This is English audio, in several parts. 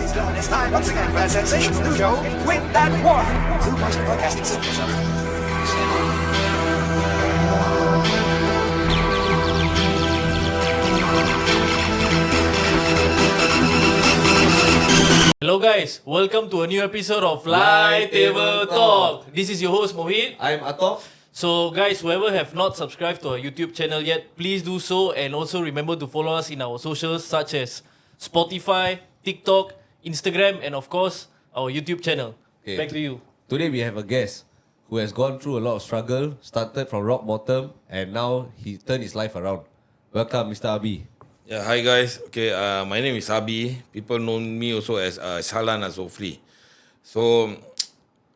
ladies and gentlemen, it's time once again for a sensational new show with that one Blue Moist Broadcasting System. Hello guys, welcome to a new episode of Light Table Talk. This is your host Mohit. I'm Atok. So guys, whoever have not subscribed to our YouTube channel yet, please do so, and also remember to follow us in our socials such as Spotify, TikTok, Instagram, and of course our YouTube channel. Okay. Back to you. Today we have a guest who has gone through a lot of struggle, started from rock bottom, and now he turned his life around. Welcome, Mr. Abi. Yeah, hi guys. Okay, my name is Abi. People know me also as Shalan Azofli. So,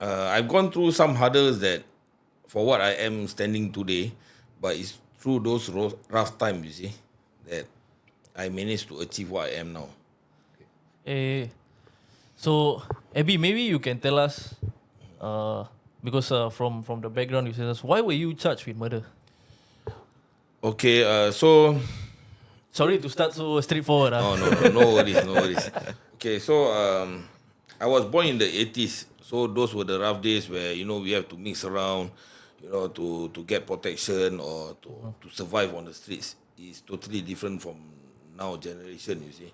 I've gone through some hurdles that, for what I am standing today, but it's through those rough times, you see, that I managed to achieve what I am now. So Abby, maybe you can tell us, because from the background you said us, why were you charged with murder? Okay, so Sorry to start so straightforward. no worries. Okay, so I was born in the 80s. So those were the rough days where, we have to mix around, to get protection or to survive on the streets. It's totally different from now generation, you see.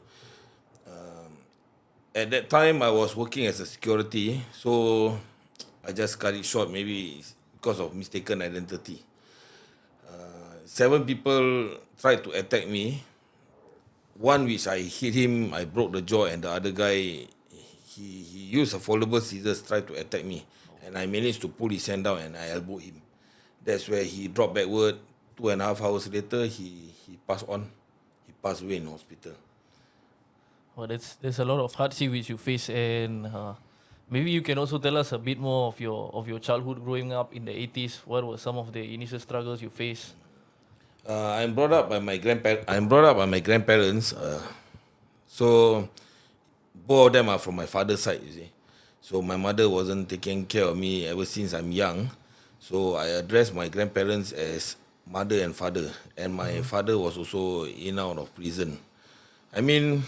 At that time, I was working as a security. So I just cut it short, maybe it's because of mistaken identity. 7 people tried to attack me. One which I hit him, I broke the jaw, and the other guy, he used a foldable scissors, tried to attack me. And I managed to pull his hand down and I elbowed him. That's where he dropped backward. 2.5 hours later, he passed on. He passed away in hospital. Well, there's a lot of hardship which you face, and maybe you can also tell us a bit more of your childhood growing up in the 80s. What were some of the initial struggles you faced? I'm brought up by my grandparents. So both of them are from my father's side, you see. So my mother wasn't taking care of me ever since I'm young. So I addressed my grandparents as mother and father. And my father was also in and out of prison. I mean,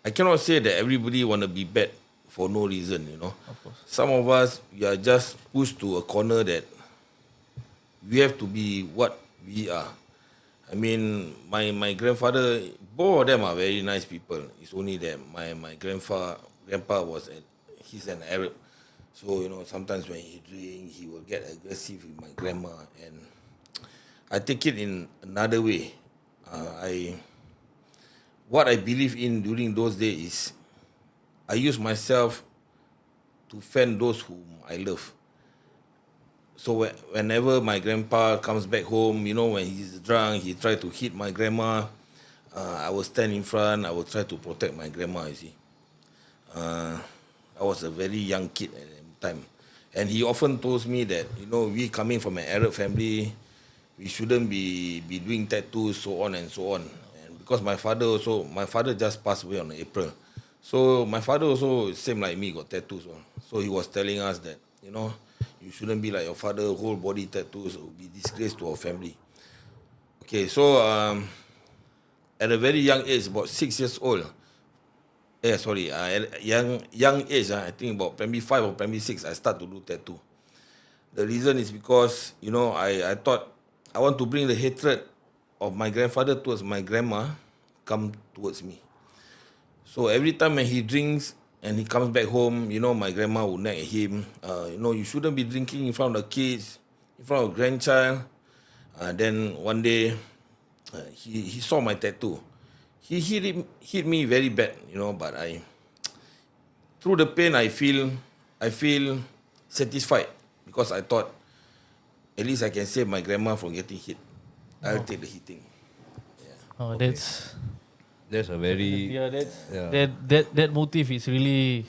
I cannot say that everybody want to be bad for no reason, Of course. Some of us, we are just pushed to a corner that we have to be what we are. I mean, my grandfather, both of them are very nice people. It's only that my grandpa he's an Arab. So, sometimes when he drink, he will get aggressive with my grandma. And I take it in another way. What I believe in during those days is I use myself to fend those whom I love. So whenever my grandpa comes back home, when he's drunk, he tries to hit my grandma. I will stand in front. I will try to protect my grandma, you see. I was a very young kid at the time. And he often told me that, we coming from an Arab family, we shouldn't be doing tattoos, so on and so on. And because my father just passed away on April. So my father also, same like me, got tattoos. So he was telling us that, you shouldn't be like your father, whole body tattoos, will be disgrace to our family. Okay, so at a very young age, about 6 years old, at a young age, I think about primary 5 or primary 6, I start to do tattoo. The reason is because, I thought I want to bring the hatred of my grandfather towards my grandma come towards me. So every time when he drinks, and he comes back home, my grandma would nag at him. You shouldn't be drinking in front of the kids, in front of grandchild. Then one day, he saw my tattoo. He hit me very bad, but through the pain, I feel satisfied because I thought, at least I can save my grandma from getting hit. I'll take the hitting. Yeah. Oh, that's There's a very... that motive is really...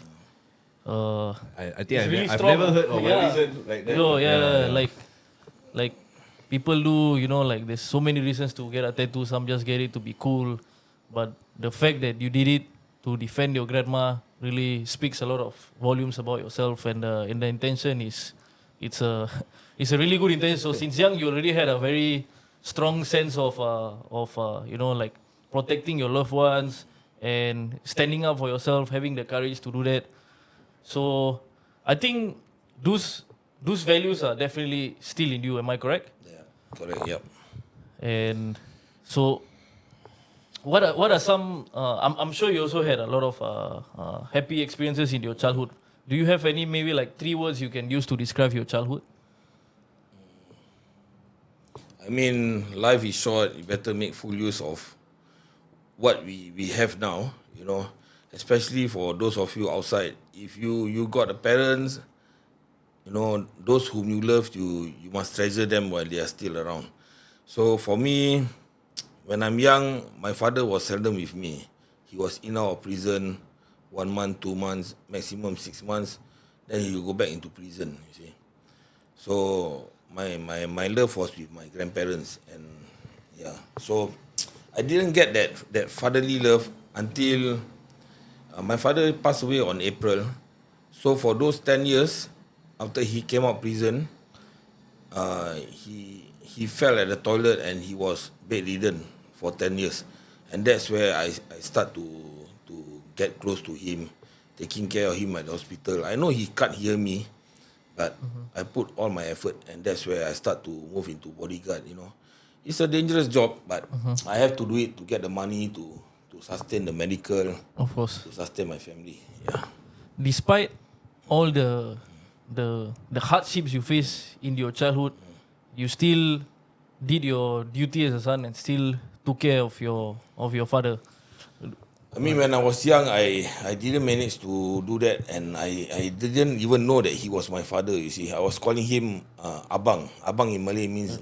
I think really I've strong. never heard of Yeah. a reason like that. Like people do, like there's so many reasons to get a tattoo. Some just get it to be cool. But the fact that you did it to defend your grandma really speaks a lot of volumes about yourself, and the intention it's a really good intention. So since young you already had a very strong sense of like protecting your loved ones and standing up for yourself, having the courage to do that. So I think those values are definitely still in you. Am I correct? Yeah, correct. Yep. And so, what are some? I'm sure you also had a lot of happy experiences in your childhood. Do you have any maybe like 3 words you can use to describe your childhood? I mean, life is short. You better make full use of what we have now. You know, especially for those of you outside. If you got the parents, you know, those whom you love, you must treasure them while they are still around. So for me, when I'm young, my father was seldom with me. He was in or out of prison 1 month, 2 months, maximum 6 months. Then he will go back into prison, you see. So my love was with my grandparents, and yeah. So I didn't get that fatherly love until my father passed away on April. So for those 10 years after he came out of prison, he fell at the toilet and he was bedridden for 10 years. And that's where I start to get close to him, taking care of him at the hospital. I know he can't hear me, but I put all my effort, and that's where I start to move into bodyguard, you know. It's a dangerous job, but I have to do it to get the money to sustain the medical, Of course. to sustain my family. Yeah. Despite all the hardships you face in your childhood, you still did your duty as a son and still took care of your father. I mean, when I was young, I didn't manage to do that, and I didn't even know that he was my father, you see. I was calling him Abang. Abang in Malay means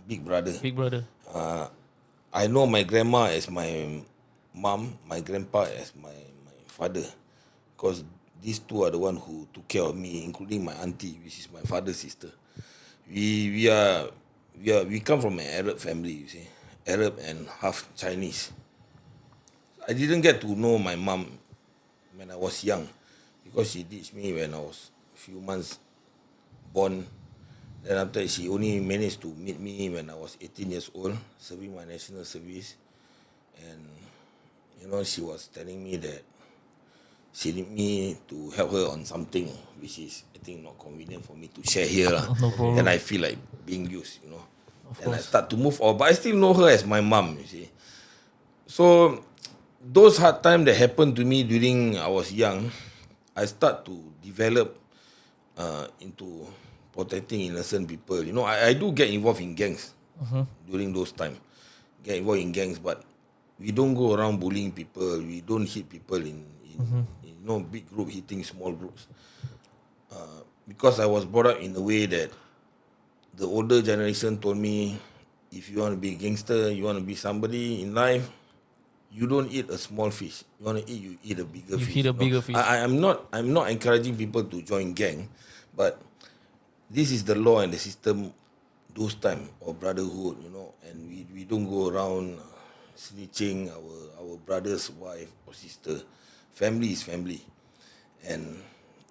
big brother. Big brother. I know my grandma as my mom, my grandpa as my father, because these two are the one who took care of me, including my auntie, which is my father's sister. We come from an Arab family, you see, Arab and half Chinese. I didn't get to know my mom when I was young, because she ditched me when I was a few months born. Then after that, she only managed to meet me when I was 18 years old, serving my national service. And, you know, she was telling me that she need me to help her on something, which is, I think, not convenient for me to share here. No problem. Then I feel like being used, you know. And I start to move on. But I still know her as my mom, you see. So those hard times that happened to me during I was young, I start to develop into protecting innocent people. You know, I do get involved in gangs during those times. Get involved in gangs, but we don't go around bullying people. We don't hit people in you know, big group hitting small groups. Because I was brought up in a way that the older generation told me, if you want to be a gangster, you want to be somebody in life, you don't eat a small fish. You want to eat, you eat a bigger fish. You eat a bigger fish. I'm not encouraging people to join gang, but this is the law and the system those time of brotherhood, you know, and we don't go around snitching our brother's wife or sister. Family is family. And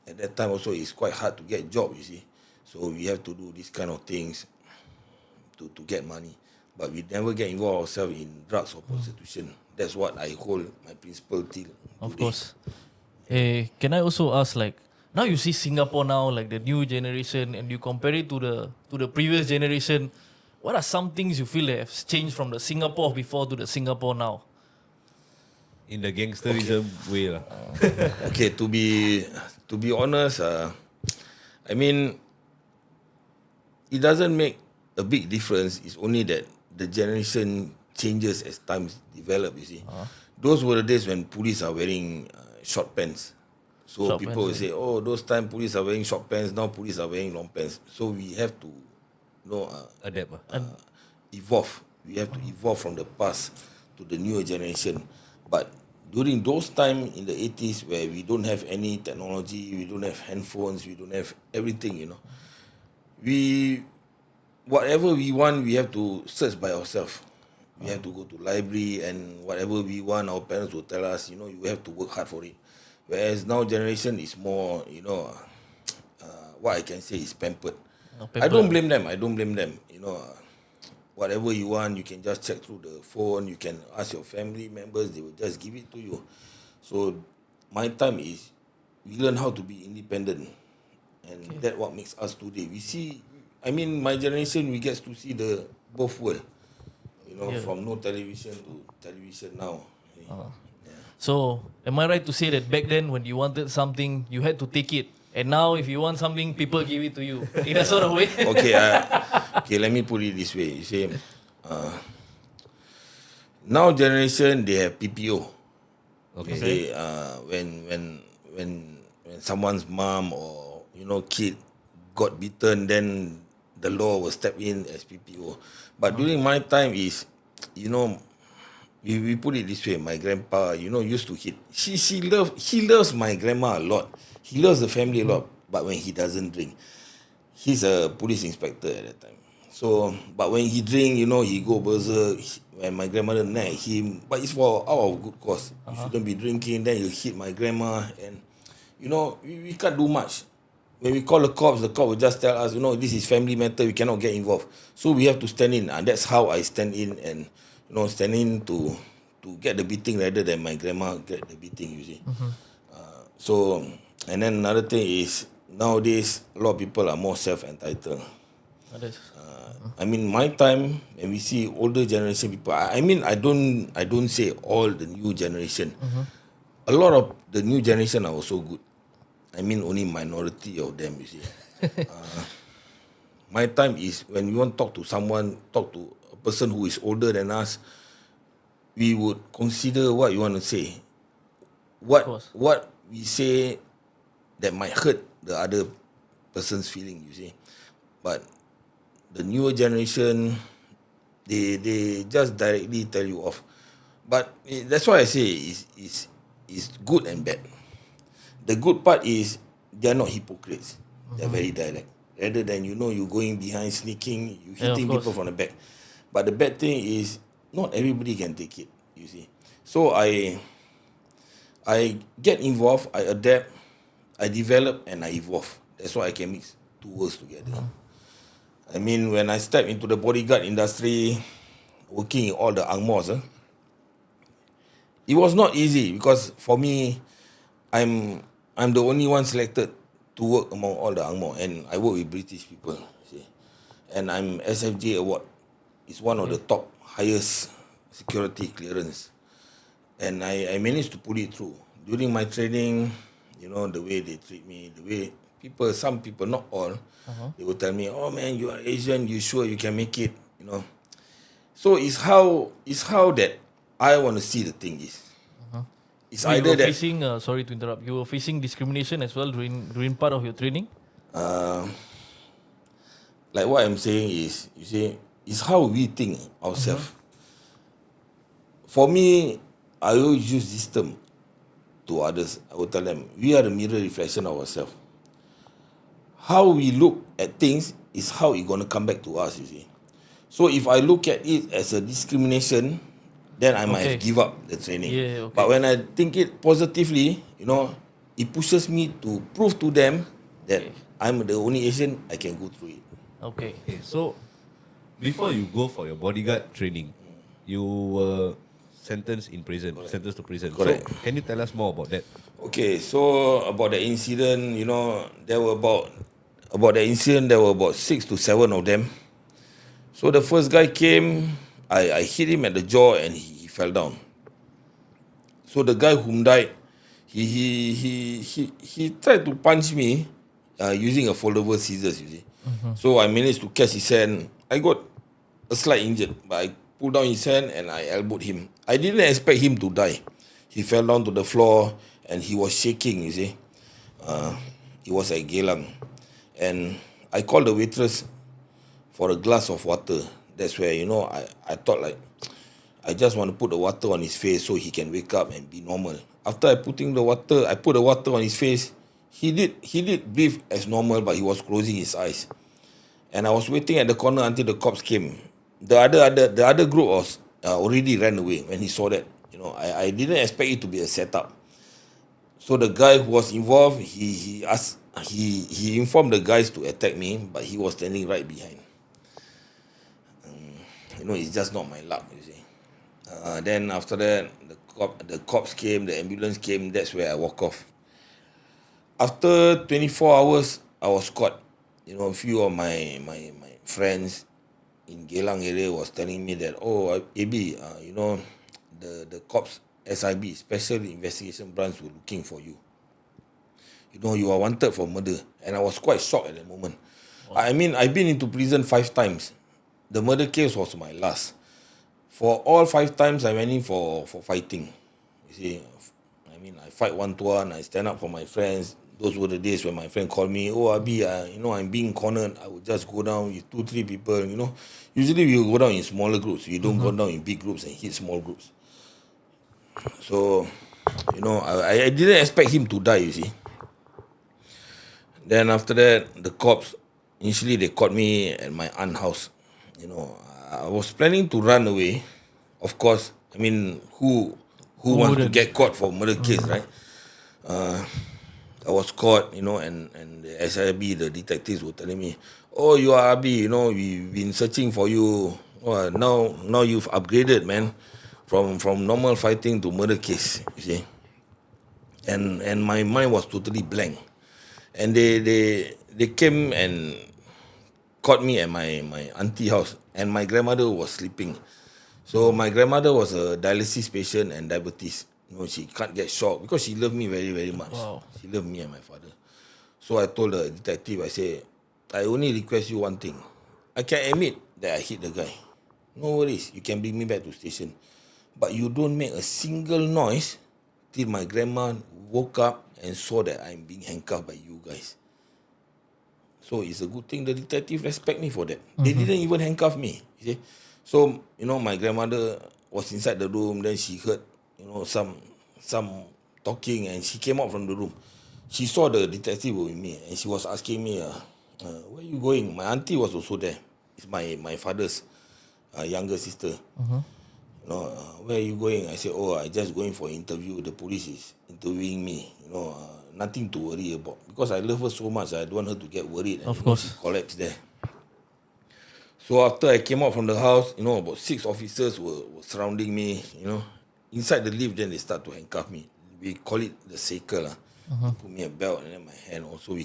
at that time also it's quite hard to get job, you see. So we have to do these kind of things to get money. But we never get involved ourselves in drugs or prostitution. That's what I hold my principle till Of today. course. Can I also ask, like, now you see Singapore now, like the new generation, and you compare it to the previous generation. What are some things you feel that have changed from the Singapore before to the Singapore now? In the gangsterism way lah. Okay, to be honest, I mean, it doesn't make a big difference. It's only that the generation changes as times develop, you see. Those were the days when police are wearing short pants. So Short people will pants, say, oh, those time police are wearing short pants, now police are wearing long pants. So we have to, you know, Adapt lah. evolve. We have to evolve from the past to the newer generation. But during those time in the 80s where we don't have any technology, we don't have handphones, we don't have everything, you know. Whatever we want, we have to search by ourselves. We have to go to library, and whatever we want, our parents will tell us, you know, you have to work hard for it. Whereas now generation is more, you know, what I can say is pampered. I don't blame them. You know, whatever you want, you can just check through the phone. You can ask your family members; they will just give it to you. So, my time is we learn how to be independent, and that what makes us today. We see, I mean, my generation we get to see the both world. From no television to television now. So, am I right to say that back then when you wanted something, you had to take it, and now if you want something, people give it to you in a sort of way? Okay, let me put it this way. You see, now generation they have PPO. Okay. They when someone's mom or kid got beaten, then the law will step in as PPO. But during my time is, we put it this way. My grandpa, used to hit. He loves my grandma a lot. He loves the family a lot. But when he doesn't drink, he's a police inspector at that time. So, but when he drink, he go berserk. When my grandmother nag him, but it's for out of good cause. You shouldn't be drinking. Then you hit my grandma, and we can't do much. When we call the cops will just tell us, this is family matter. We cannot get involved. So we have to stand in, and that's how I stand in, and stand in to get the beating rather than my grandma get the beating. You see. So, and then another thing is nowadays a lot of people are more self-entitled. I mean, my time when we see older generation people, I mean, I don't say all the new generation. A lot of the new generation are also good. I mean, only minority of them, you see. My time is when we want to talk to a person who is older than us, we would consider what you want to say. What we say that might hurt the other person's feeling, you see. But the newer generation, they just directly tell you off. But that's why I say it's good and bad. The good part is they are not hypocrites. They're very direct. Rather than you going behind sneaking, you hitting people from the back. But the bad thing is not everybody can take it. You see. So I get involved, I adapt, I develop, and I evolve. That's why I can mix two worlds together. I mean, when I step into the bodyguard industry, working in all the angmos, it was not easy because for me, I'm the only one selected to work among all the angmo, and I work with British people. See. And I'm SFJ award. It's one of the top highest security clearance. And I managed to pull it through. During my training, the way they treat me, the way some people, not all, they will tell me, "Oh man, you are Asian, you sure you can make it?" So it's how that I want to see the thing is. It's So you either were that facing, sorry to interrupt, you were facing discrimination as well during part of your training? like what I'm saying is, you see, it's how we think ourselves. For me, I always use this term to others. I will tell them, we are the mirror reflection of ourselves. How we look at things is how it's going to come back to us, you see. So if I look at it as a discrimination, then I might have give up the training. Yeah, okay. But when I think it positively, it pushes me to prove to them that I'm the only Asian, I can go through it. Okay. Okay, so before you go for your bodyguard training, you were sentenced to prison. Correct. So can you tell us more about that? Okay, so about the incident, there were about the incident, there were about 6 to 7 of them. So the first guy came, I hit him at the jaw and he fell down. So the guy whom died, he tried to punch me using a foldable scissors, you see. So I managed to catch his hand. I got a slight injured, but I pulled down his hand and I elbowed him. I didn't expect him to die. He fell down to the floor and he was shaking, you see. He was at Geylang. And I called the waitress for a glass of water. That's where, I thought like, I just want to put the water on his face so he can wake up and be normal. After I put the water on his face, he did breathe as normal, but he was closing his eyes. And I was waiting at the corner until the cops came. The other group was already ran away when he saw that. I didn't expect it to be a setup. So the guy who was involved, he informed the guys to attack me, but he was standing right behind. it's just not my luck, you see. Then after that, the cops came, the ambulance came. That's where I walk off. After 24 hours, I was caught. A few of my friends in Geylang area was telling me that, AB, the cops, SIB, Special Investigation Branch, were looking for you. You are wanted for murder. And I was quite shocked at that moment. I mean, I've been into prison 5 times. The murder case was my last. For all 5 times, I went in for fighting. You see, I mean, I fight one-to-one, I stand up for my friends. Those were the days when my friend called me, Abi, I'm being cornered. I would just go down with 2-3 people, Usually we will go down in smaller groups. We don't go down in big groups and hit small groups. So, I didn't expect him to die, you see. Then after that, the cops, initially they caught me at my aunt's house. I was planning to run away. Of course, I mean, who wants to get caught for murder case, right? I was caught, and the SIB, the detectives were telling me, you are Abi, we've been searching for you. Now you've upgraded, man, from normal fighting to murder case, you see. And my mind was totally blank. And they came and caught me at my auntie house, and my grandmother was sleeping. So my grandmother was a dialysis patient and diabetes. She can't get shocked because she loved me very, very much. Wow. She loved me and my father. So I told the detective, I said, I only request you one thing. I can admit that I hit the guy. No worries, you can bring me back to station. But you don't make a single noise till my grandma woke up and saw that I'm being handcuffed by you guys. So it's a good thing the detective respect me for that. They didn't even handcuff me. You see? So, my grandmother was inside the room, then she heard, some talking, and she came out from the room. She saw the detective with me, and she was asking me, where are you going? My auntie was also there. It's my father's younger sister. Where are you going? I said, I just going for interview. The police is interviewing me. Nothing to worry about. Because I love her so much, I don't want her to get worried. And, Of course. she collapse there. So after I came out from the house, about 6 officers were surrounding me, Inside the lift, then they start to handcuff me. We call it the shaker. They put me a belt and then my hand also. I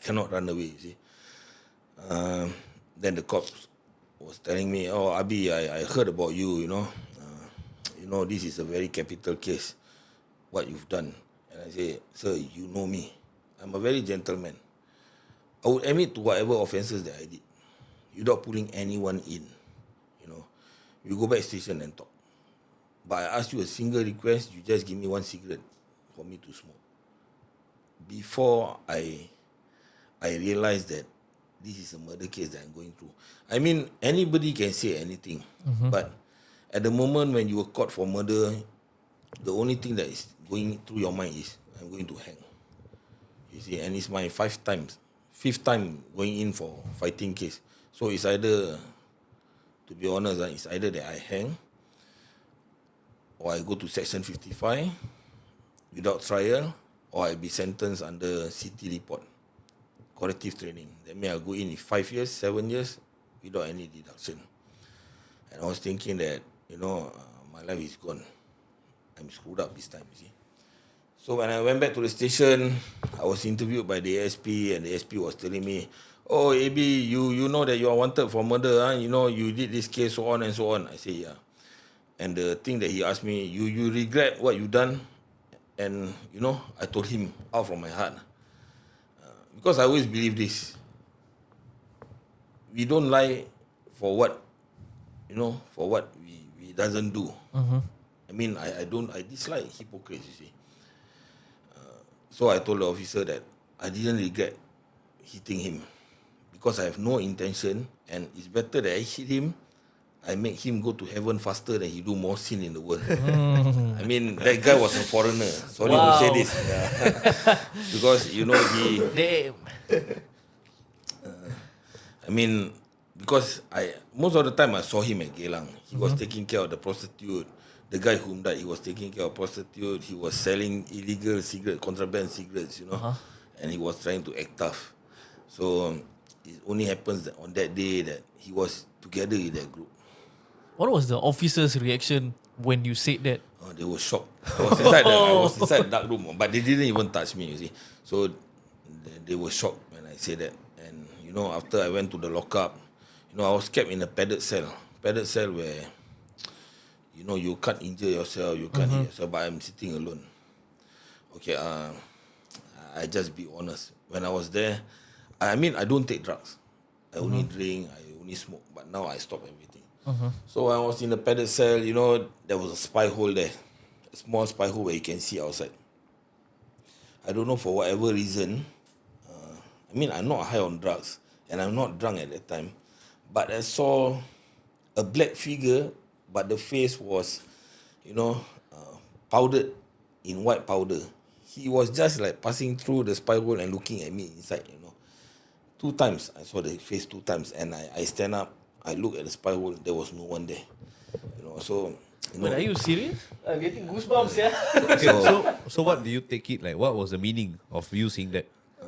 cannot run away, you see. Then the cops was telling me, Abi, I heard about you, this is a very capital case, what you've done. And I say, sir, you know me. I'm a very gentleman. I would admit to whatever offences that I did without pulling anyone in. We go back station and talk. But I ask you a single request, you just give me 1 cigarette for me to smoke. Before I realized that this is a murder case that I'm going through. I mean, anybody can say anything. But at the moment when you were caught for murder, the only thing that is going through your mind is, I'm going to hang. You see, and it's my 5th time going in for fighting case. So it's either, to be honest, it's either that I hang or I go to section 55 without trial, or I'll be sentenced under CT report, corrective training. That means I'll go in 5 years, 7 years without any deduction. And I was thinking that, my life is gone. I'm screwed up this time, you see. So when I went back to the station, I was interviewed by the ASP, and the ASP was telling me, AB, you know that you are wanted for murder, huh? You did this case, so on and so on. I say, yeah. And the thing that he asked me, you regret what you done? And, I told him out from my heart. Because I always believe this. We don't lie for what, we doesn't do. I mean, I dislike hypocrites, you see. So I told the officer that I didn't regret hitting him because I have no intention, and it's better that I hit him. I make him go to heaven faster than he do more sin in the world. I mean, that guy was a foreigner. Sorry to say this. Yeah. Because, he... Damn. I mean, because most of the time I saw him at Geylang. He was taking care of the prostitute. The guy whom died, he was taking care of prostitute. He was selling illegal contraband cigarettes, and he was trying to act tough. So it only happens that on that day that he was together with that group. What was the officer's reaction when you said that? They were shocked. I was inside the dark room, but they didn't even touch me. You see, so they were shocked when I said that. And after I went to the lockup, I was kept in a padded cell where you can't injure yourself, you can't hit yourself, but I'm sitting alone. Okay, I just be honest. When I was there, I mean, I don't take drugs. I only drink, I only smoke, but now I stop everything. So when I was in the padded cell, there was a spy hole there, a small spy hole where you can see outside. I don't know, for whatever reason. I mean, I'm not high on drugs, and I'm not drunk at that time, but I saw a black figure, but the face was, powdered in white powder. He was just like passing through the spy hole and looking at me inside. 2 times I saw the face 2 times, and I stand up. I look at the spy hole. There was no one there. So. But are you serious? I'm getting goosebumps, yeah. Okay, so what do you take it like? What was the meaning of you seeing that?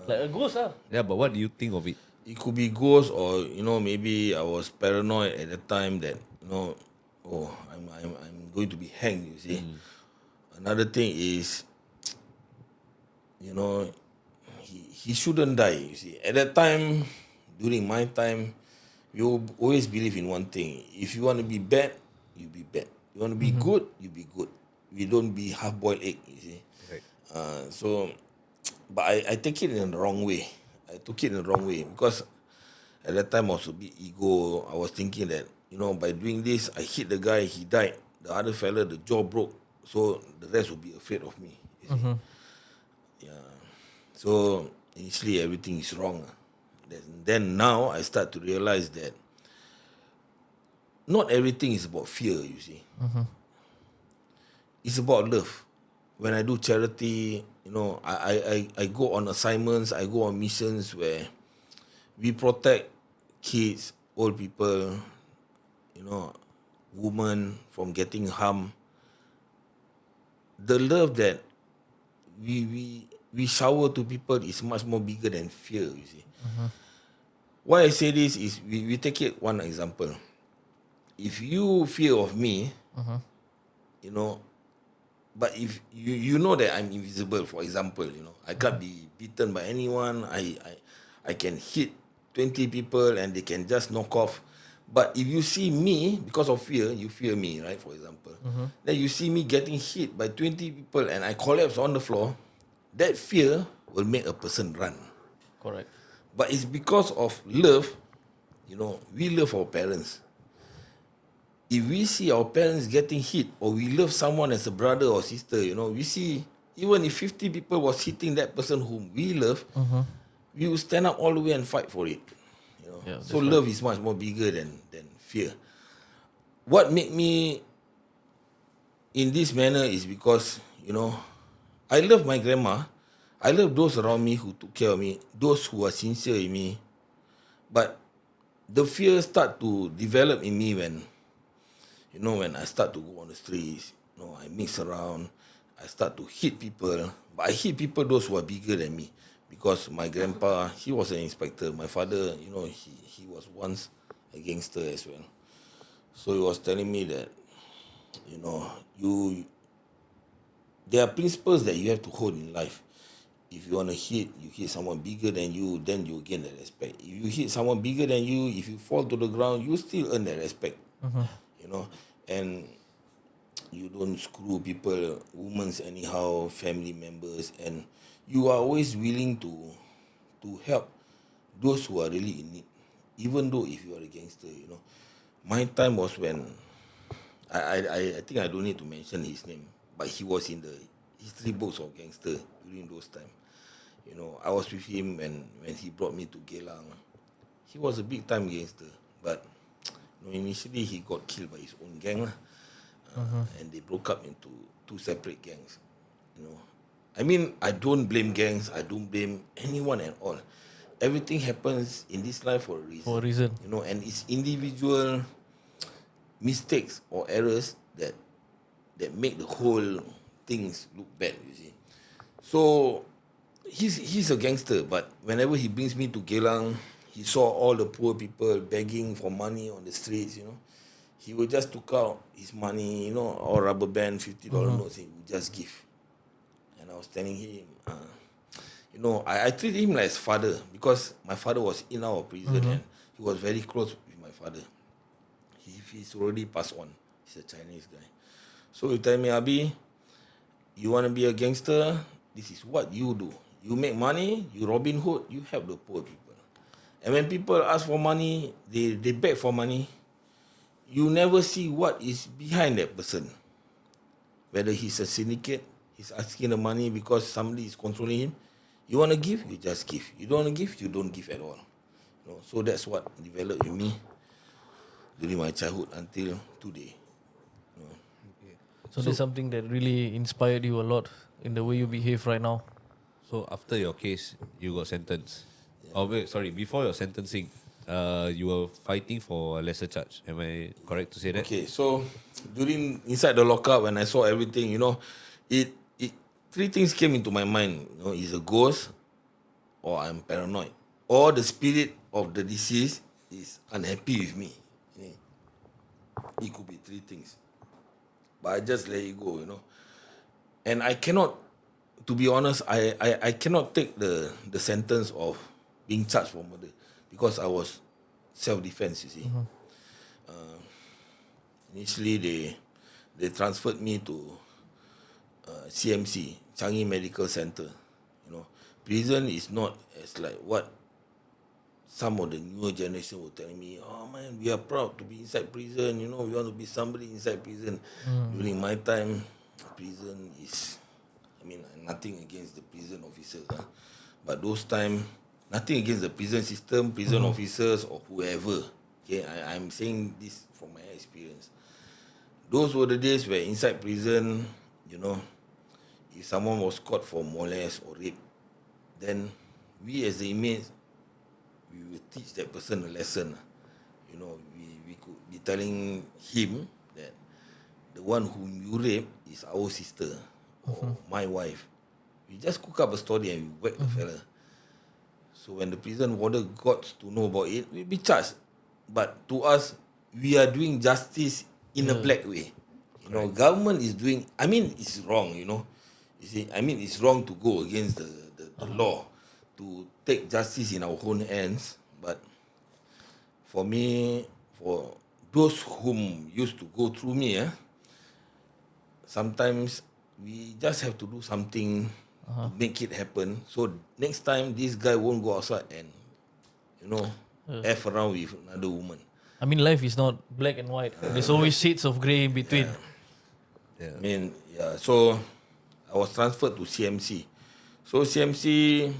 Like a ghost, huh? Yeah, but what do you think of it? It could be ghost, or maybe I was paranoid at the time that I'm going to be hanged. You see, another thing is, he shouldn't die. You see, at that time, during my time, you always believe in one thing: if you want to be bad, you be bad. You want to be good, you be good. We don't be half-boiled egg. You see, Right. But I take it in the wrong way. I took it in the wrong way because at that time I was a bit ego. I was thinking that, by doing this, I hit the guy, he died. The other fella, the jaw broke. So the rest will be afraid of me. You see? Yeah. So initially everything is wrong. Then now I start to realize that not everything is about fear, you see. It's about love. When I do charity, I go on assignments, I go on missions where we protect kids, old people, women from getting harmed. The love that we shower to people is much more bigger than fear, you see. Why I say this is, we take it one example. If you fear of me, but if you know that I'm invisible, for example, I can't be beaten by anyone. I can hit 20 people and they can just knock off. But if you see me, because of fear, you fear me, right? For example, then you see me getting hit by 20 people and I collapse on the floor. That fear will make a person run. Correct. But it's because of love. We love our parents. If we see our parents getting hit, or we love someone as a brother or sister, we see, even if 50 people was hitting that person whom we love, we will stand up all the way and fight for it. Yeah, So that's love is much more bigger than fear. What made me in this manner is because, I love my grandma. I love those around me who took care of me, those who are sincere in me. But the fear start to develop in me when I start to go on the streets, I mix around, I start to hit people. But I hit people, those who are bigger than me. Because my grandpa, he was an inspector. My father, he was once a gangster as well. So he was telling me that, there are principles that you have to hold in life. If you want to you hit someone bigger than you, then you gain that respect. If you hit someone bigger than you, if you fall to the ground, you still earn that respect. And you don't screw people, women anyhow, family members, and you are always willing to help those who are really in need, even though if you are a gangster. My time was when I think I don't need to mention his name, but he was in the history books of gangster during those times. I was with him when he brought me to Geylang. He was a big time gangster, but initially he got killed by his own gang, and they broke up into 2 separate gangs. I mean, I don't blame gangs. I don't blame anyone at all. Everything happens in this life for a reason. For a reason. And it's individual mistakes or errors that make the whole things look bad. You see, so he's a gangster, but whenever he brings me to Geylang, he saw all the poor people begging for money on the streets. he will just took out his money, or rubber band, $50 notes, he would just give. And I was telling him, I treat him like his father because my father was in our prison and he was very close with my father. He's already passed on. He's a Chinese guy. So he tell me, Abi, you want to be a gangster? This is what you do. You make money, you Robin Hood, you help the poor people. And when people ask for money, they beg for money, you never see what is behind that person. Whether he's a syndicate, he's asking the money because somebody is controlling him. You want to give, you just give. You don't want to give, you don't give at all. So that's what developed in me during my childhood until today. So, there's something that really inspired you a lot in the way you behave right now. So after your case, you got sentenced. Oh wait, sorry. Before your sentencing, you were fighting for a lesser charge. Am I correct to say that? Okay, so during inside the lockup when I saw everything, it three things came into my mind. Is a ghost, or I'm paranoid, or the spirit of the deceased is unhappy with me. It could be three things, but I just let it go. And I cannot, to be honest, I cannot take the sentence of being charged for murder because I was self-defense. You see. Initially, they transferred me to CMC, Changi Medical Center. Prison is not as like what some of the newer generation were telling me. Oh man, we are proud to be inside prison. We want to be somebody inside prison. During my time, prison is, nothing against the prison officers, but those time, nothing against the prison system, prison officers or whoever. Okay, I'm saying this from my experience. Those were the days where inside prison, if someone was caught for molest or rape, then we as the inmates, we will teach that person a lesson. We could be telling him that the one whom you rape is our sister or my wife. We just cook up a story and we whack the fella. So when the prison warder got to know about it, we'll be charged. But to us, we are doing justice in a black way. Government is doing, it's wrong, You see, it's wrong to go against the law, to take justice in our own hands. But for me, for those whom used to go through me, sometimes we just have to do something to make it happen. So next time, this guy won't go outside and, F around with another woman. Life is not black and white. There's always shades of grey in between. So I was transferred to CMC. So CMC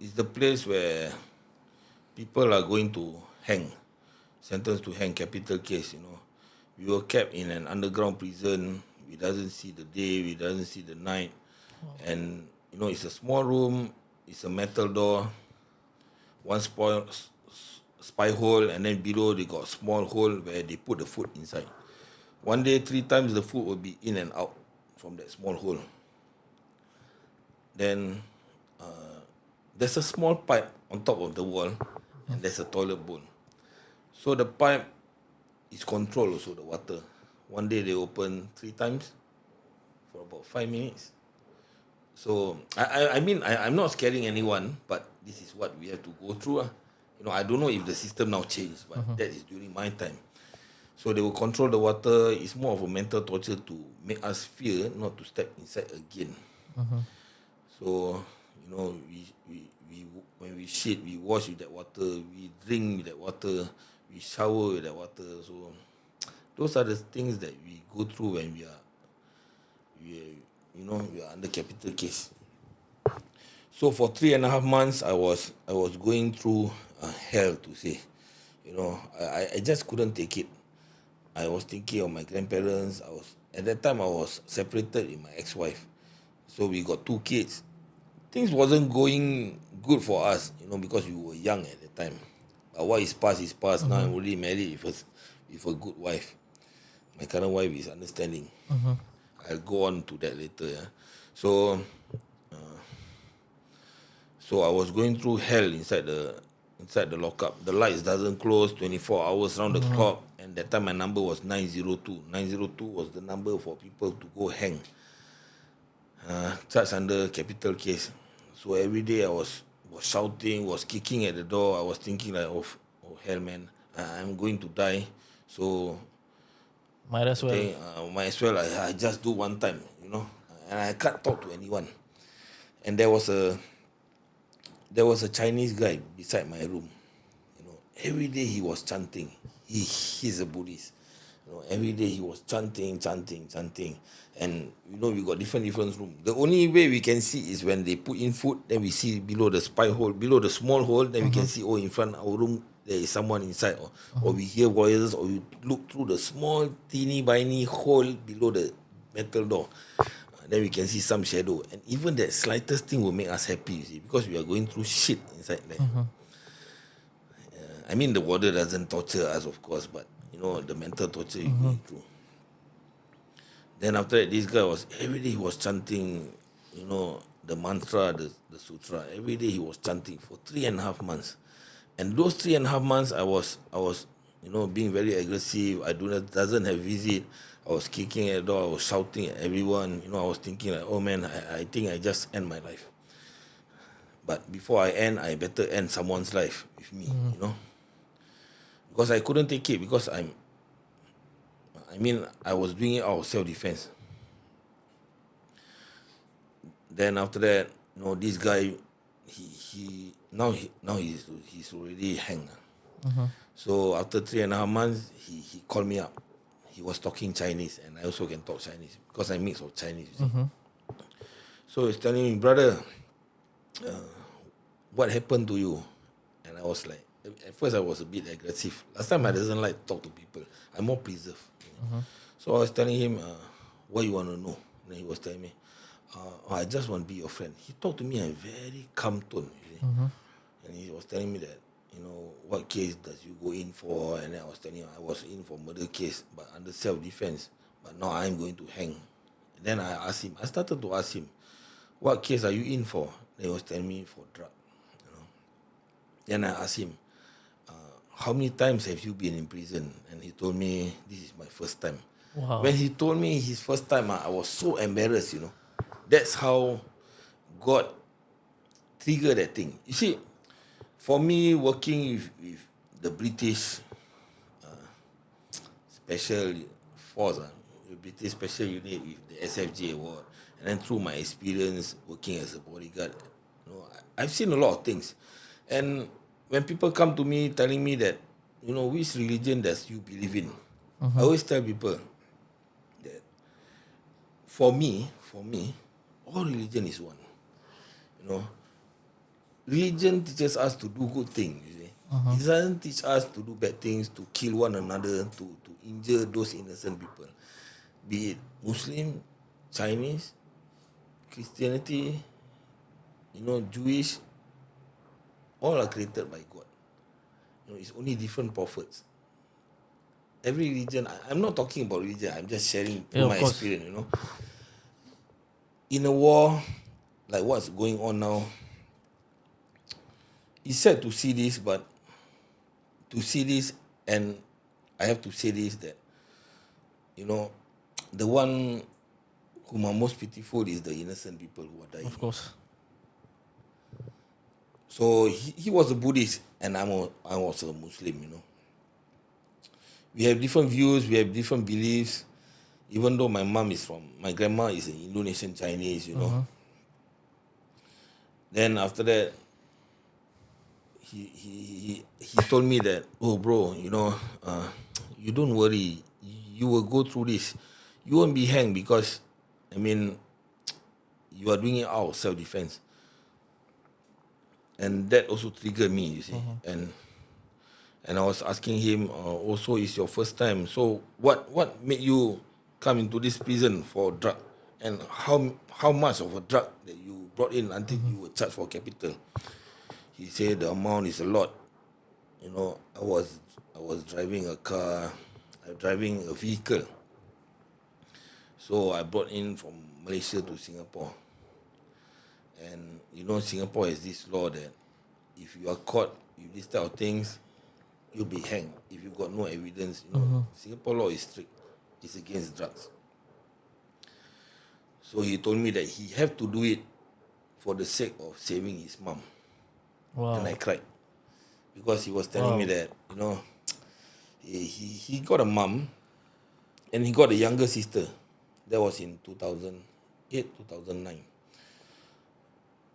is the place where people are going to hang, sentenced to hang, capital case. We were kept in an underground prison. We doesn't see the day, we doesn't see the night, and it's a small room. It's a metal door, one spy hole, and then below they got a small hole where they put the food inside. One day, 3 times the food will be in and out from that small hole. Then there's a small pipe on top of the wall, and there's a toilet bowl. So the pipe is controlled also, the water. One day they open 3 times for about 5 minutes. So I'm not scaring anyone, but this is what we have to go through. I don't know if the system now changed, but that is during my time. So they will control the water. It's more of a mental torture to make us fear not to step inside again. So, we when we shit, we wash with that water, we drink with that water, we shower with that water. So those are the things that we go through when we are under capital case. So for 3.5 months, I was going through hell, to say. I just couldn't take it. I was thinking of my grandparents. At that time I was separated with my ex-wife, so we got 2 kids. Things wasn't going good for us, because we were young at the time. But what is past is past. Now I'm already married with a good wife. My current wife is understanding. I'll go on to that later. Yeah? So I was going through hell inside inside the lockup. The lights doesn't close 24 hours round the clock. And that time my number was 902. 902 was the number for people to go hang. Charged under capital case. So every day I was shouting, was kicking at the door. I was thinking like, oh hell man, I'm going to die. So Might as well. might as well I just do one time, and I can't talk to anyone. And there was a Chinese guy beside my room. Every day he was chanting. He's a Buddhist. Every day he was chanting. And we got different rooms. The only way we can see is when they put in food, then we see below the spy hole, below the small hole, then we can see, in front of our room there is someone inside, or we hear voices, or we look through the small teeny tiny hole below the metal door. Then we can see some shadow. And even that slightest thing will make us happy, you see, because we are going through shit inside there. I mean, the water doesn't torture us, of course, but the mental torture you're going through. Then after that, this guy every day he was chanting, the mantra, the sutra. Every day he was chanting for 3.5 months. And those 3.5 months, I was being very aggressive. I doesn't have visit. I was kicking at the door. I was shouting at everyone. I was thinking like, oh man, I think I just end my life. But before I end, I better end someone's life with me, Because I couldn't take it, because I was doing it out of self-defense. Then after that, this guy, he's already hanged. So after 3.5 months, he called me up. He was talking Chinese, and I also can talk Chinese because I mix of Chinese. You see. So he's telling me, brother, what happened to you? And I was like, at first I was a bit aggressive. Last time I doesn't like to talk to people. I'm more preserved. So I was telling him, what you want to know? And he was telling me, I just want to be your friend. He talked to me in a very calm tone. You see? And he was telling me that, what case does you go in for? And then I was telling him I was in for murder case, but under self-defense. But now I'm going to hang. And then I started to ask him, what case are you in for? Then he was telling me for drug. Then I asked him, how many times have you been in prison? And he told me, this is my first time. Wow. When he told me his first time, I was so embarrassed, That's how God triggered that thing. You see, for me, working with the British Special Force, the British Special Unit with the SFJ award, and then through my experience working as a bodyguard, I've seen a lot of things. And when people come to me telling me that, which religion does you believe in? I always tell people that for me, all religion is one. Religion teaches us to do good things. You see, it doesn't teach us to do bad things, to kill one another, to injure those innocent people. Be it Muslim, Chinese, Christianity, Jewish, all are created by God. It's only different prophets. Every religion, I'm not talking about religion, I'm just sharing my experience, In a war, like what's going on now, it's sad to see this, and I have to say this, that, the one whom are most pitiful is the innocent people who are dying. Of course. So he was a Buddhist, and I was a Muslim, We have different views, we have different beliefs, even though my grandma is an Indonesian Chinese, Then after that, he told me that, oh bro, you don't worry, you will go through this. You won't be hanged because, you are doing it out of self-defense. And that also triggered me, you see. And I was asking him, also, it's your first time. So what made you come into this prison for drug? And how much of a drug that you brought in until you were charged for capital? He said the amount is a lot. I was driving a car, driving a vehicle. So I brought in from Malaysia to Singapore. And Singapore has this law that if you are caught with this type of things, you'll be hanged if you got no evidence. You know, Singapore law is strict. It's against drugs. So he told me that he have to do it for the sake of saving his mom. Wow. And I cried because he was telling me Wow. that, you know, he got a mom and he got a younger sister. That was in 2008, 2009.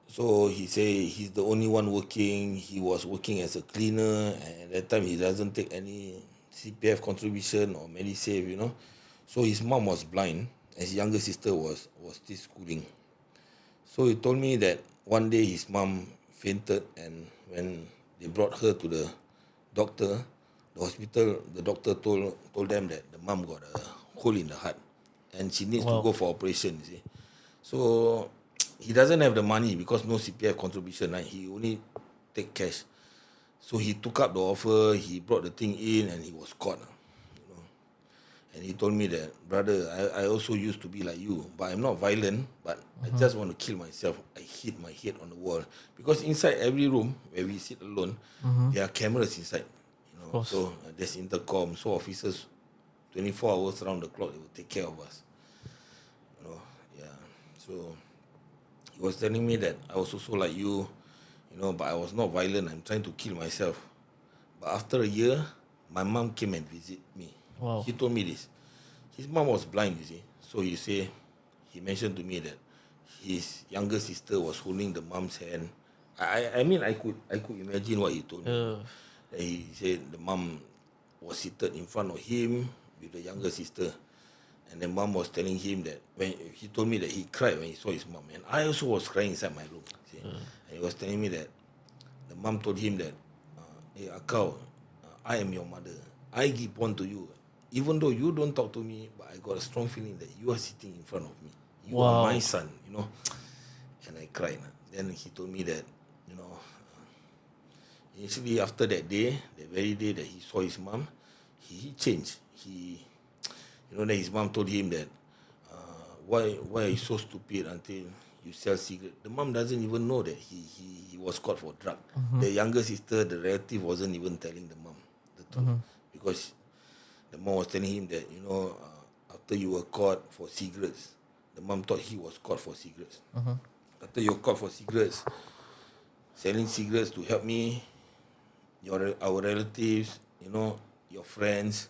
So he say he's the only one working. He was working as a cleaner, and at that time he doesn't take any CPF contribution or MediSave, you know. So his mom was blind, and his younger sister was still schooling. So he told me that one day his mom fainted, and when they brought her to the doctor, the hospital, the doctor told them that the mom got a hole in the heart, and she needs to Wow. go for operation. You see, so he doesn't have the money because no CPF contribution. Right? He only take cash. So he took up the offer. He brought the thing in, and he was caught. And he told me that, brother, I also used to be like you, but I'm not violent, but I just want to kill myself. I hit my head on the wall. Because inside every room where we sit alone, there are cameras inside. You know, course. so there's intercom. So officers, 24 hours around the clock, they will take care of us. You know, yeah. So he was telling me that I was also like you know, but I was not violent. I'm trying to kill myself. But after a year, my mom came and visit me. Wow. He told me this. His mom was blind, you see. So he mentioned to me that his younger sister was holding the mom's hand. I mean, I could imagine what he told me. That he said the mom was seated in front of him with the younger sister. And the mom was telling him that, when he told me that he cried when he saw his mom. And I also was crying inside my room. See? And he was telling me that the mom told him that, hey, Akau, I am your mother. I give born to you. Even though you don't talk to me, but I got a strong feeling that you are sitting in front of me. You are my Wow. son, you know. And I cried. Then he told me that, you know, initially after that day, the very day that he saw his mom, he changed. You know, that his mom told him that, why are you so stupid until you sell cigarette? The mom doesn't even know that he was caught for drug. The younger sister, the relative, wasn't even telling the mom the truth because the mom was telling him that, you know, after you were caught for cigarettes, the mom thought he was caught for cigarettes. After you're caught for cigarettes, selling cigarettes to help me, our relatives, you know, your friends,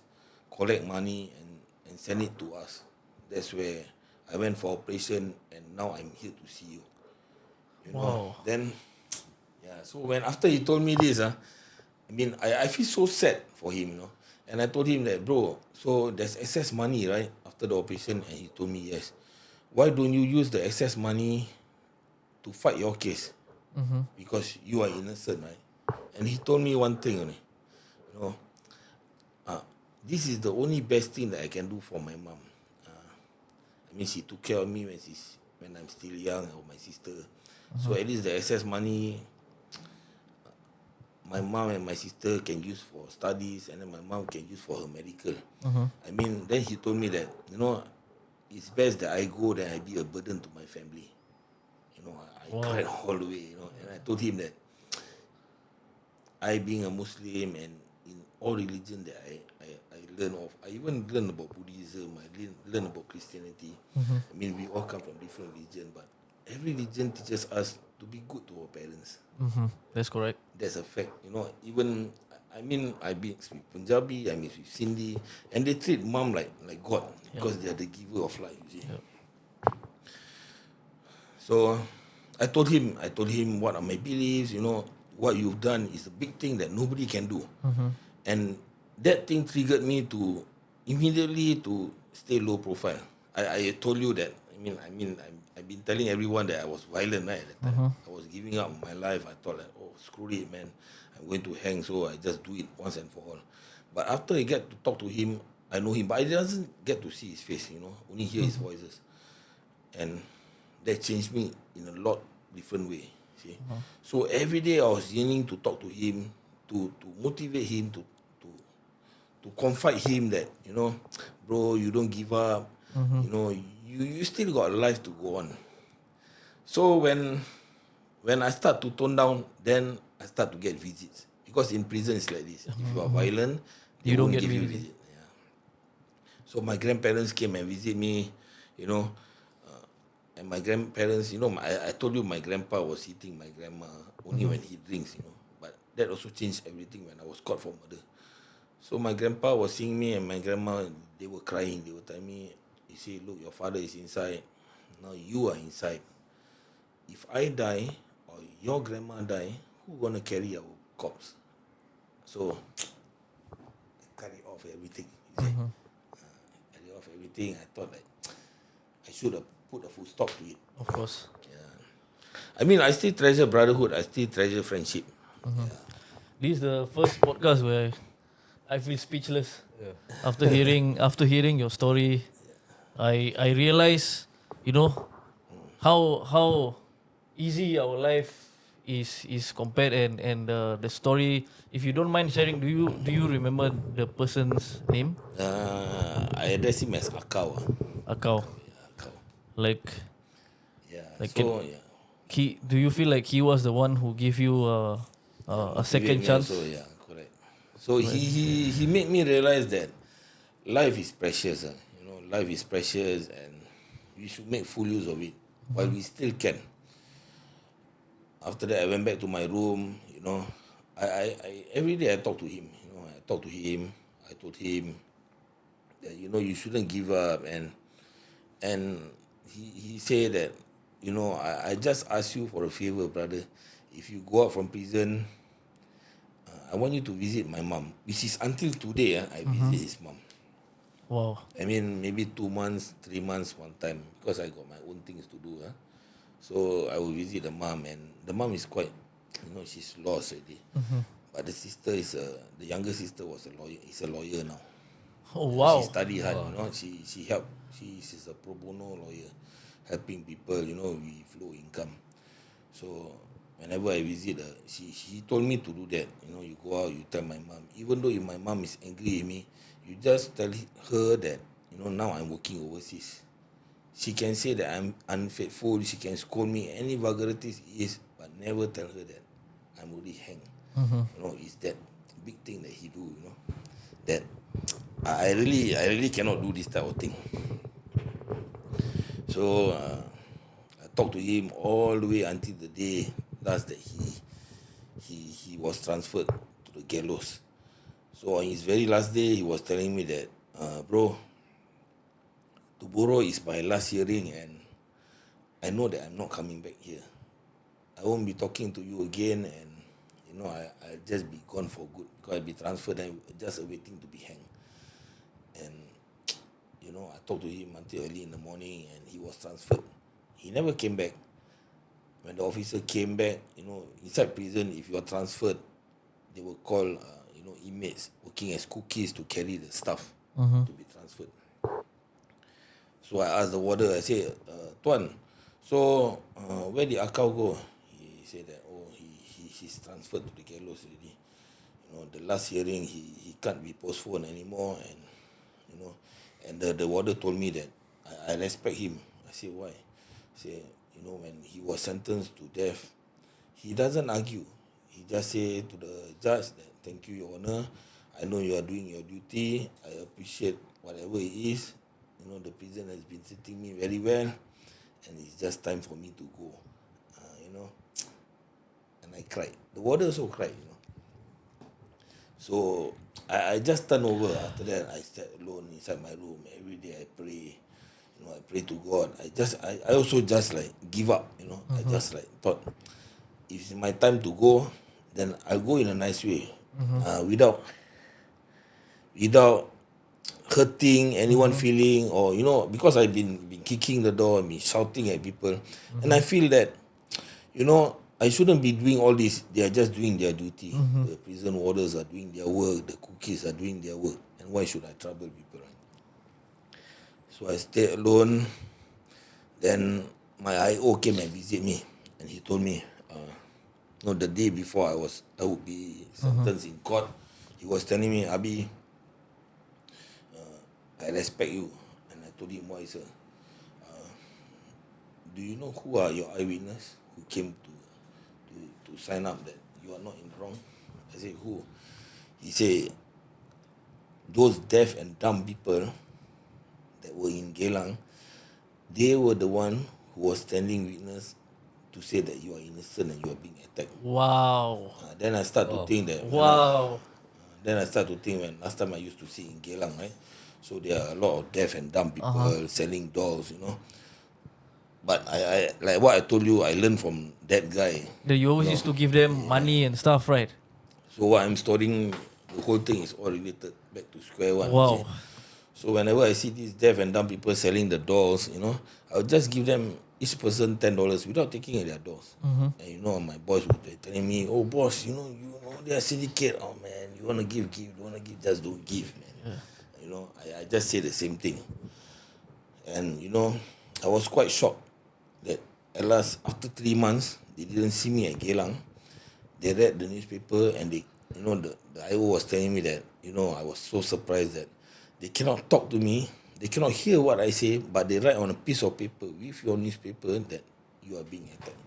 collect money and send it to us. That's where I went for operation, and now I'm here to see you. You know. Wow. Then, yeah. So when after he told me this, I mean, I feel so sad for him, you know. And I told him that, bro, so there's excess money, right, after the operation, and he told me yes. Why don't you use the excess money to fight your case? Because you are innocent, right? And he told me one thing only, you know, this is the only best thing that I can do for my mom. I mean, she took care of me when I'm still young, or my sister. So at least the excess money, my mom and my sister can use for studies, and then my mom can use for her medical. I mean, then he told me that, you know, it's best that I go than I be a burden to my family. You know, I cried all the way, you know, and I told him that I being a Muslim, and in all religion that I learn of, I even learn about Buddhism, I learn about Christianity. I mean, we all come from different religion, but every religion teaches us to be good to our parents. That's correct. That's a fact. You know, even I mean, I mix with Punjabi, I mix with Sindhi, and they treat mom like God because they are the giver of life. You see. Yep. So I told him what are my beliefs. You know, what you've done is a big thing that nobody can do, and that thing triggered me to immediately to stay low profile. I told you that. I've been telling everyone that I was violent, right, at that time. I was giving up my life. I thought like, oh, screw it, man. I'm going to hang, so I just do it once and for all. But after I get to talk to him, I know him, but I doesn't get to see his face, you know, only hear his voices. And that changed me in a lot different way. See? So every day I was yearning to talk to him, to motivate him, to confide him that, you know, bro, you don't give up. You know, you still got a life to go on. So when I start to tone down, then I start to get visits. because in prison it's like this. If you are violent, they You don't won't get give you visit. visit. Yeah. So my grandparents came and visit me, you know, and my grandparents, I told you my grandpa was hitting my grandma only when he drinks, But that also changed everything when I was caught for murder. So my grandpa was seeing me and my grandma, they were crying. They were telling me, he said, look, your father is inside. Now you are inside. If I die or your grandma die, who gonna carry our corpse? So I carry off everything. You see? Carry off everything. I thought like I should have put a full stop to it. Of course. I mean, I still treasure brotherhood. I still treasure friendship. This is the first podcast where I feel speechless. After hearing your story, I realize, how easy our life is compared, and the story. If you don't mind sharing, do you remember the person's name? I address him as Akau. Akau. Yeah, Akau. Like Yeah. like So can yeah. do you feel like he was the one who gave you a Motivate second me chance? also, yeah, correct. So he made me realize that life is precious. Life is precious, and we should make full use of it while we still can. After that, I went back to my room. I every day I talk to him. I talk to him. I told him that you shouldn't give up, and he said that I just ask you for a favor, brother. If you go out from prison, I want you to visit my mom, which is until today. I visit his mom. Wow. I mean, maybe 2 months, 3 months, one time, because I got my own things to do. So I will visit the mom, and the mom is quite, she's lost already. But the sister the younger sister was a lawyer. Is a lawyer now. Oh She wow. studied hard. She helped. She's a pro bono lawyer, helping people. With low income. So whenever I visit her, she told me to do that. You go out, you tell my mom. Even though if my mom is angry with me, you just tell her that now I'm working overseas. She can say that I'm unfaithful. She can scold me any vulgarities is, but never tell her that I'm already hanged. It's that big thing that he do. That I really cannot do this type of thing. So I talked to him all the way until the day last that he was transferred to the gallows. So on his very last day, he was telling me that, bro, tomorrow is my last hearing, and I know that I'm not coming back here. I won't be talking to you again, and I'll just be gone for good because I'll be transferred and just awaiting to be hanged. And I talked to him until early in the morning, and he was transferred. He never came back. When the officer came back, inside prison, if you are transferred, they will call, inmates working as cookies to carry the stuff to be transferred. So I asked the warder, I said, Tuan, so where did Akau go? He said that, he's transferred to the gallows already. The last hearing, he can't be postponed anymore, and the warder told me that I respect him. I said, why? I said, when he was sentenced to death, he doesn't argue. He just say to the judge that, thank you, Your Honor. I know you are doing your duty. I appreciate whatever it is. The prison has been treating me very well, and it's just time for me to go. And I cried. The warder also cried. So I just turned over. After that, I sat alone inside my room. Every day I pray. I pray to God. I also just like give up. I just like thought, if it's my time to go, then I'll go in a nice way, without hurting anyone feeling, or because I've been kicking the door and been shouting at people, and I feel that I shouldn't be doing all this. They are just doing their duty. The prison warders are doing their work. The cookies are doing their work. And why should I trouble people? Right? So I stayed alone. Then my IO came and visit me, and he told me, the day before I would be sentenced in court, he was telling me, Abi, I respect you. And I told him, why, sir? Do you know who are your eyewitness who came to sign up that you are not in wrong? I I said, who? He said, those deaf and dumb people that were in Geylang, they were the one who was standing witness to say that you are innocent and you are being attacked. Wow. Then I start to think that Wow. then I start to think when last time I used to see in Geylang, right? So there are a lot of deaf and dumb people selling dolls, you know. But I like what I told you, I learned from that guy. That you always used to give them money and stuff, right? So what I'm storing, the whole thing is all related back to square one. you Wow. see. So whenever I see these deaf and dumb people selling the dolls, you know, I'll just give them each person $10 without taking their dolls. And you know, my boss would be telling me, "Oh, boss, you know they are syndicate. Oh man, you wanna give, you wanna give, just don't give, man." You know, I just say the same thing. And you know, I was quite shocked that at last after 3 months they didn't see me at Geylang. They read the newspaper and they, you know, the IO was telling me that, you know, I was so surprised that they cannot talk to me, they cannot hear what I say, but they write on a piece of paper with your newspaper that you are being attacked.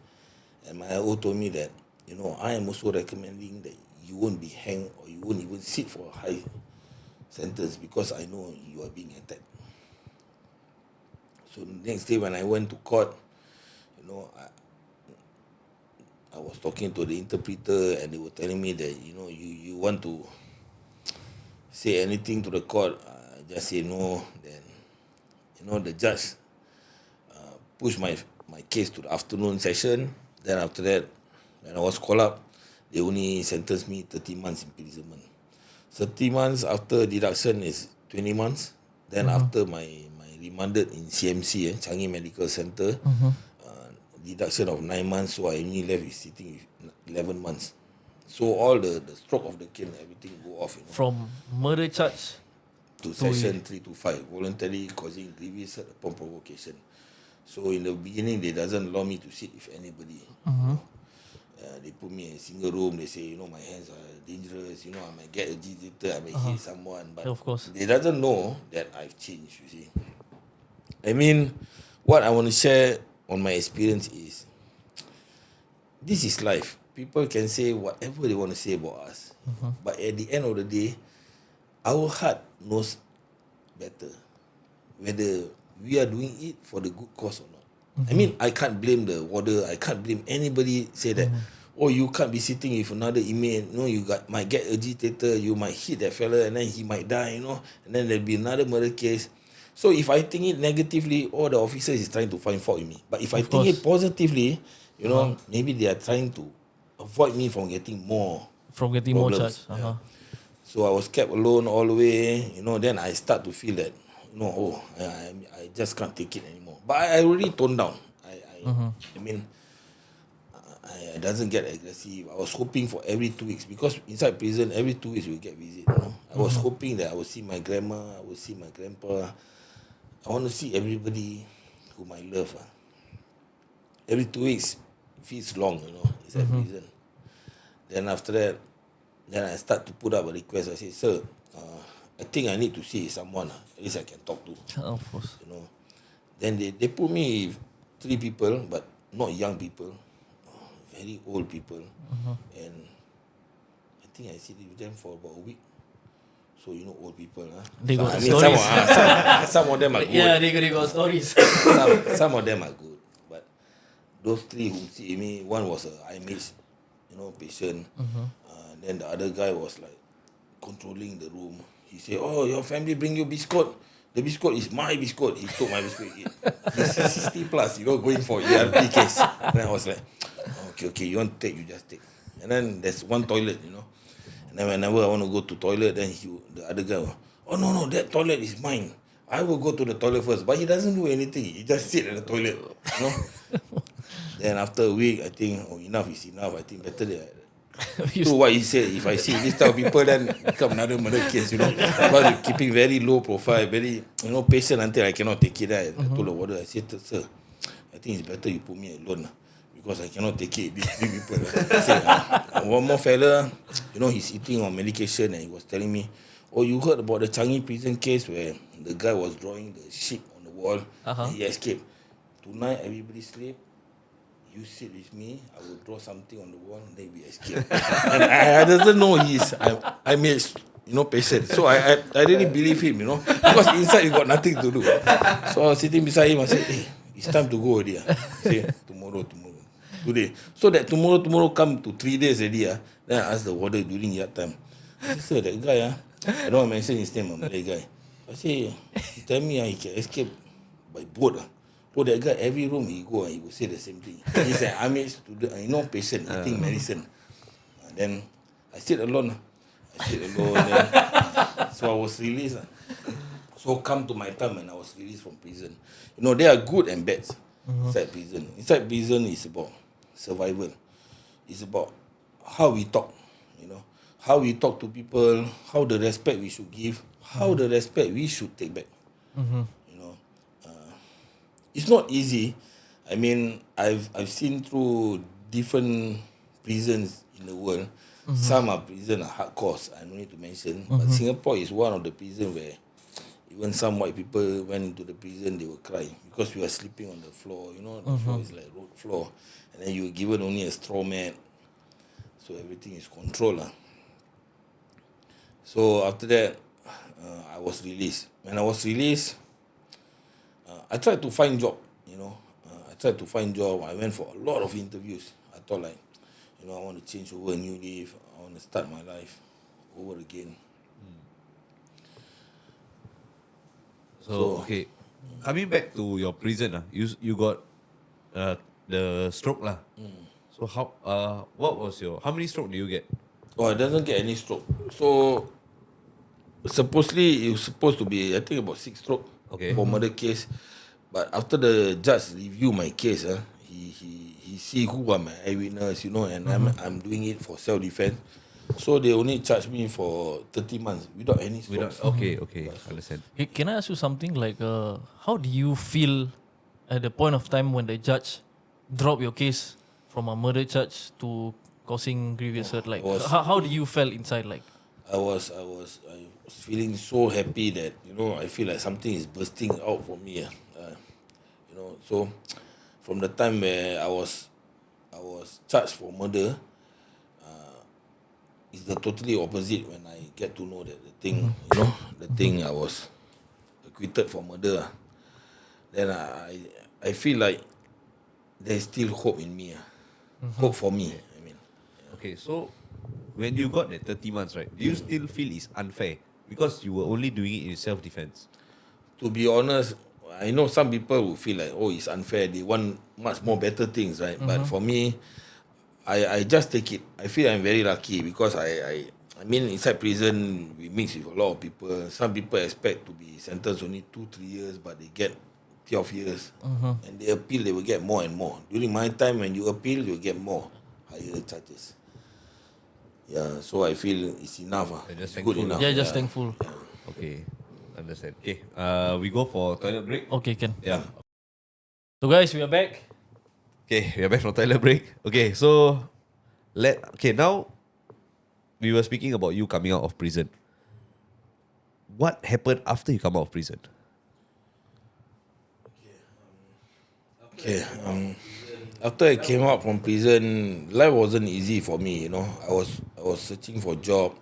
And my IO told me that, you know, I am also recommending that you won't be hanged or you won't even sit for a high sentence because I know you are being attacked. So the next day when I went to court, you know, I was talking to the interpreter and they were telling me that, you know, you want to say anything to the court, just say no. Then, you know, the judge pushed my case to the afternoon session. Then after that, when I was called up, they only sentenced me 30 months imprisonment. 30 months after deduction is 20 months. Then after my remanded in CMC, Changi Medical Center, deduction of 9 months, so I only left with sitting with 11 months. So all the stroke of the cane, everything go off, you know, From murder charge. to section 325, voluntarily causing grievous hurt upon provocation. So in the beginning, they doesn't allow me to sit with anybody. You know. They put me in a single room. They say, you know, my hands are dangerous. You know, I might get agitated. I might hit someone. But Of course. they doesn't know that I've changed. You see. I mean, what I want to share on my experience is, this is life. People can say whatever they want to say about us, but at the end of the day, our heart knows better whether we are doing it for the good cause or not. I mean, I can't blame the warder. I can't blame anybody. Say that, oh, you can't be sitting with another inmate. No, might get agitated. You might hit that fella, and then he might die. You know, and then there'll be another murder case. So if I think it negatively, all the officers is trying to find fault with me. But if I think it positively, you know, maybe they are trying to avoid me from getting more More problems. charge. Yeah. So I was kept alone all the way, you know. Then I start to feel that, you know, I just can't take it anymore. But I really toned down. I mean, I doesn't get aggressive. I was hoping for every 2 weeks, because inside prison, every 2 weeks we get visit. You know, I was hoping that I would see my grandma, I would see my grandpa. I want to see everybody whom I love. Every 2 weeks feels long, you know, inside prison. Then after that, then I start to put up a request. I say, sir, I think I need to see someone at least I can talk to. Of course. You know. Then they put me with 3 people, but not young people, very old people. And I think I sit with them for about a week. So you know, old people, They got I mean, stories. some of them are good. Yeah, they got stories. Some of them are good, but those 3 who see me, one was a IMH, you know, patient. Then the other guy was like controlling the room. He said, "Oh, your family bring you biscuit. The biscuit is my biscuit." He took my biscuit. He's 60 plus, you know, going for ERP case. And I was like, okay, you want to take, you just take. And then there's one toilet, you know. And then whenever I want to go to toilet, then the other guy will, "Oh no, that toilet is mine. I will go to the toilet first." But he doesn't do anything. He just sit at the toilet, you know. Then after a week, I think, enough is enough. I think better that. So what he said, if I see this type of people, then become another murder case, you know. Because keeping very low profile, very, you know, patient until I cannot take it. I told the warder, I said, "Sir, I think it's better you put me alone, because I cannot take it, these 3 people." I said, one more fella, you know, he's eating on medication, and he was telling me, "Oh, you heard about the Changi prison case where the guy was drawing the sheep on the wall, and he escaped. Tonight, everybody sleep. you sit with me, I will draw something on the wall, then we escape. And I doesn't know I made, patient. So I really believe him, because inside you got nothing to do. So I was sitting beside him, I said, hey, it's time to go already. He say, tomorrow. Today. So that tomorrow come to 3 days already. Then I asked the warden during that time. I said, sir, that guy, I don't want to mention his name, a Malay guy. I say, he tell me he can escape by boat. So that guy, every room he go, he will say the same thing. He's an army student, patient, eating medicine. Then I sit alone. Then, so I was released. So come to my time when I was released from prison. There are good and bad inside prison. Inside prison is about survival. It's about how we talk, how we talk to people, how the respect we should give, how the respect we should take back. It's not easy. I mean, I've seen through different prisons in the world. Some are prison are hardcores, I don't need to mention. But Singapore is one of the prisons where even some white people went into the prison, they will cry because we are sleeping on the floor. The floor is like road floor. And then you were given only a straw mat. So everything is controlled. So after that, I was released. When I was released, I tried to find job, I went for a lot of interviews. I thought I want to change over a new leaf. I want to start my life over again. So okay, coming back to your prison, you got the stroke lah. So how many stroke did you get? Oh, I doesn't get any stroke. So supposedly it was supposed to be, I think, about 6 stroke for murder case. But after the judge review my case, he see who are my eyewitness, and I'm doing it for self-defense. So they only charged me for 30 months without any strokes. Okay, understand. Can I ask you something like, how do you feel at the point of time when the judge dropped your case from a murder charge to causing grievous hurt? Like, how do you feel inside? Like, I was feeling so happy that I feel like something is bursting out from me. So from the time where I was charged for murder, it's the totally opposite when I get to know that the thing I was acquitted for murder. Then I feel like there's still hope in me. Hope for me. I mean. Okay, so when you got that 30 months, right, do you still feel it's unfair because you were only doing it in self-defense? To be honest, I know some people will feel like, it's unfair. They want much more better things, right? But for me, I just take it. I feel I'm very lucky because I mean, inside prison, we mix with a lot of people. Some people expect to be sentenced only 2-3 years, but they get 12 years. And they appeal, they will get more and more. During my time, when you appeal, you'll get more higher charges. Yeah, so I feel it's enough. Just It's good thankful. enough. yeah, just thankful. Okay, understand. Okay, we go for toilet break. Okay, can. Yeah. So guys, we are back. Okay, we are back from toilet break. Okay, so now we were speaking about you coming out of prison. What happened after you come out of prison? Okay. After I came out from prison, life wasn't easy for me. I was searching for a job.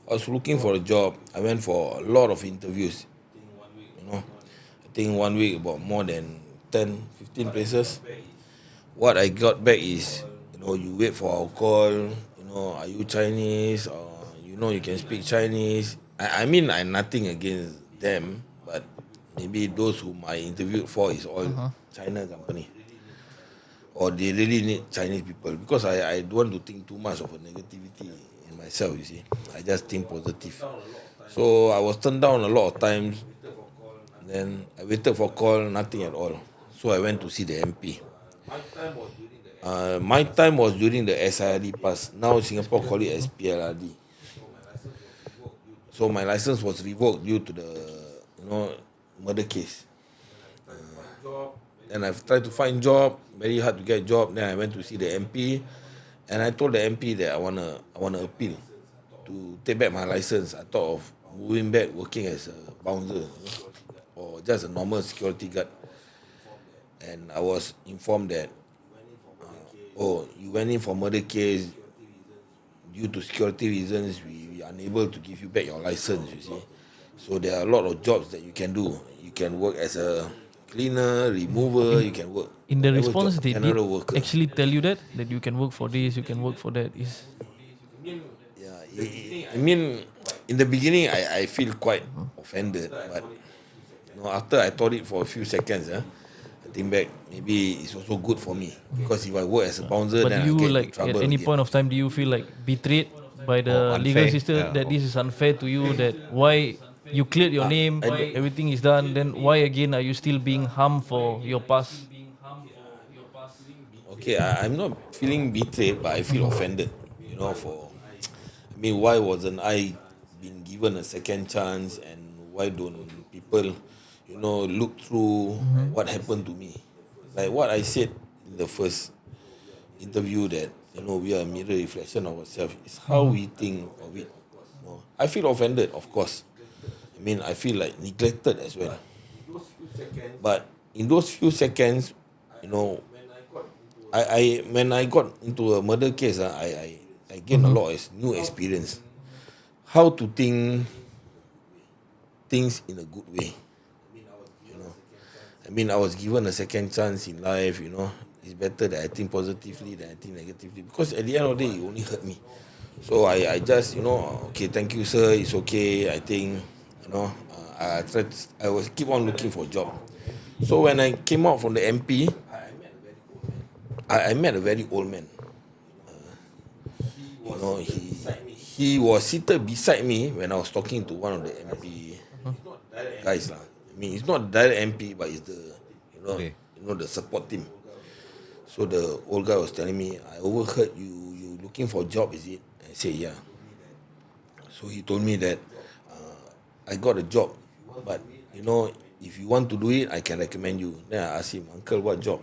I was looking for a job. I went for a lot of interviews. I think 1 week about more than 10, 15 places. What I got back is, you wait for our call. Are you Chinese? Or you can speak Chinese. I mean, I'm nothing against them, but maybe those whom I interviewed for is all China company. Or they really need Chinese people because I don't want to think too much of a negativity in myself, you see. I just think positive. So I was turned down a lot of times. Then I waited for call, nothing at all. So I went to see the MP. My time was during the SIRD pass. Now Singapore call it SPLRD. So my license was revoked due to the murder case. Then I've tried to find job, very hard to get job. Then I went to see the MP, and I told the MP that I wanna appeal to take back my license. I thought of moving back, working as a bouncer, or just a normal security guard. And I was informed that oh, you went in for murder case, due to security reasons, we are unable to give you back your license, you see. So there are a lot of jobs that you can do. You can work as a cleaner, remover, you can work In the whatever response, job, they did general worker. actually tell you that you can work for this, you can work for that. Is Yeah, I mean, in the beginning, I feel quite offended, but after I thought it for a few seconds, I think back, maybe it's also good for me because if I work as a bouncer, but do then I you get into like at trouble any again. point of time do you feel like betrayed by Or the legal unfair. system Yeah. that this is unfair to you? That why you cleared your name, I don't- everything is done, then why again are you still being harmed for your past? Okay, I'm not feeling betrayed, but I feel offended. I mean, why wasn't I being given a second chance, and why don't people, look through what happened to me? Like what I said in the first interview that we are a mirror reflection of ourselves. It's how we think of it. I feel offended, of course. I mean, I feel like neglected as well. But in those few seconds, you know, I when I got into a murder case, I gained a lot of new experience. How to think things in a good way. You know, I mean, I was given a second chance in life. It's better that I think positively than I think negatively, because at the end of the day, it only hurt me. So I just okay, thank you, sir. It's okay. I think I was keep on looking for a job. So when I came out from the MP, I met a very old man. He was seated beside me when I was talking to one of the MP guys lah. I mean, it's not direct MP, but it's the Okay. the support team. So the old guy was telling me, I overheard you looking for a job, is it? I said yeah. So he told me that I got a job, but if you want to do it, I can recommend you. Then I asked him, uncle, what job?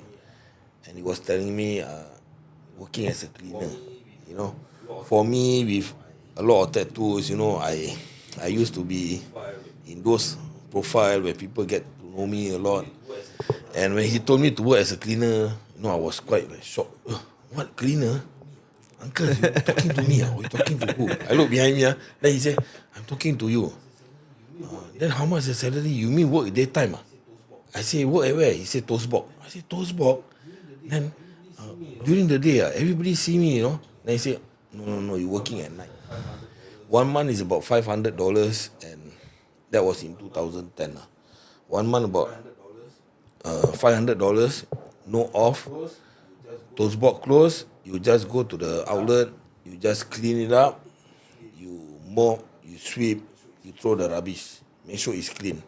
And he was telling me working as a cleaner. For me with a lot of tattoos, I used to be in those profile where people get to know me a lot. And when he told me to work as a cleaner, I was quite like shocked. What cleaner? Uncle, you talking to me? Or you talking to who? I look behind me. Then he said, I'm talking to you. Then how much the salary? You mean work daytime? I say, work at where? He said, toast box. I said, toast box? Then during the day, everybody see me, Then he said, no, you're working at night. 1 month is about $500, and that was in 2010. 1 month about $500, no off. Toast box closed, you just go to the outlet, you just clean it up, you mop, you sweep, you throw the rubbish, make sure it's clean.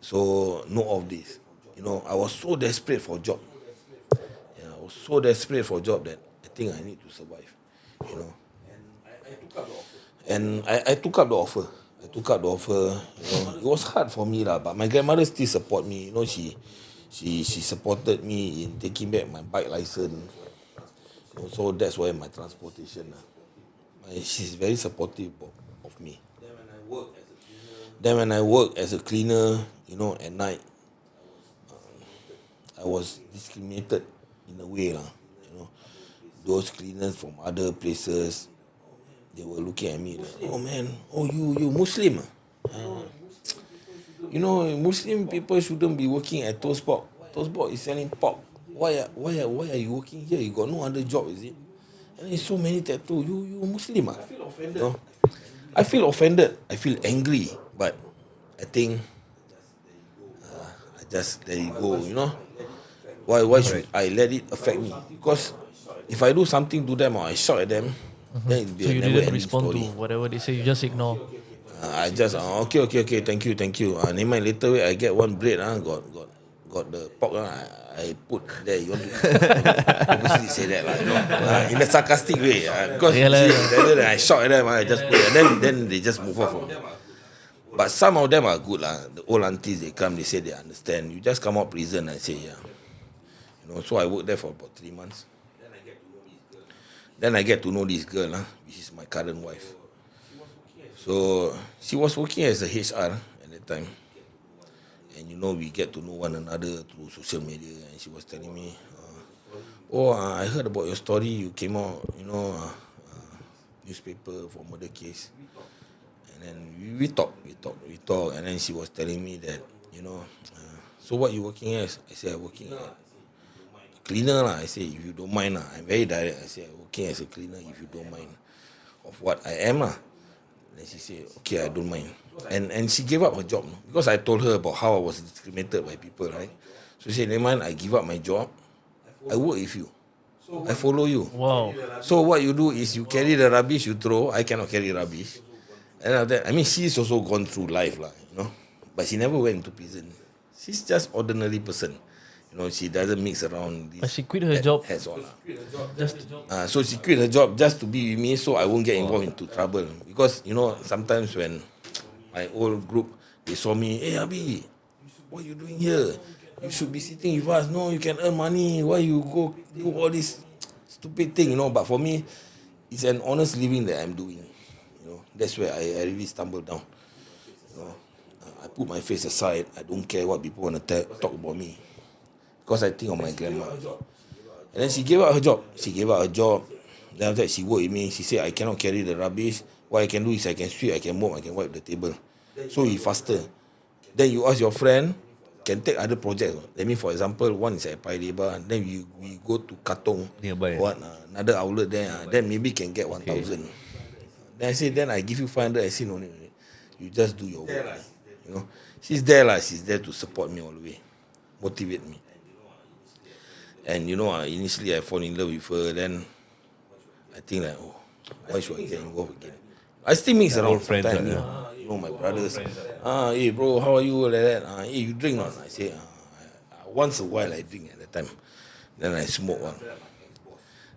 So no off days. I was so desperate for a job. I was so desperate for a job that I think I need to survive. And I took up the offer. It was hard for me lah, but my grandmother still support me. She supported me in taking back my bike license. So that's why my transportation. She's very supportive of me. Then when I work as a cleaner, at night, I was discriminated in a way lah. Those cleaners from other places, they were looking at me like, oh man, you Muslim ah? Muslim people shouldn't be working at Toast Box. Toast Box is selling pork. Why are you working here? You got no other job, is it? And there's so many tattoo. You Muslim ah? I feel offended. I feel angry, but I think I just let it go. Why should I let it affect me? Because if I do something to them or I shout at them, then it'll be So a you never didn't ending respond story. to whatever they say, you just ignore. I just okay, thank you. Never mind, later wait, I get one bread. Got the pork. I put there. You want to purposely say that lah, in a sarcastic way. Because Yeah lah. rather than I shout at them, I just put it. And then they just move off from me. But some of them are good lah. The old aunties, they come, they say they understand. You just come out prison, I say yeah. So I worked there for about 3 months. Then I get to know this girl, which is my current wife. So she was working as a HR at that time. And we get to know one another through social media. And she was telling me, Oh, I heard about your story. You came out, newspaper for murder case. And then we talk. And then she was telling me that, so what you working as? I said, I'm working as cleaner lah. I say, if you don't mind lah. I'm very direct. I say, I'm working as a cleaner if you don't mind of what I am lah. Then she said, okay, I don't mind. And she gave up her job because I told her about how I was discriminated by people, right? So she said, never mind, I give up my job. I work with you. I follow you. Wow. So what you do is you carry the rubbish, you throw. I cannot carry rubbish. And after that, I mean, she's also gone through life, but she never went into prison. She's just ordinary person. She doesn't mix around. But she quit her job. Heads on. Just So she quit her job just to be with me, so I won't get involved into trouble. Because sometimes when my old group they saw me, hey Abi, what you doing here? You should be sitting with us. No, you can earn money. Why you go do all this stupid thing? But for me, it's an honest living that I'm doing. That's where I really stumbled down. I put my face aside. I don't care what people want to talk about me. Because I think of my grandma. And then she gave up her job. Then after that, she worked with me. She said, I cannot carry the rubbish. What I can do is I can sweep, I can mop, I can wipe the table. So it's faster. Then you ask your friend, can take other projects. That means, for example, one is at Paya Lebar. Then we go to Katong. Nearby. Another outlet there. Then maybe can get 1,000. Then I say, then I give you 500. I say, no. You just do your work. She's there. She's there to support me all the way. Motivate me. And initially I fall in love with her. Then I think like, why should I get involved again? I still mix around friends. My brothers. Hey bro, how are you? Like that. Hey, you drink or not? I say, once a while I drink at that time. Then I smoke one.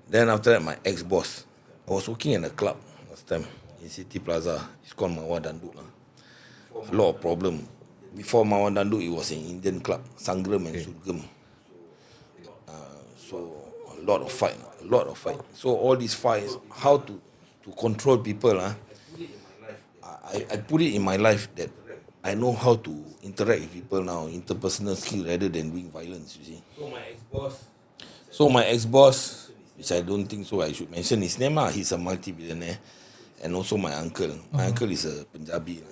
Then after that, my ex-boss. I was working in a club last time in City Plaza. It's called Mawar Danduk. A lot of problem. Before Mawar Danduk, it was an Indian club, Sangram and Surgam. So a lot of fight. So all these fights, how to control people, I put it in my life that I know how to interact with people now, interpersonal skill rather than doing violence, you see. So my ex-boss, which I don't think so I should mention his name, he's a multi-billionaire, and also my uncle. My uncle is a Punjabi.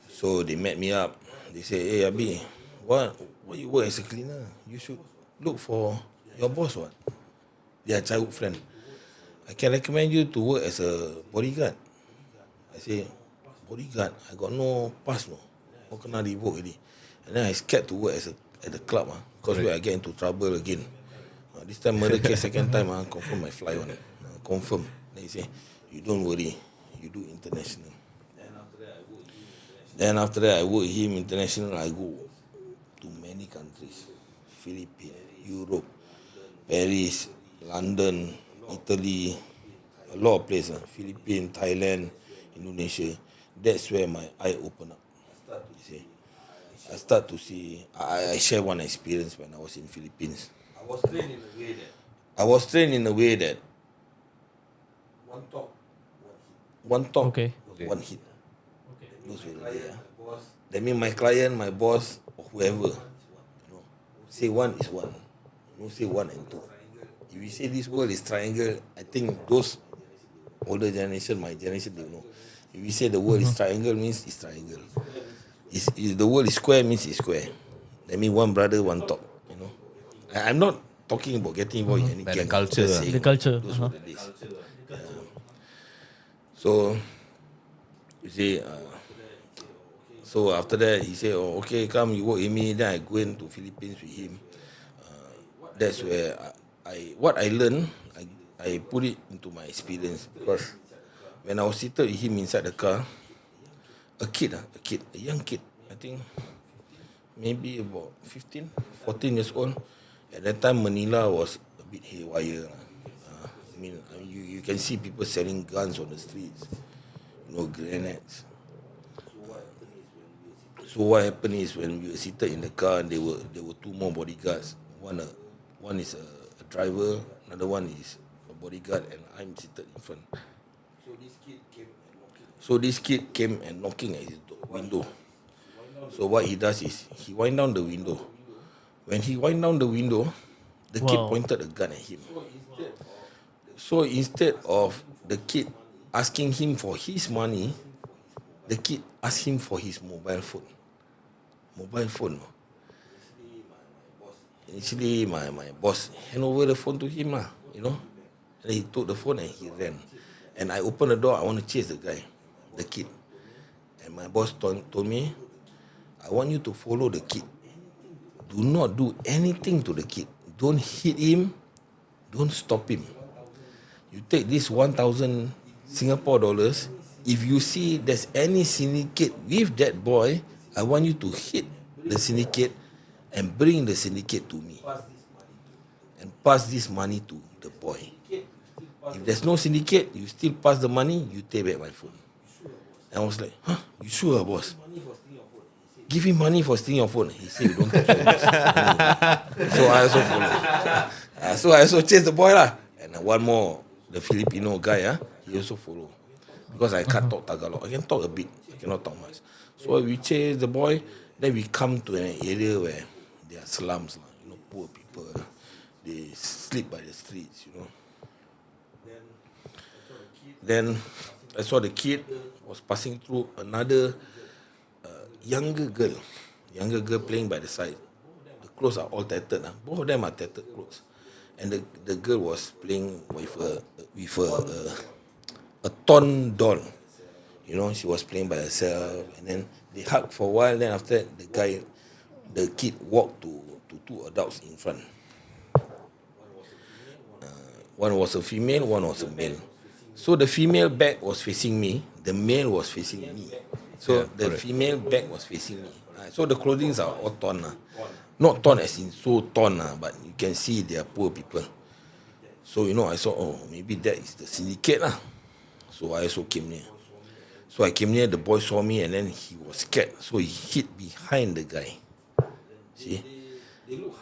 So they met me up. They say, hey Abi, why you work as a cleaner? You should look for your boss, what? Their childhood friend. I can recommend you to work as a bodyguard. I say, bodyguard? I got no pass, no. How can I revoke already? And then I scared to work at the club, because I get into trouble again. This time murder case, second time, confirm I fly on it. Confirm. Then he say, you don't worry, you do international. Then after that, I work with him international. I go to many countries. Philippines, Europe, Paris, London, Italy, a lot of places. Philippines, Thailand, Indonesia. That's where my eye open up. You see, I start to see. I share one experience when I was in Philippines. I was trained in a way that one talk, okay. one hit. Those were the day. That means my client, my boss, or whoever, say one is one. Don't say one and two. If you say this world is triangle, I think those older generation, my generation, they know. If you say the world is triangle, means it's triangle. If the world is square, means it's square. That means one brother, one talk. I'm not talking about getting involved in any Like gang. the culture. Just saying, The culture. Those were the days. So, you see, so after that, he said, oh, okay, come, you work with me. Then I go into Philippines with him. That's where what I learned, I put it into my experience. Because when I was seated with him inside the car, a young kid, I think maybe about 15, 14 years old. At that time, Manila was a bit haywire. You can see people selling guns on the streets, grenades. So what happened is when we were seated in the car, there were two more bodyguards. One is a driver, another one is a bodyguard, and I'm seated in front. So this kid came and knocking at his window. So what he does is he wind down the window. When he wind down the window, The kid Wow. pointed a gun at him. So instead of the kid asking him for his money, the kid asked him for his mobile phone. Mobile phone. Initially, my boss hand over the phone to him, And he took the phone and he ran. And I opened the door, I want to chase the guy, the kid. And my boss told me, I want you to follow the kid. Do not do anything to the kid. Don't hit him. Don't stop him. You take this 1,000 Singapore dollars. If you see there's any syndicate with that boy, I want you to hit the syndicate and bring the syndicate to me. And pass this money to the boy. If there's no syndicate, you still pass the money, you take back my phone. And I was like, huh? You sure, boss? Give him money for stealing your phone. He said, you don't touch phones. So I also follow. So I also chase the boy lah. And one more, the Filipino guy, he also follow. Because I can't talk Tagalog. I can talk a bit. I cannot talk much. So we chase the boy. Then we come to an area where there are slums, poor people. They sleep by the streets, Then I saw the kid was passing through another younger girl playing by the side. The clothes are all tattered. Both of them are tattered clothes. And the girl was playing with a torn doll. She was playing by herself. And then they hugged for a while. Then after that, the kid walked to two adults in front. One was a female, one was a male. So the female back was facing me, the male was facing me. So the female back was facing me. So the clothing are all torn. Not torn as in so torn, but you can see they are poor people. So I saw, maybe that is the syndicate. So I also came near. So I came near, the boy saw me and then he was scared. So he hid behind the guy. See?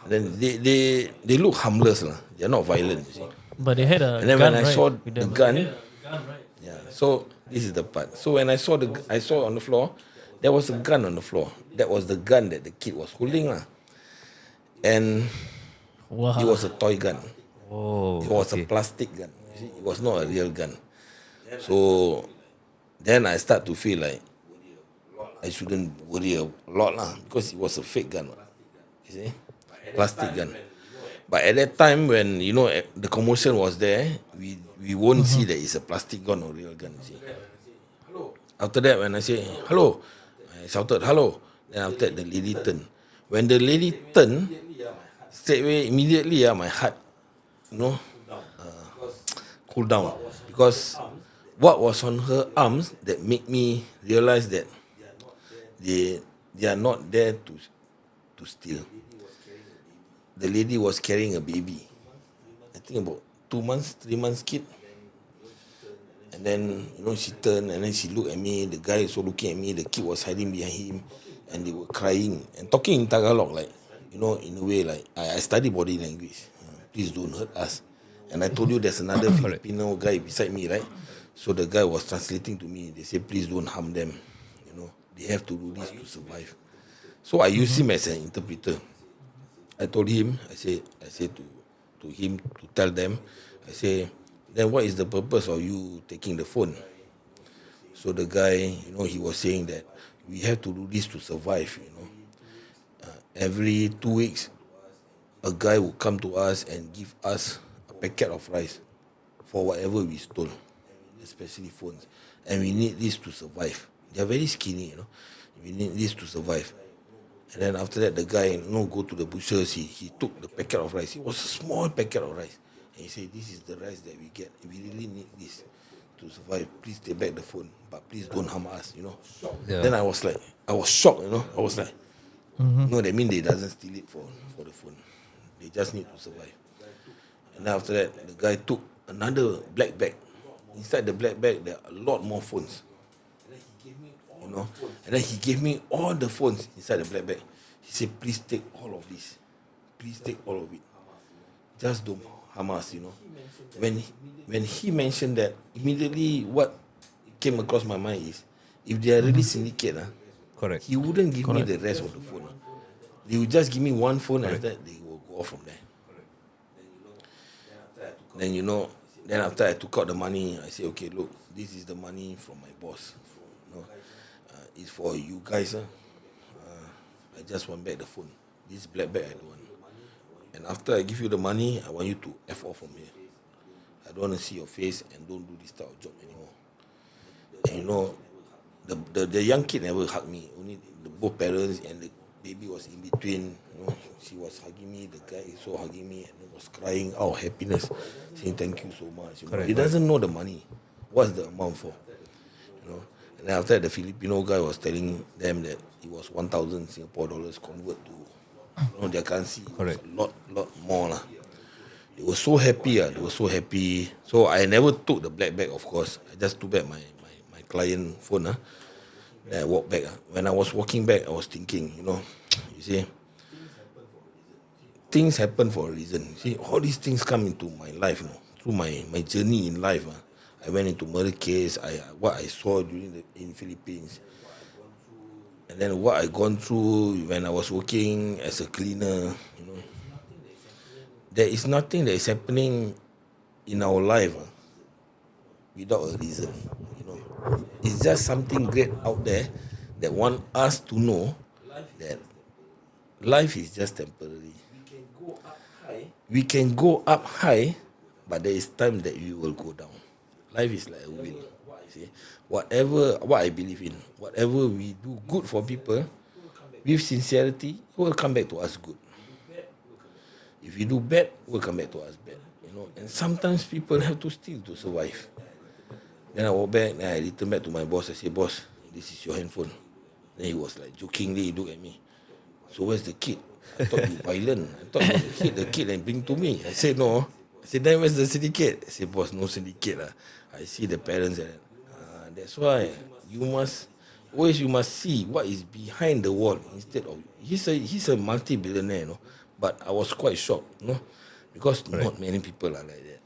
Then they look harmless. They are not violent. You see? But they had a And then gun, when I right, saw with the them. gun, so this is the part. So when I saw on the floor, there was a gun on the floor. That was the gun that the kid was holding. And Wow. it was a toy gun. Oh, It was a plastic gun. You see? It was not a real gun. So then I start to feel like I shouldn't worry a lot because it was a fake gun. You see? Plastic gun. But at that time when the commotion was there, we won't see that it's a plastic gun or real gun. You see? After that, when I say hello, I shouted hello. Then after that, the lady turned. When the lady turned, straight away immediately my heart, cooled down because what was on her arms that made me realize that they are not there to steal. The lady was carrying a baby. I think about 2 months, 3 months kid. And then, she turned and then she looked at me. The guy also looking at me. The kid was hiding behind him. And they were crying and talking in Tagalog, like, in a way, like, I study body language. Please don't hurt us. And I told you there's another Filipino guy beside me, right? So the guy was translating to me. They say, please don't harm them. They have to do this to survive. So I use him as an interpreter. I told him, I say to him to tell them, I say, then what is the purpose of you taking the phone? So the guy, he was saying that we have to do this to survive. Every 2 weeks, a guy will come to us and give us a packet of rice for whatever we stole, especially phones. And we need this to survive. They are very skinny, We need this to survive. And then after that, the guy, go to the butchers. He took the packet of rice. It was a small packet of rice. And he said, this is the rice that we get. We really need this to survive. Please take back the phone. But please don't harm us, Yeah. Then I was shocked, I was like, no, that means they doesn't steal it for the phone. They just need to survive. And then after that, the guy took another black bag. Inside the black bag, there are a lot more phones. And then he gave me all the phones inside the black bag. He said, please take all of this. Please take all of it. Just don't harm us, When he mentioned that, immediately what came across my mind is, if they are really syndicate, Correct. he wouldn't give me the rest of the phone. They would just give me one phone and after that they will go off from there. Then then after I took out the money, I say, okay, look, this is the money from my boss. It's for you guys. I just want back the phone. This black bag I don't want. And after I give you the money, I want you to F off from here. I don't want to see your face and don't do this type of job anymore. And the young kid never hugged me. Only both parents and the baby was in between. She was hugging me. The guy is so hugging me and was crying out of happiness, saying thank you so much. He doesn't know the money. What's the amount for? And then after that, the Filipino guy was telling them that it was 1,000 Singapore dollars convert to their currency. Correct. It was a lot more lah. They were so happy. They were so happy. So I never took the black bag, of course. I just took back my client phone. Then I walked back. When I was walking back, I was thinking, you see, things happen for a reason. You see, all these things come into my life, through my journey in life. I went into murder case, what I saw in Philippines. And then what I gone through when I was working as a cleaner, There is nothing that is happening in our life without a reason. It's just something great out there that want us to know that life is just temporary. We can go up high, but there is time that we will go down. Life is like a wheel. See, what I believe in, whatever we do good for people, with sincerity, it will come back to us good. If you do bad, it will come back to us bad. And sometimes people have to steal to survive. Then I walk back, then I return back to my boss. I say, boss, this is your handphone. Then he was like jokingly, he look at me. So where's the kid? I thought you violent. I thought you hit the kid and bring to me. I said, no. I said, then where's the syndicate? I said, boss, no syndicate. I see the parents. That's why you must see what is behind the wall instead of, he's a multi-billionaire, but I was quite shocked, because not many people are like that.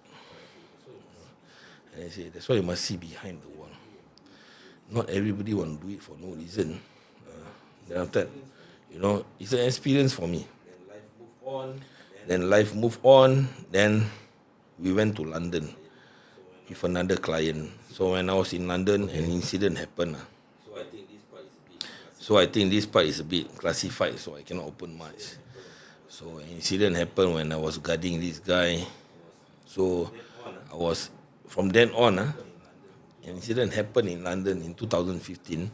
And I say, that's why you must see behind the wall. Not everybody want to do it for no reason. Then after that, it's an experience for me. Then life moved on. Then we went to London with another client. So when I was in London, an incident happened. So I think this part is a bit classified, so I cannot open much. So an incident happened when I was guarding this guy. So I was, from then on, an incident happened in London in 2015.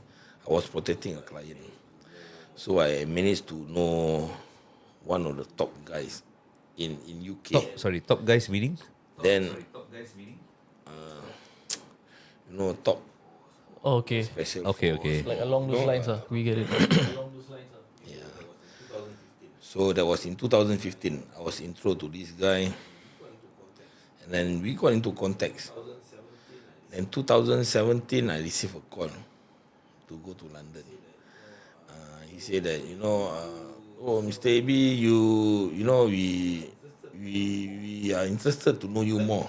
I was protecting a client. So I managed to know one of the top guys in UK. Top guys meaning? Then, top Oh, okay. special. Okay. Like along those lines, we get it. Yeah. So that was in 2015. I was intro to this guy. And then we got into contacts. In 2017, I received a call to go to London. He said that, Mr. AB, we are interested to know you more.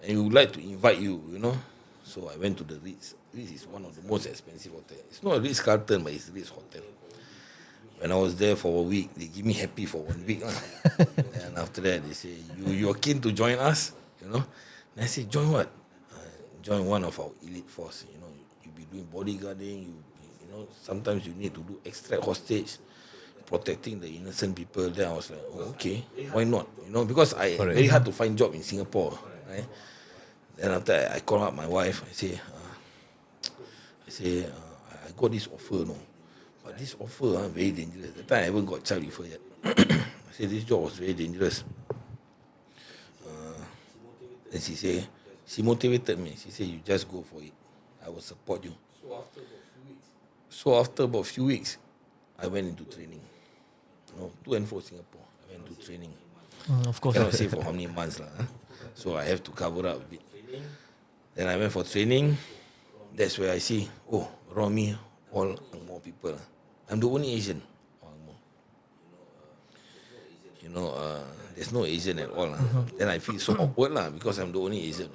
And we would like to invite you, So I went to the Ritz. Ritz is one of the most expensive hotels. It's not a Ritz-Carlton, but it's a Ritz hotel. When I was there for a week, they give me happy for 1 week. And after that, they say, you're keen to join us? And I said, join what? Join one of our elite force. You'll be doing bodyguarding. Sometimes you need to do extract hostage, protecting the innocent people. Then I was like, oh, okay, why not? Because very hard to find job in Singapore, right? Then after I call up my wife, I say, I got this offer, but this offer very dangerous. That time I haven't got child with her yet. I said this job was very dangerous. Then she motivated me. She said, you just go for it. I will support you. So after about a few weeks, I went into training. To and fro Singapore, I went to training. Of course. Cannot say for how many months. So I have to cover up a bit. Then I went for training. That's where I see, around me, all Angmo people. I'm the only Asian. There's no Asian at all. Then I feel so awkward because I'm the only Asian.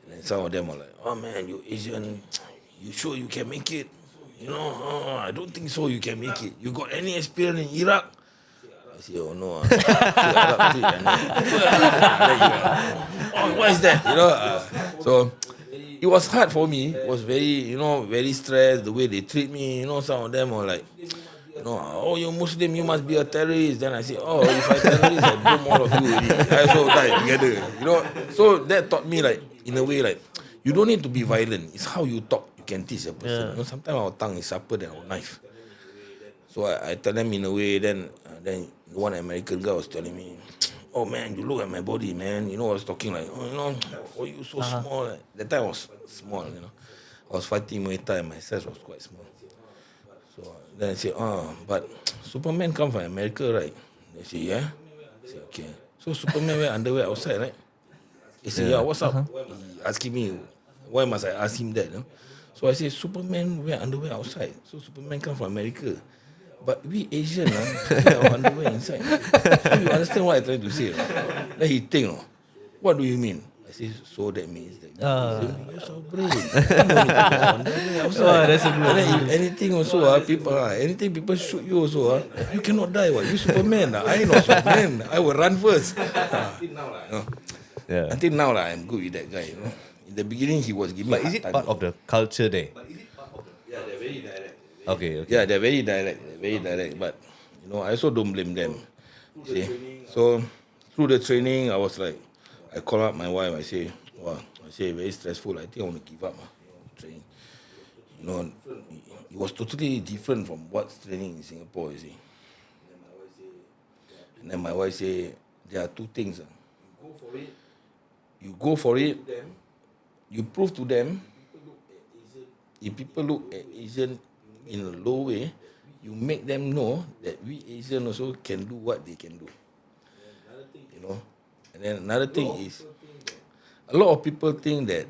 And then some of them are like, oh man, you're Asian. You sure you can make it? I don't think so you can make it. You got any experience in Iraq? I say, oh no. Arab street. What is that? So it was hard for me. It was very, very stressed the way they treat me. Some of them were like, oh, you're Muslim, you must be a terrorist. Then I say, oh, if I terrorist, I boom all of you already. I also die together. So that taught me like, in a way, like, you don't need to be violent. It's how you talk. You can teach a person. Yeah. Sometimes our tongue is sharper than our knife. So I tell them in a way. Then one American guy was telling me, oh man, you look at my body, man. I was talking like, for you so small. That time I was small. I was fighting Muay Thai. My size was quite small. So then I say, but Superman come from America, right? They say, yeah. I say, okay. So Superman wear underwear outside, right? He say, yeah, what's up? He asking me, why must I ask him that? So I say, Superman wear underwear outside. So Superman come from America. But we Asian, we wear our underwear inside. So you understand what I'm trying to say? Then he think, what do you mean? I say, so that means that you're so brave. That's a good And then if anything also, people shoot you also, you cannot die. What? You Superman. I not Superman. I will run first. Yeah. Until now, I'm good with that guy. In the beginning, he was giving me But is hard it time. part of the culture there? Yeah, they're very direct. Okay. Yeah, they're very direct. But I also don't blame them. See? So through the training, I was like, I call up my wife. I say, very stressful. I think I want to give up. Training. It was totally different from what's training in Singapore. You see. And then my wife say, there are two things. You go for it. You prove to them. If people look at Asian in a low way, you make them know that we Asian also can do what they can do. And then another thing is, a lot of people think that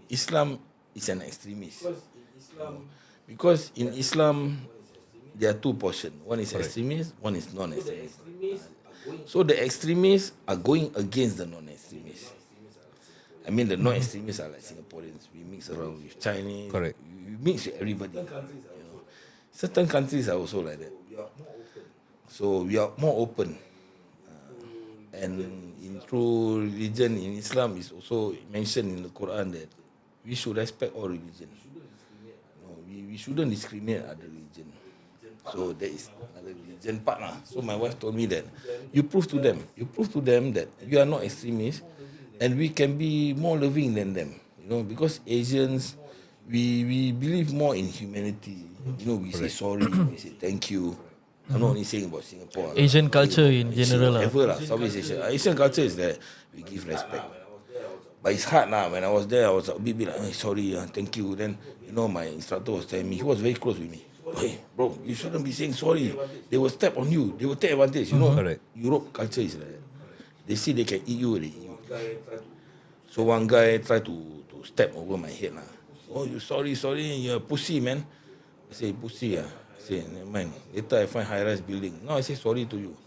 Islam is an extremist. Because in Islam, there are two portions. One is extremist, one is non-extremist. So the extremists are going against the non-extremists. I mean, the non-extremists are like Singaporeans. We mix around with Chinese. Correct. We mix with everybody. Certain countries are also like that. So we are more open. And in true religion, in Islam, is also mentioned in the Quran that we should respect all religion. We shouldn't discriminate other religion. So that is another religion part. So my wife told me that you prove to them that you are not extremists, and we can be more loving than them. Because Asians, we believe more in humanity. We say sorry, we say thank you. I'm not only saying about Singapore. Asian culture in general. Southeast Asia. Asian culture is that we give respect. But it's hard now. When I was there, I was a bit like, sorry, thank you. Then, my instructor was telling me, he was very close with me. Hey, bro, you shouldn't be saying sorry. They will step on you. They will take advantage. Correct. Europe culture is like that. They see they can eat you, they eat you. So one guy tried to step over my head. Oh, you sorry, you're a pussy, man. I say, pussy, I say, never mind. Later I find high-rise building. No, I say sorry to you.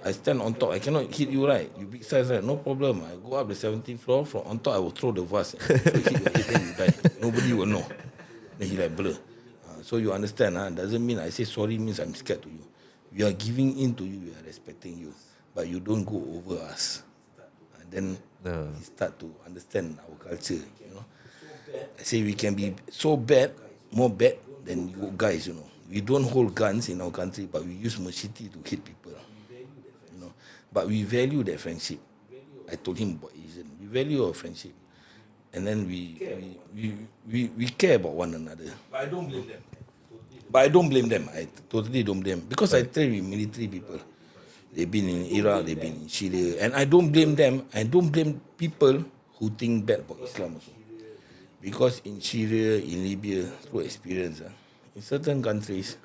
I stand on top. I cannot hit you, right? You big size, right? No problem. I go up the 17th floor. From on top, I will throw the vase. So hit your head, then you die. Nobody will know. Then he like blur. So you understand, doesn't mean I say sorry means I'm scared to you. We are giving in to you. We are respecting you. But you don't go over us. And then you start to understand our culture. I say we can be so bad, more bad than you guys, We don't hold guns in our country, but we use machete to hit people. But we value that friendship. I told him about Asian. We value our friendship. And then we care about one another. But I don't blame them. I totally don't blame them. Because I train with military people. They've been in Iraq, they've been in Syria. And I don't blame them. I don't blame people who think bad about Islam also. Because in Syria, in Libya, through experience, in certain countries,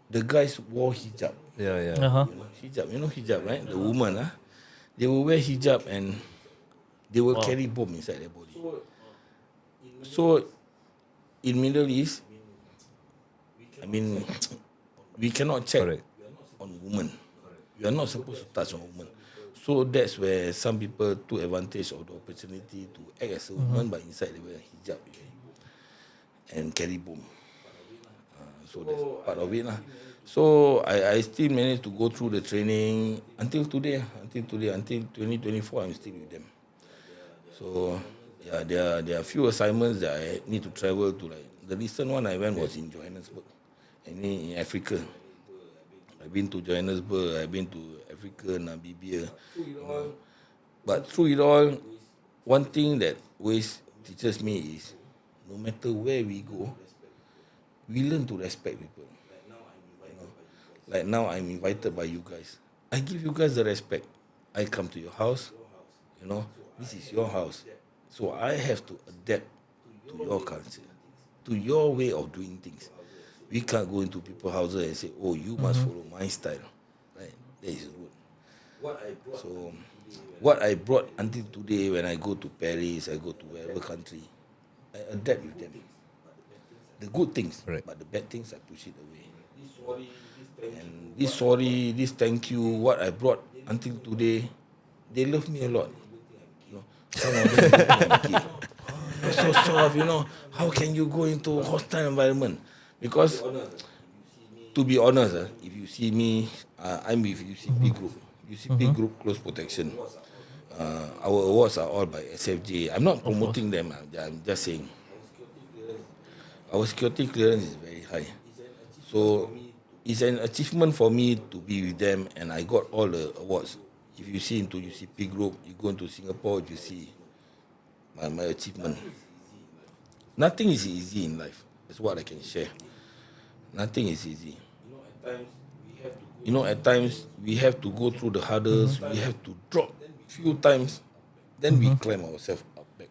the guys wore hijab. Yeah. Hijab, hijab, right? The woman, they will wear hijab and they will carry bomb inside their body. So, in Middle East, we cannot check on women. We are not supposed to touch on women. So that's where some people took advantage of the opportunity to act as a woman, but inside they wear hijab and carry bomb. So that's part of it. So I still managed to go through the training until today, until 2024, I'm still with them. So yeah, there are few assignments that I need to travel to. Like the recent one I went was in Johannesburg, in Africa. I've been to Johannesburg, I've been to Africa, Namibia. But through it all, one thing that always teaches me is no matter where we go, we learn to respect people. Like now I'm invited by you guys. I give you guys the respect. I come to your house, this is your house. So I have to adapt to your culture, to your way of doing things. We can't go into people's houses and say, oh, you must follow my style. Right? That is rude. So what I brought until today when I go to Paris, I go to wherever country, I adapt with them. The good things, Right. but the bad things I push it away. And this sorry, this thank you, what I brought until today, they love me a lot. Some of them think I'm gay. You're so soft, How can you go into a hostile environment? Because to be honest, if you see me, I'm with UCP Group. UCP Group Close Protection. Our awards are all by SFJ. I'm not promoting them. I'm just saying. Our security clearance is very high. So it's an achievement for me to be with them, and I got all the awards. If you see into UCP Group, you go into Singapore, you see my achievement. Nothing is easy in life. That's what I can share. Nothing is easy. At times we have to go through the hurdles. We have to drop few times, then we climb ourselves up back.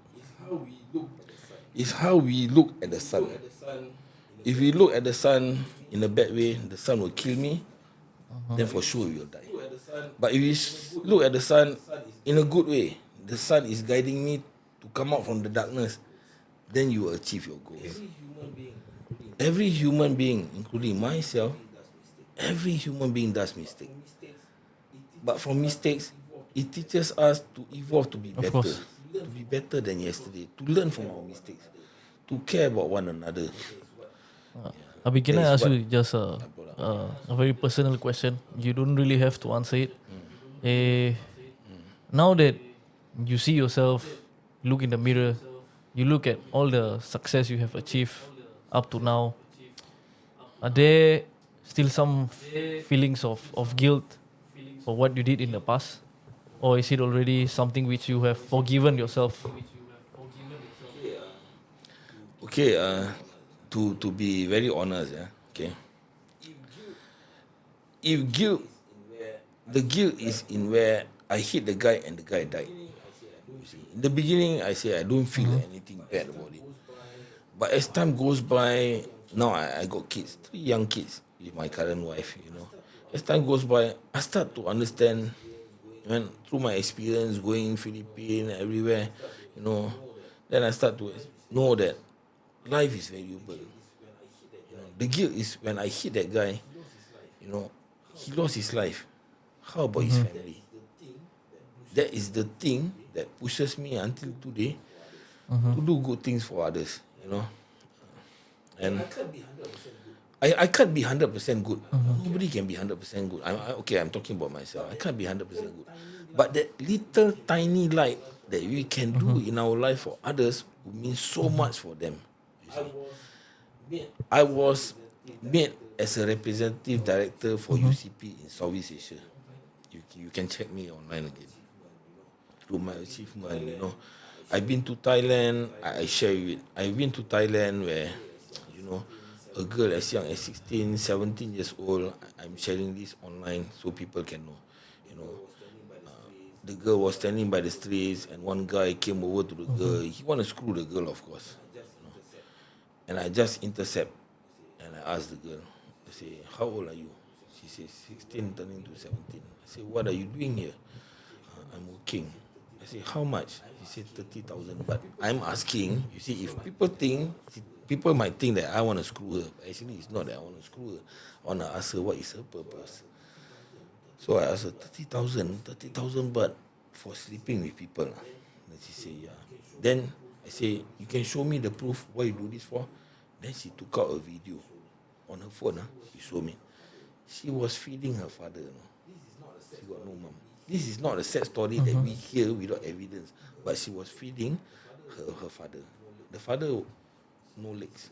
It's how we look at the sun. If we look at the sun in a bad way, the sun will kill me. Then for sure we will die. But if we look at the sun in a good way, the sun is guiding me to come out from the darkness, then you will achieve your goals. Every human being, including myself, every human being does mistakes. But from mistakes, it teaches us to evolve, to be better. course. To be better than yesterday, to learn from our mistakes, to care about one another. Abi, can That I is ask what you just a very personal question? You don't really have to answer it. Now that you see yourself, look in the mirror, you look at all the success you have achieved up to now, are there still some feelings of guilt for what you did in the past? Or is it already something which you have forgiven yourself? Okay, to be very honest, okay. If guilt, the guilt is in where I hit the guy and the guy died. You see, in the beginning, I say I don't feel anything bad about it. But as time goes by, now I got kids, 3 young kids with my current wife. As time goes by, I start to understand, through my experience going Philippines, everywhere, then I start to know that life is valuable. The guilt is when I hit that guy, he lost his life. How about his family? That is the thing that pushes me until today to do good things for others. And I can't be 100% good. Nobody can be 100% good. I'm talking about myself. I can't be 100% good. But that little tiny light that we can do in our life for others will mean so much for them. You see. I was made as a representative director for UCP in Southeast Asia. You can check me online again. Through my achievement, I've been to Thailand. I share it. I've been to Thailand where, a girl as young as 16, 17 years old. I'm sharing this online so people can know. The girl was standing by the streets, and one guy came over to the girl. He want to screw the girl, of course. And I just intercept, and I ask the girl. I say, "How old are you?" She says, 16 turning to 17. I say, "What are you doing here?" "I'm working." I say, "How much?" He said, 30,000. But I'm asking, you see, if people might think that I want to screw her. But actually, it's not that I want to screw her. I want to ask her what is her purpose. So I asked her, 30,000 baht for sleeping with people. Then she said, yeah. Then I say, you can show me the proof what you do this for? Then she took out a video on her phone. She showed me. she was feeding her father. You know. She got no mom. This is not a sad story that we hear without evidence, but she was feeding her father. The father, no legs.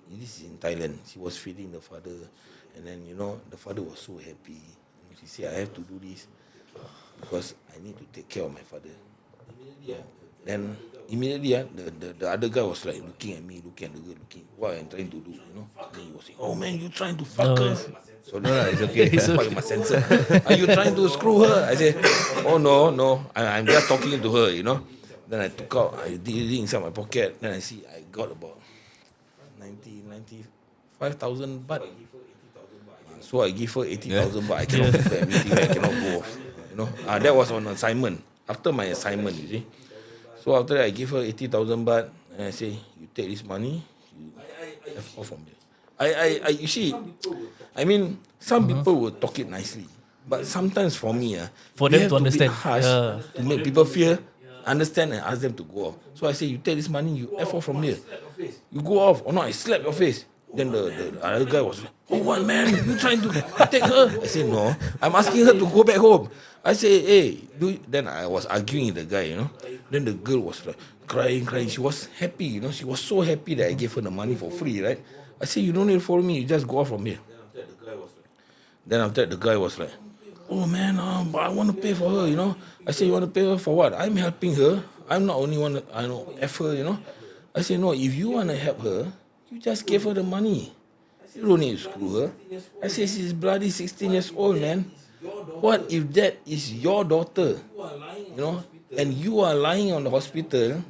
This is in Thailand. She was feeding the father, and then the father was so happy. She said, "I have to do this because I need to take care of my father." Then immediately, the other guy was like looking at me, looking at the girl, looking what I'm trying to do. Then he was saying, "Oh man, you trying to fuck her?" So no, it's okay. It's That's why you must censor. Are you trying to screw her? I said, "Oh no, I'm just talking to her." Then I took out, I did it inside my pocket. Then I see I got about 95,000 baht. So I give her 80,000 baht. I cannot give her everything. I cannot go off. That was on assignment. After my assignment, you see. So after that, I give her 80,000 baht, and I say, "You take this money, you F off from here." You see, I mean, some people will talk it nicely, but sometimes for me, For you them have to understand. be harsh to make people feel, understand, and ask them to go off. So I say, "You take this money, you F off from here. You go off, or not, I slap your face." Then the other guy was like, "Oh, what man? You trying to take her?" I said, "No, I'm asking her to go back home." I say, "Hey, then I was arguing with the guy, Then the girl was like crying. She was happy, She was so happy that I gave her the money for free, right? I said, "You don't need to follow me. You just go off from here." Then after that, the guy was like, "Oh man, but I want to pay for her, I said, "You want to pay her for what? I'm helping her. I'm not only one. I know F her, I said, "No, if you want to help her, you just give her the money. You don't need to screw her." I said, "She's bloody 16 years old, man. What if that is your daughter, and you are lying on the hospital,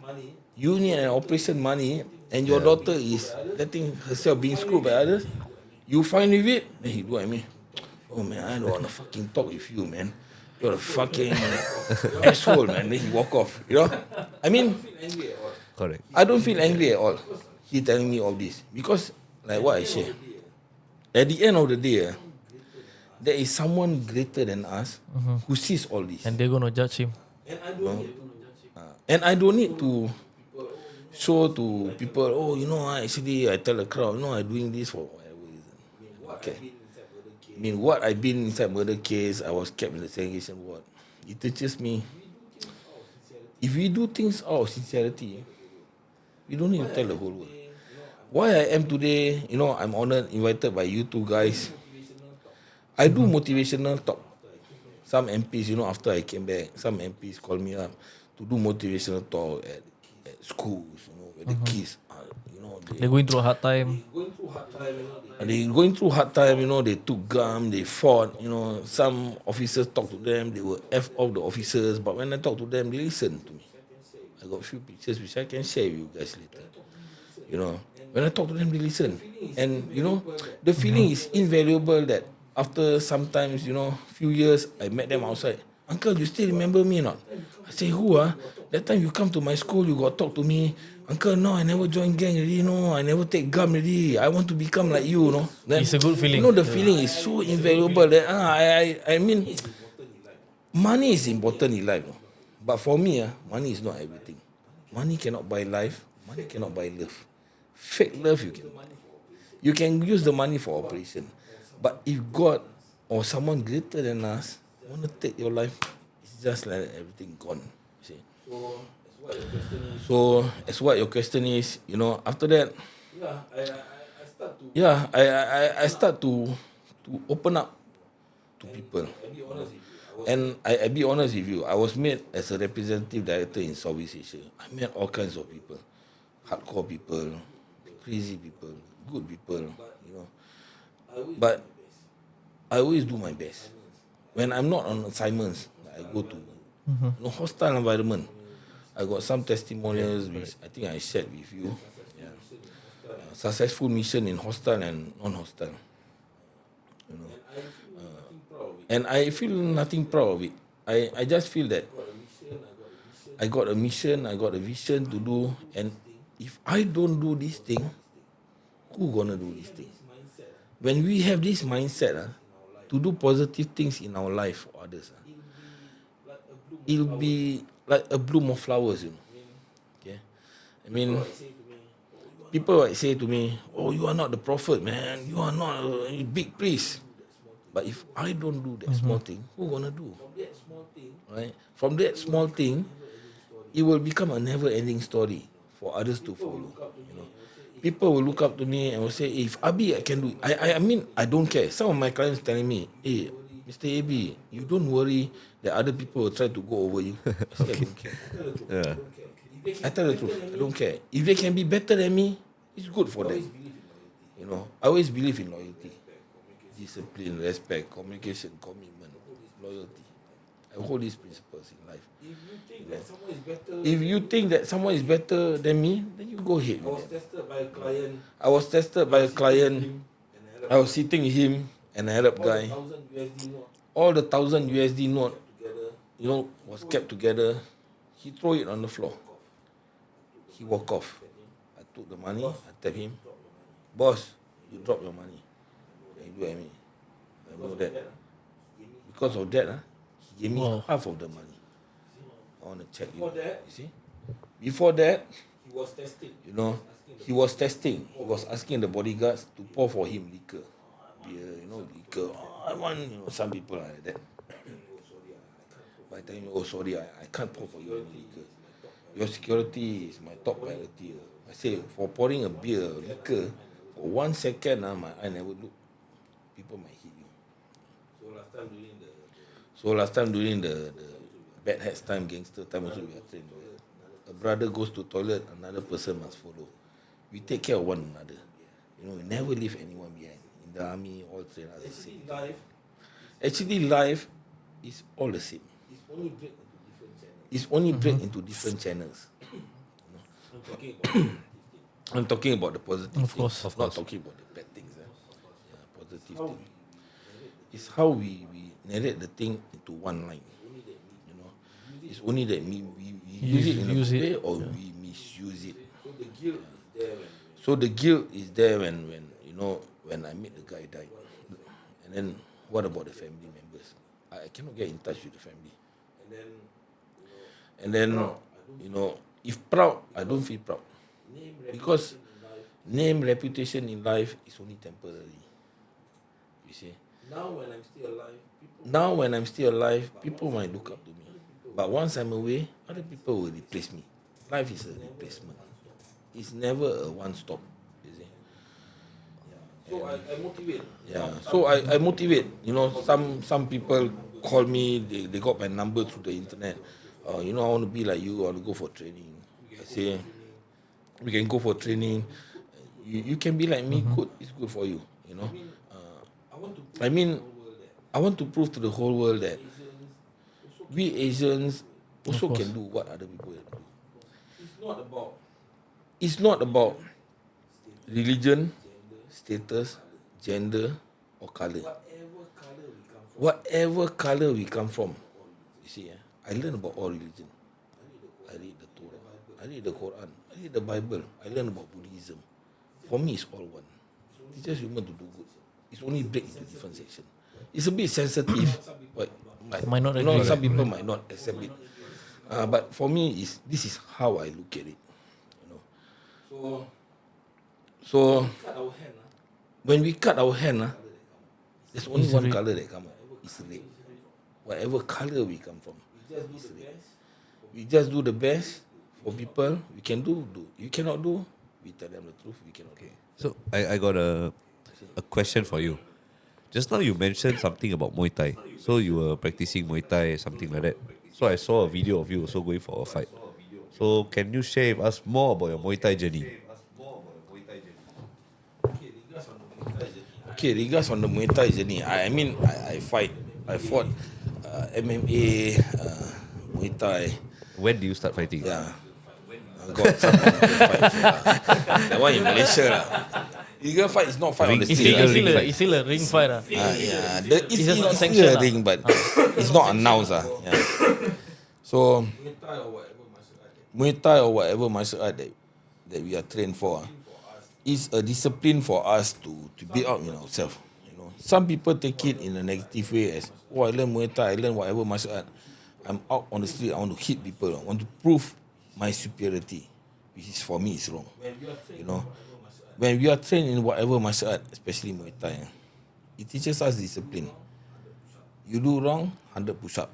you need an operation money, and your daughter is letting herself being screwed by others? You fine with it?" Then he look at me, "Oh man, I don't want to fucking talk with you, man. You're a fucking asshole, man." Then he walk off, I mean, Correct. I don't feel angry at all. He telling me all this because, like what I share, at the end of the day, there is someone greater than us who sees all this. And they're gonna judge him. And I don't need to show to people, "Oh, actually I tell the crowd, I'm doing this for whatever reason." Okay. I mean, what I've been inside murder case, I was kept in the segregation ward. It teaches me, if we do things out of sincerity, we don't need to tell the whole world. Why I am today, I'm honored, invited by you two guys. I do motivational talk. Some MPs, after I came back, some MPs call me up to do motivational talk at schools, where the kids are, They're going through a hard time. they going through hard time, they took gum, they fought, some officers talk to them, they will F off the officers, but when I talk to them, they listen to me. I got a few pictures which I can share with you guys later. When I talk to them, they listen. And, the feeling is invaluable that after sometimes, few years, I met them outside. "Uncle, you still remember me or not?" I say, "Who That time you come to my school, you got talk to me." "Uncle, no, I never join gang already, no. I never take gum already. I want to become like you, no." Then, It's a good feeling. The feeling is so invaluable that I mean, money is important in life. No? But for me, money is not everything. Money cannot buy life. Money cannot buy love. Fake love you can buy. You can use the money for operation. But if God or someone greater than us want to take your life, it's just like everything gone. You see? So as what your question is, after that, I start to open up to people. And I be honest with you, I was made as a representative director in Southeast Asia. I met all kinds of people, hardcore people, crazy people, good people, But I always do my best. When I'm not on assignments, I go to hostile environment. I got some testimonials which I think I shared with you. Yeah. Successful mission in hostile and non-hostile. And I feel nothing proud of it. I just feel that I got a mission, I got a vision to do, and if I don't do this thing, who gonna do this thing? When we have this mindset to do positive things in our life for others, it'll be like a bloom of flowers, Okay? I mean, people might say to me, "Oh, you are not the prophet, man. You are not a big priest." But if I don't do that small thing, who gonna do? Right? From that small thing, it will become a never-ending story for others to follow. You know, people will look up to me and will say, "If Abi, I can do it." I mean, I don't care. Some of my clients telling me, "Hey, Mr. Abi, you don't worry that other people will try to go over you." I say, I don't care. Yeah. I tell the truth. I don't care. If they can be better than me, it's good for them. You know, I always believe in loyalty, discipline, respect, communication, commitment, loyalty. I hold these principles in life. If you think that someone is better than me, then you go ahead. I was tested by a client. I was sitting with him, an Arab guy. All the 1,000 USD note, was kept together. He threw it on the floor. He walked off. I took the money. I tapped him. "Boss, you drop your money." Then he looked at me. I know that. Because of that, he gave me half of the money. I want to check you. You see? Before that, he was testing. He was testing. He was asking the bodyguards to pour for him liquor. Beer, liquor. "Oh, I want, some people are like that. By telling me, "Oh, sorry, I can't pour for you any liquor. Your security is my top priority." I say, for pouring a beer, liquor, for 1 second, my eye never look. People might hit you. So last time during the bad hats time, gangster time also, we are trained. A brother goes to toilet, another person must follow. We take care of one another. We never leave anyone behind. In the army, all train are the same. Actually, life is all the same. It's only break into different channels. I'm talking about the positive things. Not talking about the bad things. Positive thing. It's how we narrate the thing into one line. It's only that we use it in a good way or we misuse it. So the guilt is there when I meet the guy died. And then what about the family members? I cannot get in touch with the family. And then, if proud, I don't feel proud. Because name, reputation in life is only temporary. You see? Now when I'm still alive, people might look up to me. But once I'm away, other people will replace me. Life is a replacement. It's never a one-stop. You see? So I motivate. Yeah. So I motivate. Some people call me. They got my number through the internet. I want to be like you. I want to go for training. I say, we can go for training. You can be like me. Good. It's good for you. I want to prove to the whole world that we Asians also can do what other people do. It's not about religion, status, gender, or color. Whatever color we come from, you see, I learn about all religion. I read the Torah, I read the Quran, I read the Bible, I learn about Buddhism. For me, it's all one. It's just human to do good. It's only break into different sections. It's a bit sensitive, but Might not agree. some people might not accept it. But for me, this is how I look at it. So when we cut our hand, there's only one color that come out. It's red. Whatever color we come from, it's red. We just do the best for people. We can do. You cannot do, we tell them the truth. We cannot. Okay. So I got a question for you. Just now you mentioned something about Muay Thai. So you were practicing Muay Thai, something like that. So I saw a video of you also going for a fight. So can you share with us more about your Muay Thai journey? Okay, regards on the Muay Thai journey, I fought MMA, Muay Thai. When do you start fighting? Yeah, I got some fights. That one in Malaysia lah. Illegal fight is not fight on the street. It's still a ring fight. Yeah, It's just not it's sanctioned still a ring, but it's not announced. Yeah. So Muay Thai or whatever martial art that we are trained for, is a discipline for us to build up in ourselves. Some people take it in a negative way as, I learn Muay Thai, I learn whatever martial art. I'm out on the street, I want to hit people, I want to prove my superiority. which is for me is wrong. You know, when we are trained in whatever martial art, especially Muay Thai, it teaches us discipline. You do wrong, 100 push-up.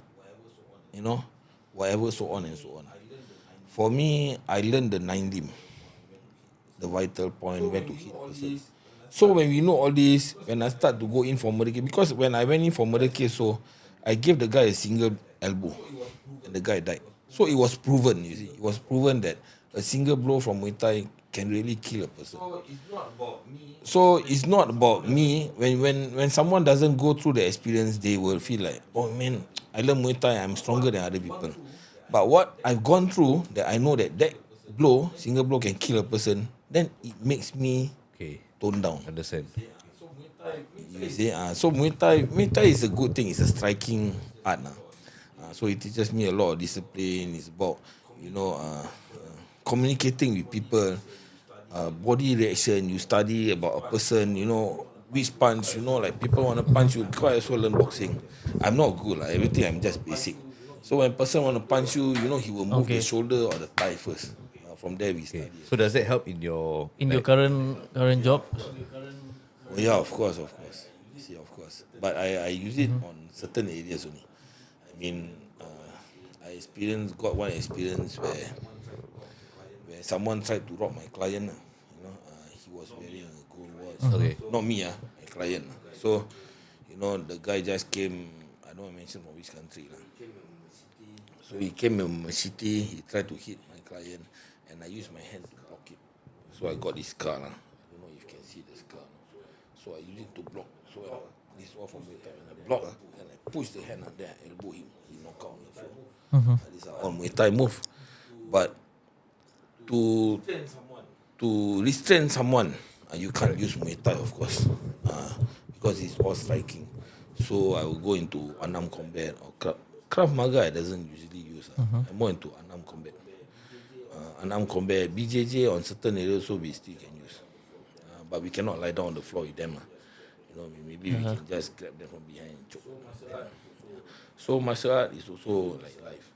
You know, whatever, so on and so on. For me, I learned the 9 limb, the vital point, where to hit person. So when we know all this, when I start to go in for murder case, because when I went in for murder case, so I gave the guy a single elbow, and the guy died. So it was proven, you see, it was proven that a single blow from Muay Thai can really kill a person. So it's not about me. When someone doesn't go through the experience, they will feel like, oh man, I learn Muay Thai, I'm stronger than other people. But what I've gone through, that I know that blow, single blow can kill a person, then it makes me tone down. Understand. You see, so Muay Thai is a good thing. It's a striking art. So it teaches me a lot of discipline. It's about, communicating with people, body reaction. You study about a person, which punch, like people want to punch you. Because I also learn boxing. I'm not good. Everything I'm just basic. So when a person want to punch you, he will move the shoulder or the thigh first. From there we study. So does that help in your your current job? Oh, yeah, of course. You see, of course. But I use it on certain areas only. I mean, I got one experience where someone tried to rob my client. He was wearing a gold watch. Okay. Not me, my client. So, the guy just came. I don't mention from which country. So he came in my city. He tried to hit my client, and I used my hand to block it. So I got this scar. I don't know if you can see the scar. So I use it to block. So this one from Muay Thai. When I block, and I push the hand, and then I elbow him. He knock out on the floor. These are all Muay Thai move. But to restrain someone, you can't use Muay Thai, of course, because it's all striking. So I will go into Anam combat or Krav Maga. I doesn't usually use. I'm more into Anam combat. Anam combat, BJJ on certain areas, so we still can use. But we cannot lie down on the floor with them. Maybe we can just grab them from behind and choke. So martial art is also like life.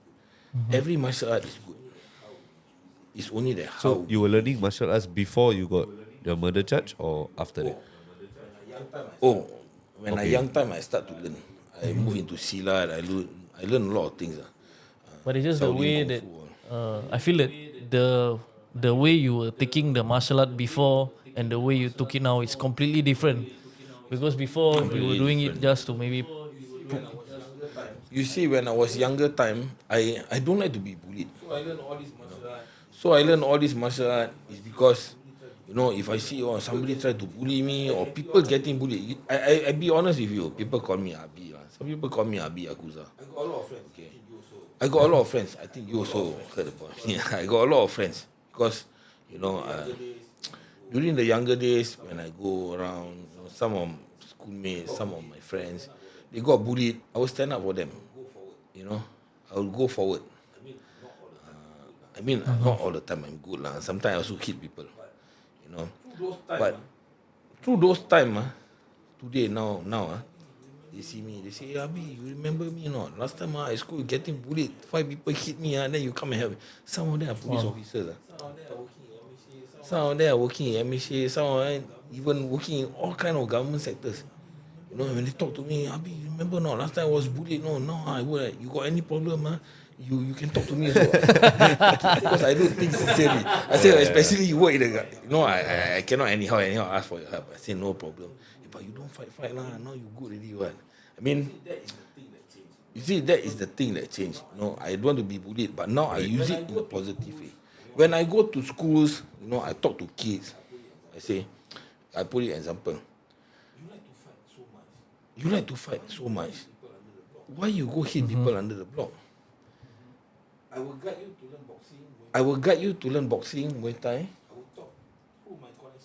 Every martial art is good. It's only that how. So you were learning martial arts before you got the murder charge or after that? When I young time, I start to learn. I move into Silat. I learn a lot of things. But it's just the way that I feel that the way you were taking the martial art before and the way you took it now is completely different. Because before you were doing it just to maybe. You see, when I was younger time, I don't like to be bullied. So I learned all this martial art is because, if I see somebody try to bully me or people getting bullied, I be honest with you, people call me Abi. Some people call me Abi Yakuza. I got a lot of friends. I think you also heard about me. I got a lot of friends because, during the younger days when I go around, some of schoolmates, some of my friends, they got bullied. I will stand up for them. I will go forward. Not all the time I'm good. Sometimes I also hit people. But through those times, today, now, they see me, they say, Abi, you remember me or not? Last time at school, getting bullied, 5 people hit me, and then you come and help me. Some of them are police officers. Some of them are working in MHA, some of them even working in all kind of government sectors. When they talk to me, Abi, you remember not? Last time I was bullied. No, I would. You got any problem? You can talk to me as well. Because I don't think sincerely. I say, especially you work in the. I cannot anyhow ask for your help. I say, no problem. But you don't fight lah. Now you good already, what? You see, that is the thing that changed. I don't want to be bullied, but now I use it in a positive way. When I go to schools, I talk to kids. I say, I put it example. You like to fight so much. Why you go hit people under the block? I will guide you to learn boxing, Muay Thai.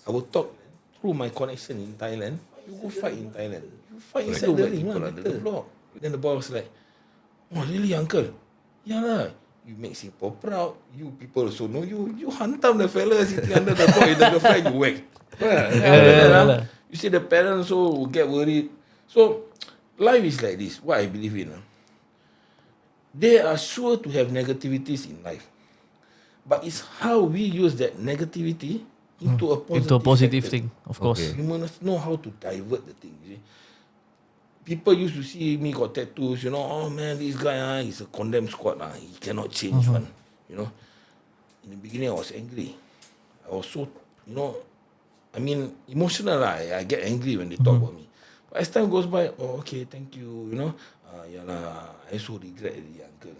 I will talk through my connection in Thailand. You go fight in Thailand. You fight inside the ring under the block. Then the boy was like, oh, really, uncle? Yeah lah. You make Singapore proud. You people also know you. You hantam the fella sitting under the block in the girlfriend, you whack. You see the parents also will get worried. So, life is like this, what I believe in. They are sure to have negativities in life. But it's how we use that negativity into a positive, Into a positive factor. thing, of course. Okay. You must know how to divert the thing. You see. People used to see me got tattoos, oh man, this guy, he's a condemned squad, he cannot change one, In the beginning, I was angry. I was so, emotional. I get angry when they talk about me. But as time goes by, okay, thank you, yeah lah, I so regret the uncle.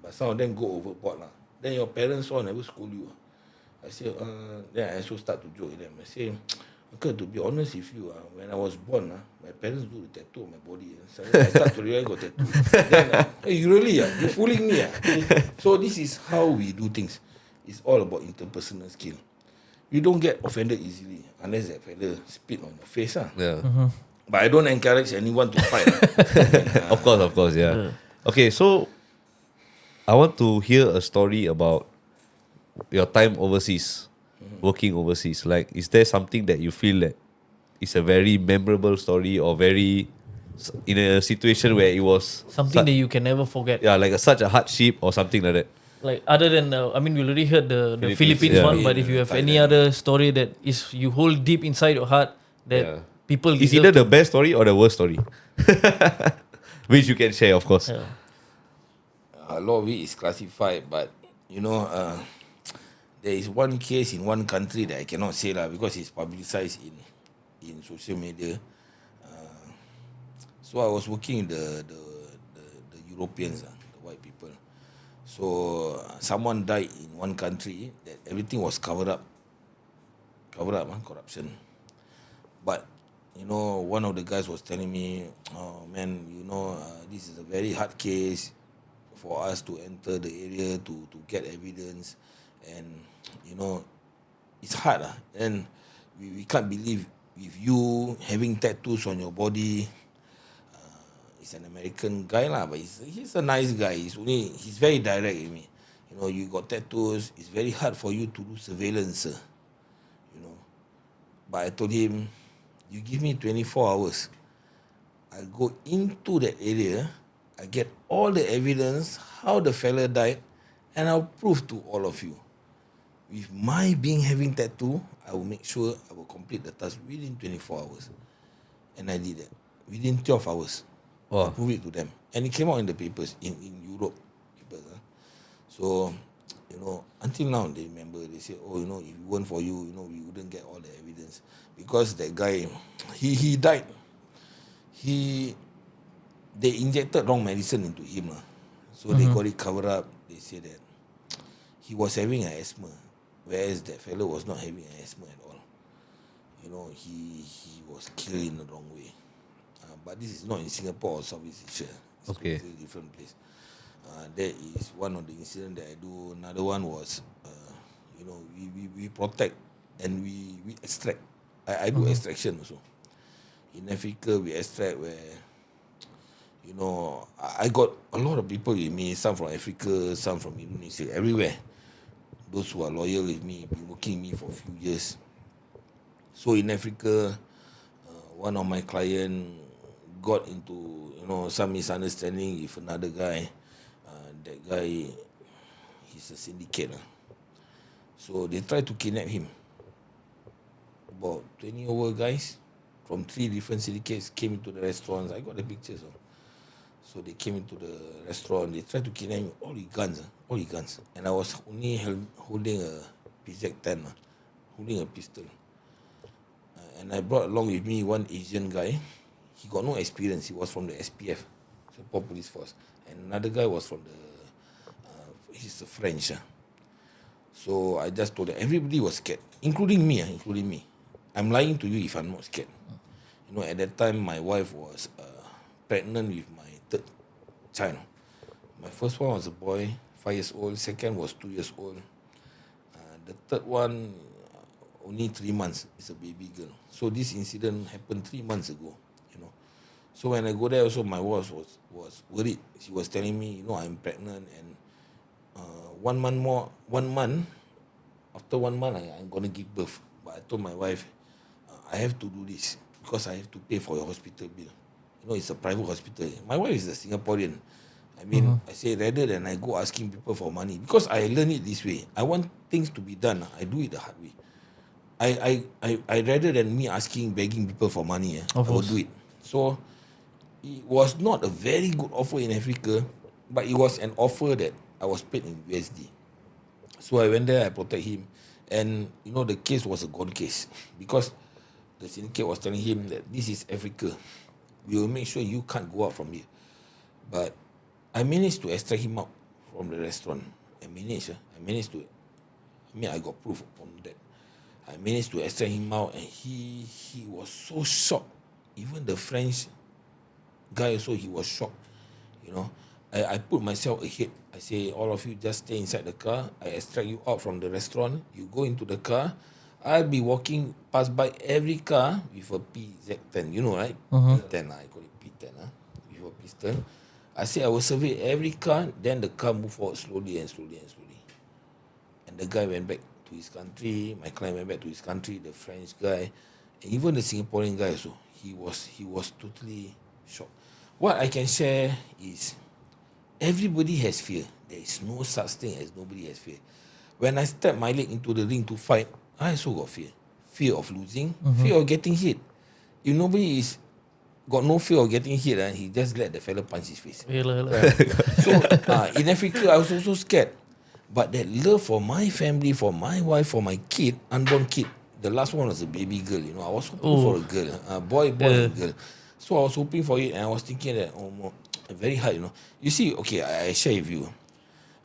But some of them go overboard lah. Then your parents all never school you. I say, then I also start to joke with them. I say, uncle, to be honest with you, when I was born, my parents do the tattoo on my body. So I start to realize I got tattoo. Then, hey, you really, you fooling me. So this is how we do things. It's all about interpersonal skill. You don't get offended easily unless that fella spit on your face. Yeah. But I don't encourage anyone to fight. Of course, yeah. Okay, so I want to hear a story about your time overseas, working overseas. Like, is there something that you feel that is a very memorable story or very in a situation where it was Something that you can never forget. like such a hardship or something like that? Like other than, we already heard the Philippines, Philippines yeah. one, but if you have any other story that is you hold deep inside your heart that Yeah. people It's deserve either to- the best story or the worst story, which you can share, of course. Yeah. A lot of it is classified, but there is one case in one country that I cannot say because it's publicized in social media. So I was working with the Europeans, the white people. So someone died in one country that everything was covered up, corruption. But one of the guys was telling me, oh man, this is a very hard case for us to enter the area to get evidence, and it's hard and we can't believe with you having tattoos on your body. He's an American guy but he's a nice guy. He's very direct with me. You got tattoos, it's very hard for you to do surveillance, sir. But I told him, you give me 24 hours, I'll go into that area, I get all the evidence, how the fella died, and I'll prove to all of you. With my having tattoo, I will make sure I will complete the task within 24 hours. And I did that. Within 12 hours. I Wow. proved it to them. And it came out in the papers in Europe. So, until now they remember, they say, if it weren't for you, we wouldn't get all the evidence. Because that guy, he died. They injected wrong medicine into him. So they got it covered up. They say that he was having an asthma, whereas that fellow was not having an asthma at all. He was killed in the wrong way. But this is not in Singapore or Southeast Asia. It's Okay. a totally different place. That is one of the incidents that I do. Another one was, we protect and we extract. I do extraction also. In Africa, we extract where, I got a lot of people with me, some from Africa, some from Indonesia, everywhere. Those who are loyal with me, been working with me for a few years. So in Africa, one of my clients got into, some misunderstanding with another guy. That guy, he's a syndicate. So they tried to kidnap him. About 20 over guys from 3 different syndicates came into the restaurants. I got the pictures. So they came into the restaurant. They tried to kidnap him. All the guns. And I was only holding a PZ-10, holding a pistol. And I brought along with me one Asian guy. He got no experience. He was from the SPF, Singapore Police Force. And another guy was from he's a French. So I just told them, everybody was scared, including me. I'm lying to you if I'm not scared. At that time, my wife was pregnant with my 3rd child. My first one was a boy, 5 years old. Second was 2 years old. The third one, only 3 months. It's a baby girl. So this incident happened 3 months ago. So when I go there, also my wife was worried. She was telling me, I'm pregnant, and 1 month. After 1 month, I'm gonna give birth. But I told my wife, I have to do this because I have to pay for your hospital bill. It's a private hospital. My wife is a Singaporean. I mean, I say rather than I go asking people for money, because I learn it this way. I want things to be done. I do it the hard way. I rather than me begging people for money, I will do it. So it was not a very good offer in Africa, but it was an offer that I was paid in USD. So I went there, I protect him, and the case was a gone case because the syndicate was telling him that this is Africa. We will make sure you can't go out from here. But I managed to extract him out from the restaurant. I got proof on that. I managed to extract him out, and he was so shocked. Even the French guy also, he was shocked. I put myself ahead. I say, all of you just stay inside the car. I extract you out from the restaurant. You go into the car. I'll be walking past by every car with a PZ10. You know, right? P10, I call it P10. With a pistol. I say I will survey every car. Then the car move forward slowly and slowly and slowly. And the guy went back to his country. My client went back to his country. The French guy, and even the Singaporean guy also. He was totally shocked. What I can share is everybody has fear. There is no such thing as nobody has fear. When I step my leg into the ring to fight, I also got fear. Fear of losing, fear of getting hit. If nobody got no fear of getting hit, he just let the fella punch his face. So in Africa, I was also scared. But that love for my family, for my wife, for my kid, unborn kid, the last one was a baby girl. I was hoping for a girl, a boy and girl. So I was hoping for it, and I was thinking that very hard. You see, okay, I share with you.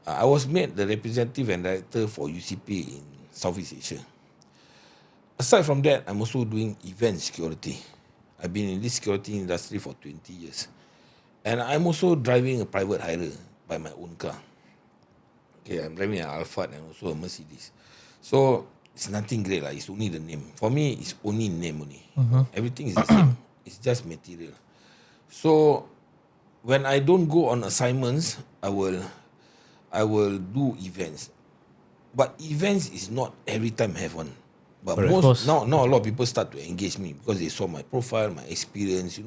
I was made the representative and director for UCP in Southeast Asia. Aside from that, I'm also doing event security. I've been in this security industry for 20 years. And I'm also driving a private hire by my own car. Okay, I'm driving an Alphard and also a Mercedes. So it's nothing great. It's only the name. For me, it's only name only. Everything is the same. It's just material. So when I don't go on assignments, I will do events. But events is not every time have one. But now a lot of people start to engage me because they saw my profile, my experience,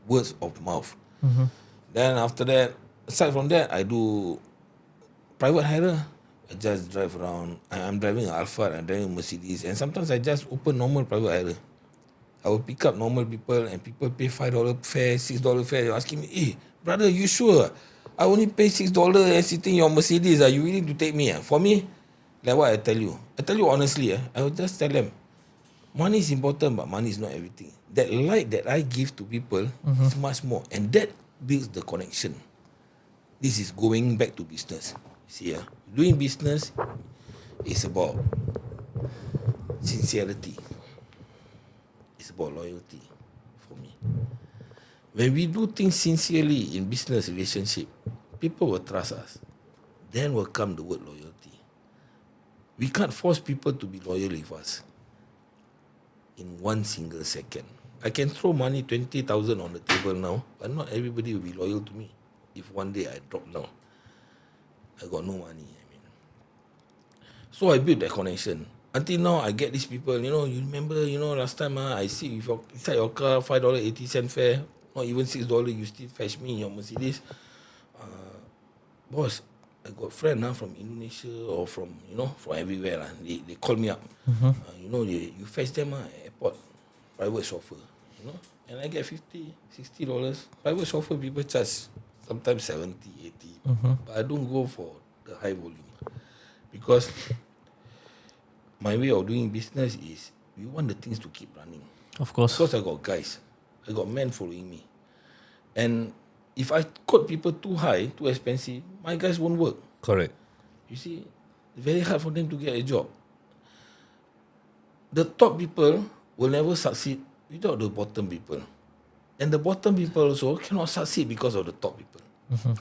words of mouth. Then after that, aside from that, I do private hire. I just drive around. I'm driving an Alphard, I'm driving a Mercedes, and sometimes I just open normal private hire. I will pick up normal people, and people pay $5 fare, $6 fare. They're asking me, hey, brother, you sure? I only pay $6 and sitting in your Mercedes. Are you willing to take me? For me, like what I tell you honestly, I will just tell them, money is important, but money is not everything. That light that I give to people is much more, and that builds the connection. This is going back to business. See, doing business is about sincerity. It's about loyalty for me. When we do things sincerely in business relationship, people will trust us. Then will come the word loyalty. We can't force people to be loyal with us in one single second. I can throw money 20,000 on the table now, but not everybody will be loyal to me. If one day I drop down, I got no money. So I built that connection. Until now, I get these people, you remember, last time I sit with inside your car, $5.80 fare, not even $6, you still fetch me in your Mercedes. Boss, I got friend from Indonesia or from everywhere. They call me up. You fetch them at airport, private chauffeur, and I get $50, $60. Private chauffeur people charge sometimes 70, 80. But I don't go for the high volume because my way of doing business is we want the things to keep running. Of course. Because I got guys, I got men following me. And if I quote people too high, too expensive, my guys won't work. Correct. You see, it's very hard for them to get a job. The top people will never succeed without the bottom people. And the bottom people also cannot succeed because of the top people.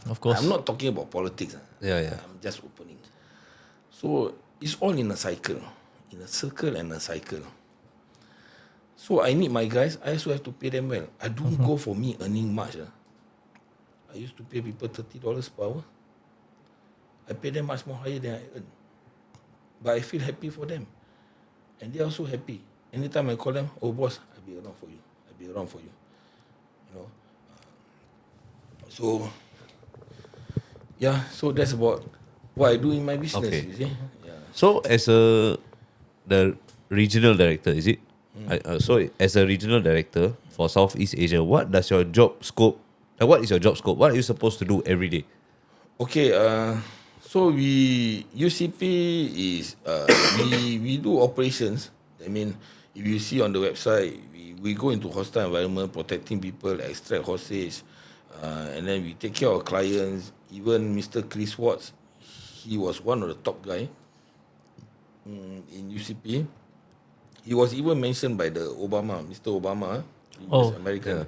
Of course. I'm not talking about politics. Yeah. I'm just opening. So it's all in a cycle. In a circle and a cycle. So I need my guys. I also have to pay them well. I don't go for me earning much. I used to pay people $30 per hour. I pay them much more higher than I earn. But I feel happy for them. And they are also happy. Anytime I call them, oh boss, I'll be around for you. I'll be around for you. So Yeah, so that's about what I do in my business. Okay. You see, yeah. So as the regional director, is it? So as a regional director for Southeast Asia, what does your job scope? What is your job scope? What are you supposed to do every day? Okay, so we UCP is we do operations. I mean, if you see on the website, we go into hostile environment, protecting people, extract hostage, and then we take care of clients. Even Mr. Chris Watts, he was one of the top guy in UCP. He was even mentioned by the Obama, Mr. Obama, Oh, previous American.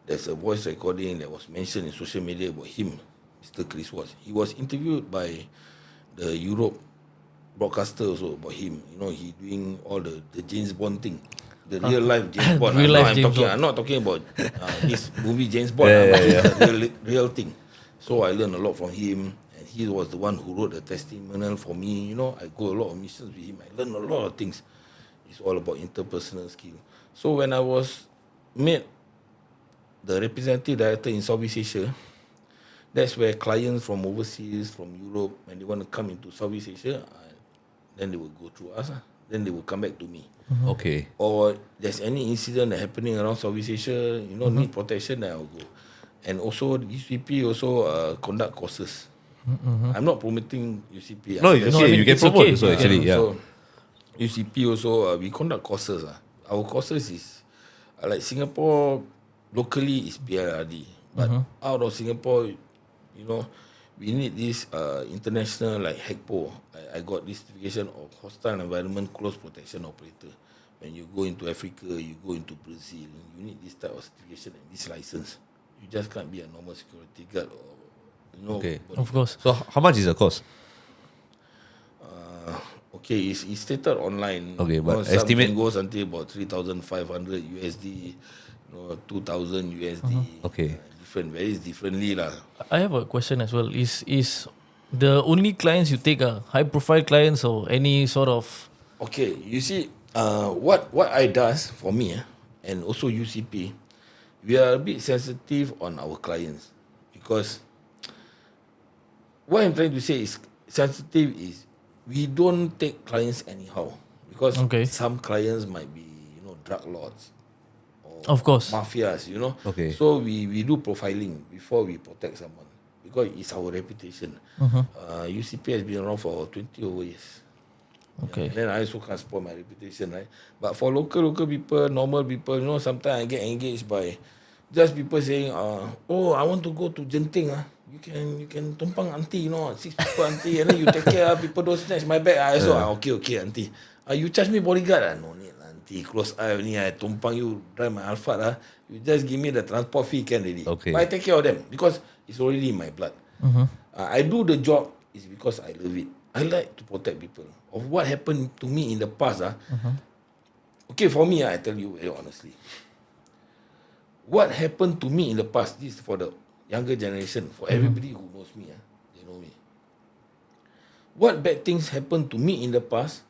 There's a voice recording that was mentioned in social media about him, Mr. Chris Watts. He was interviewed by the Europe broadcaster also about him. You know, he doing all the James Bond thing, the real life James Bond. Real life James Bond. I'm not talking about this movie James Bond. But it's the real thing. So I learned a lot from him, and he was the one who wrote the testimonial for me. You know, I go a lot of missions with him. I learned a lot of things. It's all about interpersonal skill. So when I was made the representative director in Southeast Asia, that's where clients from overseas, from Europe, when they want to come into Southeast Asia, then they will go through us. Then they will come back to me. Okay. Or there's any incident that happening around Southeast Asia, you know, need protection, then I'll go. And also UCP also conduct courses. I'm not promoting UCP. No, it's okay. I mean, You can it's promote okay. also actually. Yeah. So UCP also we conduct courses. Our courses is like Singapore locally is PLRD, but out of Singapore, you know, we need this international like HECPO. I got this certification of hostile environment close protection operator. When you go into Africa, you go into Brazil, you need this type of certification and this license. You just can't be a normal security guard or you know. Okay. Of course. So how much is the cost? Okay, it's stated online. Okay, but some estimate- can goes until about 3,500 USD, you know, 2,000 USD. Okay. Different, varies differently lah. I have a question as well. Is the only clients you take are high profile clients or any sort of Okay, you see, what I does for me, and also UCP, we are a bit sensitive on our clients because what I'm trying to say is sensitive is we don't take clients anyhow because Okay. some clients might be drug lords or Of course. mafias, Okay. So we do profiling before we protect someone because it's our reputation. UCP has been around for 20 over years. Okay. And then I also can't spoil my reputation, right? But for local people, normal people, sometimes I get engaged by just people saying, oh, I want to go to Genting, you can tumpang auntie, 6 people auntie, and then you take care, people don't snatch my bag. I also, okay, auntie. You charge me bodyguard? No need, auntie. Close eye only, I tumpang you, drive my Alphard. You just give me the transport fee, can already. Okay. But I take care of them because it's already in my blood. I do the job is because I love it. I like to protect people. Of what happened to me in the past, okay, for me, I tell you very honestly. What happened to me in the past, this is for the younger generation, for everybody who knows me, they know me. What bad things happened to me in the past,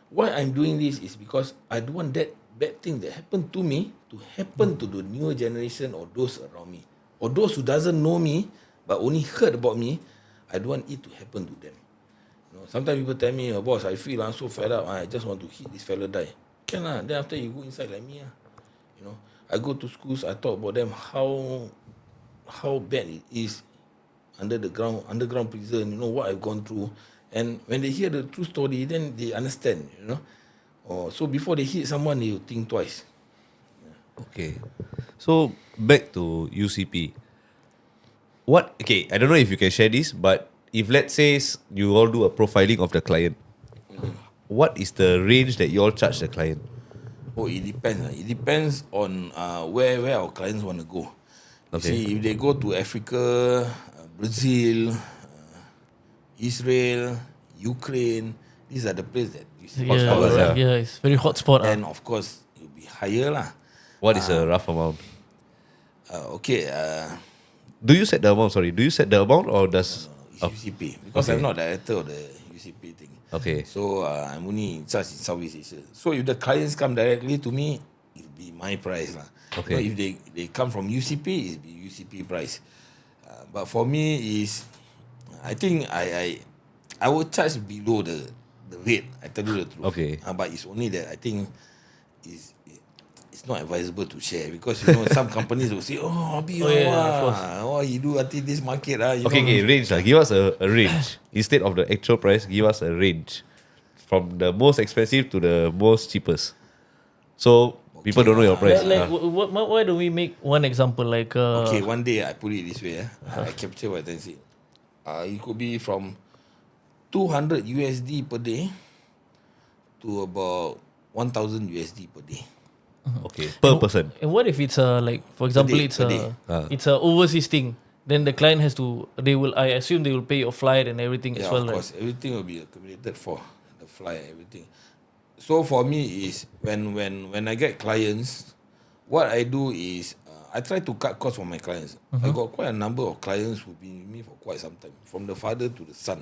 why I'm doing this is because I don't want that bad thing that happened to me to happen to the newer generation or those around me. Or those who doesn't know me, but only heard about me, I don't want it to happen to them. Sometimes people tell me, boss, I feel I'm so fed up, I just want to hit this fella die. Can lah, then after you go inside like me. I go to schools, I talk about them how bad it is underground prison, what I've gone through. And when they hear the true story, then they understand, so before they hit someone, they will think twice. Okay. So back to UCP. I don't know if you can share this, but if let's say you all do a profiling of the client, what is the range that you all charge the client? Oh, it depends. It depends on where our clients want to go. Okay. See, if they go to Africa, Brazil, Israel, Ukraine, these are the places that you see. it's very hot spot. And of course, it will be higher lah. What is a rough amount? Okay. Do you set the amount? Sorry, do you set the amount or does? It's UCP because Okay. I'm not director of the UCP thing. Okay. So I'm only in charge in Southeast Asia. So if the clients come directly to me, it'll be my price lah. Okay. If they come from UCP, it'll be UCP price. But for me is, I think I will charge below the rate. I tell you the truth. Okay. But it's only that I think is it's not advisable to share because some companies will say, oh, Abi, of course. you do until this market Okay, range. Give us a range. Instead of the actual price, give us a range. From the most expensive to the most cheapest. So people don't know your price. Why don't we make one example like Okay, one day I put it this way. I capture what I say. It could be from 200 USD per day to about 1,000 USD per day. Okay, per person. And what if it's like for example day, it's per day. it's a overseas thing? Then the client has to I assume they will pay your flight and everything as Yeah, well, of course. Everything will be accumulated for the flight, everything. So for me is when I get clients, what I do is I try to cut costs for my clients. I got quite a number of clients who've been with me for quite some time, from the father to the son,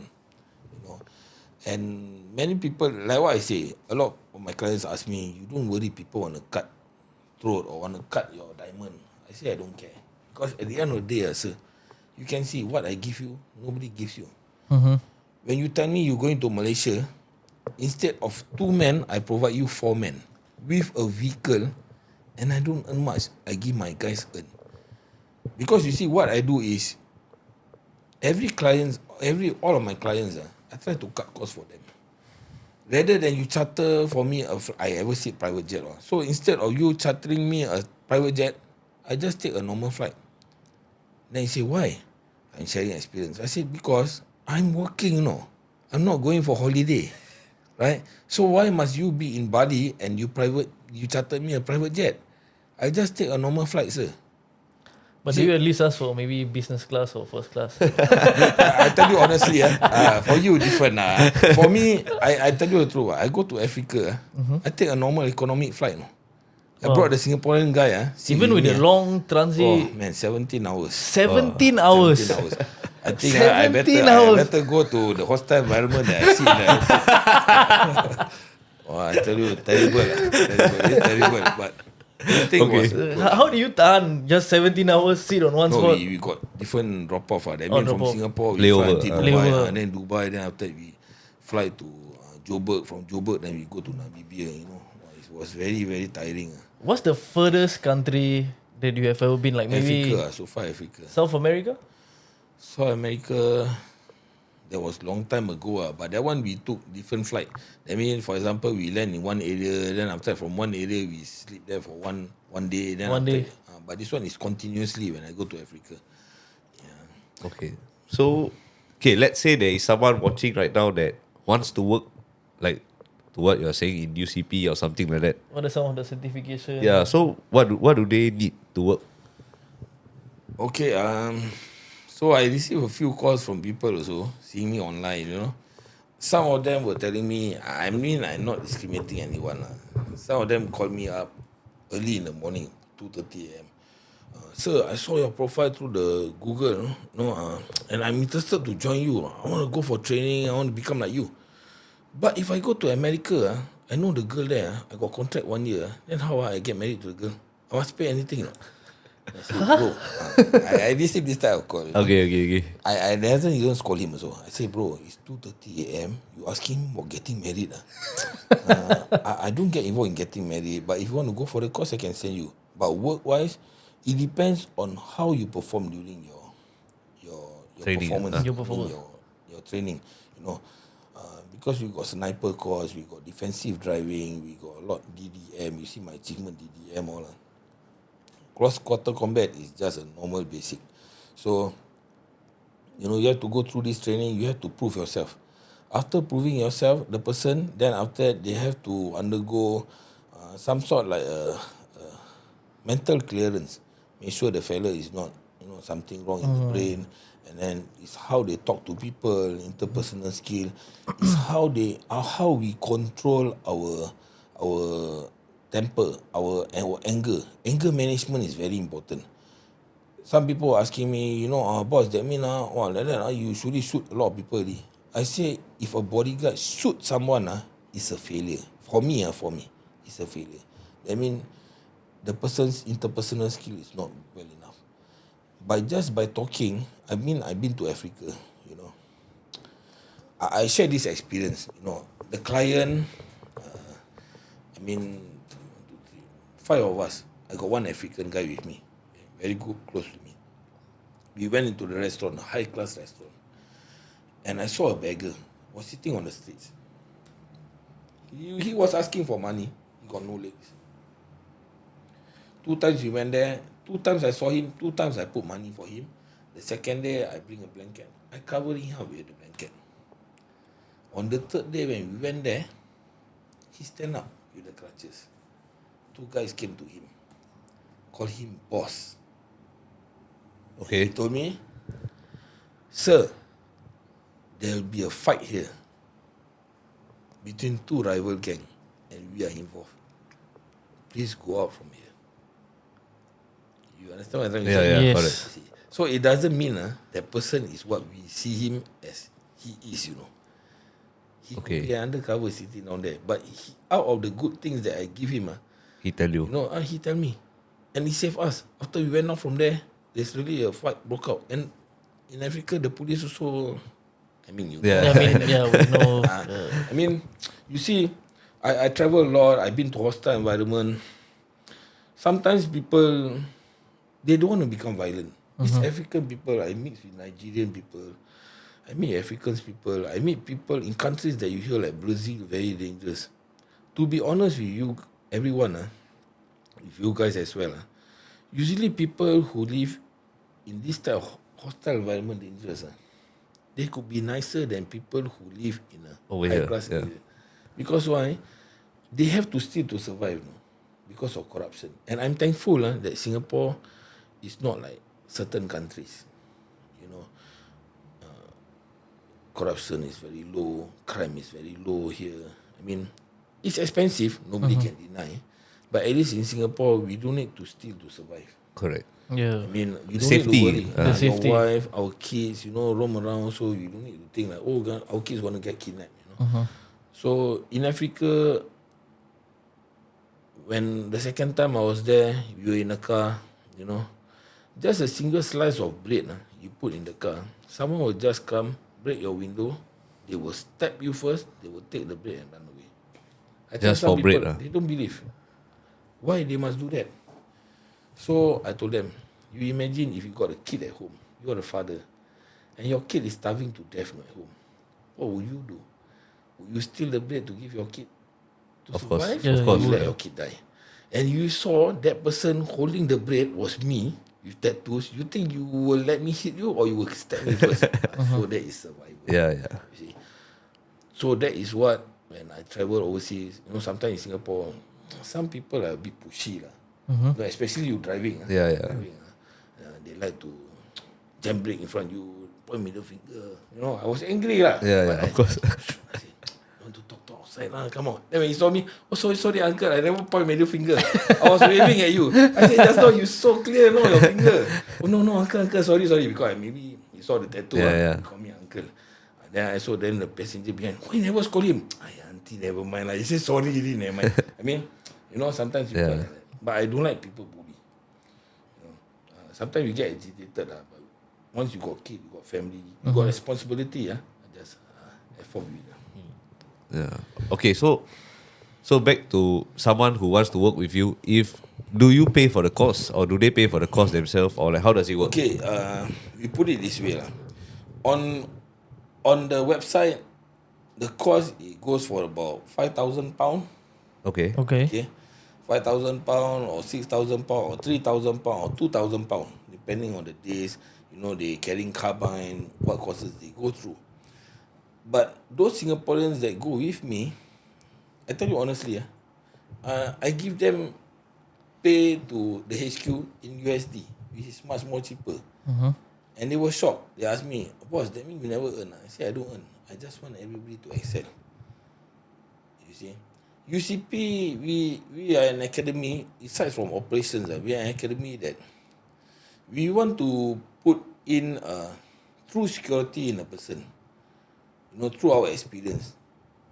And many people, like what I say, a lot of my clients ask me, you don't worry people want to cut throat or want to cut your diamond. I say I don't care. Because at the end of the day, sir, you can see what I give you, nobody gives you. When you tell me you're going to Malaysia, instead of 2 men, I provide you 4 men with a vehicle, and I don't earn much. I give my guys earn. Because you see, what I do is, all of my clients, I try to cut costs for them. Rather than you charter for me, I ever said private jet. So instead of you chartering me a private jet, I just take a normal flight. Then you say, why? I'm sharing experience. I said, because I'm working, I'm not going for holiday. Right? So why must you be in Bali and you charter me a private jet? I just take a normal flight, sir. But do you at least ask for maybe business class or first class? I tell you honestly, for you different. For me, I tell you the truth. I go to Africa, I take a normal economic flight. I brought the Singaporean guy. Even with the long transit. Oh man, 17 hours. 17 hours. 17 hours. I think 17 I hours. better go to the hostile environment that I see in the I tell you, terrible. It's terrible. But the thing was, How do you tahan just 17 hours sit on one spot? we got different drop off. That means from drop-off. Singapore we fly Layover. to Layover. Dubai, and then Dubai. Then after that we fly to Joburg. From Joburg, then we go to Namibia. It was very very tiring. What's the furthest country that you have ever been? Like maybe Africa, so far Africa. South America? South America, that was long time ago. But that one we took different flight. I mean, for example, we land in one area, then after from one area we sleep there for one day. Then One day. But this one is continuously when I go to Africa. Okay. So, let's say there is someone watching right now that wants to work like to what you're saying in UCP or something like that. What are some of the certifications? Yeah. So what do they need to work? Okay, so I received a few calls from people also, seeing me online, Some of them were telling me, I'm not discriminating anyone. Some of them called me up early in the morning, 2:30 a.m. Sir, I saw your profile through the Google, and I'm interested to join you. I want to go for training, I want to become like you. But if I go to America, I know the girl there, I got contract 1 year, then how I get married to the girl? I must pay anything. I said, bro, I received this type of call. Okay. I never even call him also. I say, bro, it's 2:30 a.m. You asking him about getting married. I don't get involved in getting married, but if you want to go for the course, I can send you. But work-wise, it depends on how you perform during your Training, performance, Your performance. your training. Because we got sniper course, we got defensive driving, we got a lot DDM. You see my achievement DDM all. Cross quarter combat is just a normal basic. So, you have to go through this training. You have to prove yourself. After proving yourself, the person, then after that, they have to undergo some sort like a mental clearance. Make sure the fella is not, something wrong in the brain. And then it's how they talk to people, interpersonal skill. It's how we control our temper, our anger. Anger management is very important. Some people are asking me, boss, that mean like that, you usually shoot a lot of people already. I say, if a bodyguard shoot someone, it's a failure. For me, it's a failure. That mean the person's interpersonal skill is not well enough. by talking, I've been to Africa, you know. I share this experience, you know. The client, I mean, 5 of us. I got one African guy with me, very good, close to me. We went into the restaurant, a high class restaurant, and I saw a beggar was sitting on the streets. He was asking for money. He got no legs. 2 times we went there. 2 times I saw him. 2 times I put money for him. The second day I bring a blanket. I cover him up with the blanket. On the third day when we went there, he stand up with the crutches. 2 guys came to him, called him boss. He Okay. told me, sir, there'll be a fight here between 2 rival gang and we are involved. Please go out from here. You understand what I'm trying to Yeah, say? yeah, Yes. correct. See, so it doesn't mean that person is what we see him as he is, you know. He Okay. could be undercover sitting down there. But out of the good things that I give him, He tell you. you know, he tell me. And he saved us. After we went out from there, there's really a fight broke out. And in Africa, the police also, I mean, you Yeah. Yeah, I mean, yeah, we know. I mean, you see, I travel a lot. I've been to hostile environment. Sometimes people, they don't want to become violent. It's African people. I meet with Nigerian people. I meet Africans people. I meet people in countries that you hear like Brazil, very dangerous. To be honest with you, everyone, with you guys as well, usually people who live in this type of hostile environment dangerous, they could be nicer than people who live in a Over high here, class yeah. area. Because why? They have to steal to survive, no? Because of corruption. And I'm thankful that Singapore is not like certain countries. You know, corruption is very low, crime is very low here. I mean, it's expensive, nobody can deny. But at least in Singapore, we don't need to steal to survive. Correct. Yeah. I mean, you don't Safety, need to worry. the safety. Your wife, our kids, you know, roam around, so you don't need to think like, oh, God, our kids want to get kidnapped, you know. So in Africa, when the second time I was there, we were in a car, you know, just a single slice of bread you put in the car. Someone will just come, break your window, they will stab you first, they will take the bread and run away. I tell Just some for bread, people, they don't believe. Why they must do that? So I told them, you imagine if you got a kid at home, you got a father, and your kid is starving to death at home. What will you do? Will you steal the bread to give your kid to Of course, survive? of Or course. you let your kid die? And you saw that person holding the bread was me with tattoos. You think you will let me hit you or you will stab me first? So that is survival. Yeah, yeah. You see? So that is what, when I travel overseas, you know, sometimes in Singapore, some people are a bit pushy. You know, especially you driving. Yeah, yeah. Driving, they like to jam brake in front you, point middle finger. You know, I was angry. Yeah, But yeah, of course. I said, you want to talk outside come on. Then when he saw me, oh sorry uncle, I never point middle finger. I was waving at you. I said, just now you so clear, no, your finger. Oh no uncle, sorry, because maybe he saw the tattoo. Yeah, yeah. He called me uncle. Then I saw the passenger behind. Why you never scold him? Auntie, never mind. He said sorry, really, never mind. I mean, you know, sometimes people Yeah. like that. But I don't like people bully. You know, sometimes you get agitated. But once you got kid, you got family, you got responsibility. I just effort with it. Yeah. Okay, so back to someone who wants to work with you. Do you pay for the course or do they pay for the course themselves, or like how does it work? Okay, we put it this way. On the website, the cost it goes for about £5,000. Okay. Okay. Okay, £5,000 or £6,000 or £3,000 or £2,000, depending on the days. You know, they carrying carbine, what courses they go through. But those Singaporeans that go with me, I tell you honestly, I give them pay to the HQ in USD, which is much more cheaper. And they were shocked. They asked me, boss, that means you never earn? I said, I don't earn. I just want everybody to excel. You see? UCP, we are an academy, aside from operations, we are an academy that we want to put in true security in a person. You know, through our experience.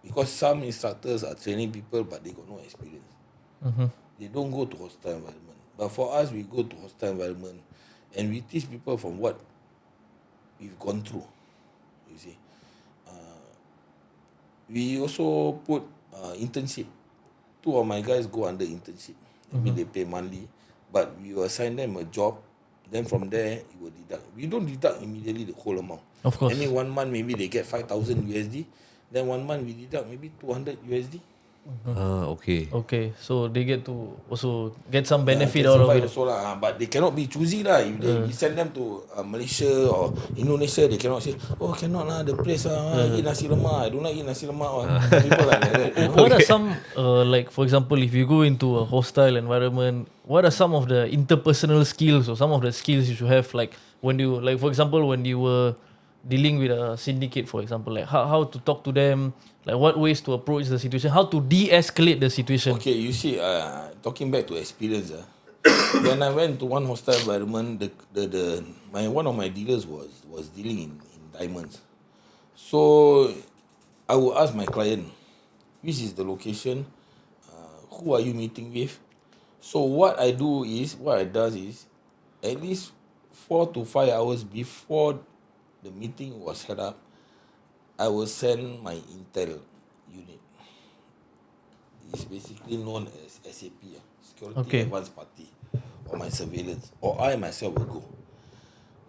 Because some instructors are training people, but they got no experience. They don't go to hostile environment. But for us, we go to hostile environment And we teach people from what we've gone through. You see, we also put internship. Two of my guys go under internship. I mean, they pay monthly, but we will assign them a job. Then from there, it will deduct. We don't deduct immediately the whole amount. Of course. I mean, 1 month maybe they get 5,000 USD. Then 1 month we deduct maybe 200 USD. Okay. Okay, so they get to also get some benefit Can out of survive it. also lah, but they cannot be choosy lah. If we send them to Malaysia or Indonesia, they cannot say, oh cannot lah, the place eat nasi lemak. I don't like eat nasi lemak. People like that. You know? What are some like for example, if you go into a hostile environment, what are some of the interpersonal skills or some of the skills you should have, like when you, like for example, when you were dealing with a syndicate, for example, like how to talk to them, like what ways to approach the situation, how to de-escalate the situation. Okay, you see, talking back to experience, when I went to one hostile environment, one of my dealers was dealing in diamonds. So I would ask my client, which is the location, who are you meeting with? So what I do is, at least 4 to 5 hours before the meeting was set up, I will send my intel unit. It's basically known as SAP, Security Advanced Party, or my surveillance, or I myself will go.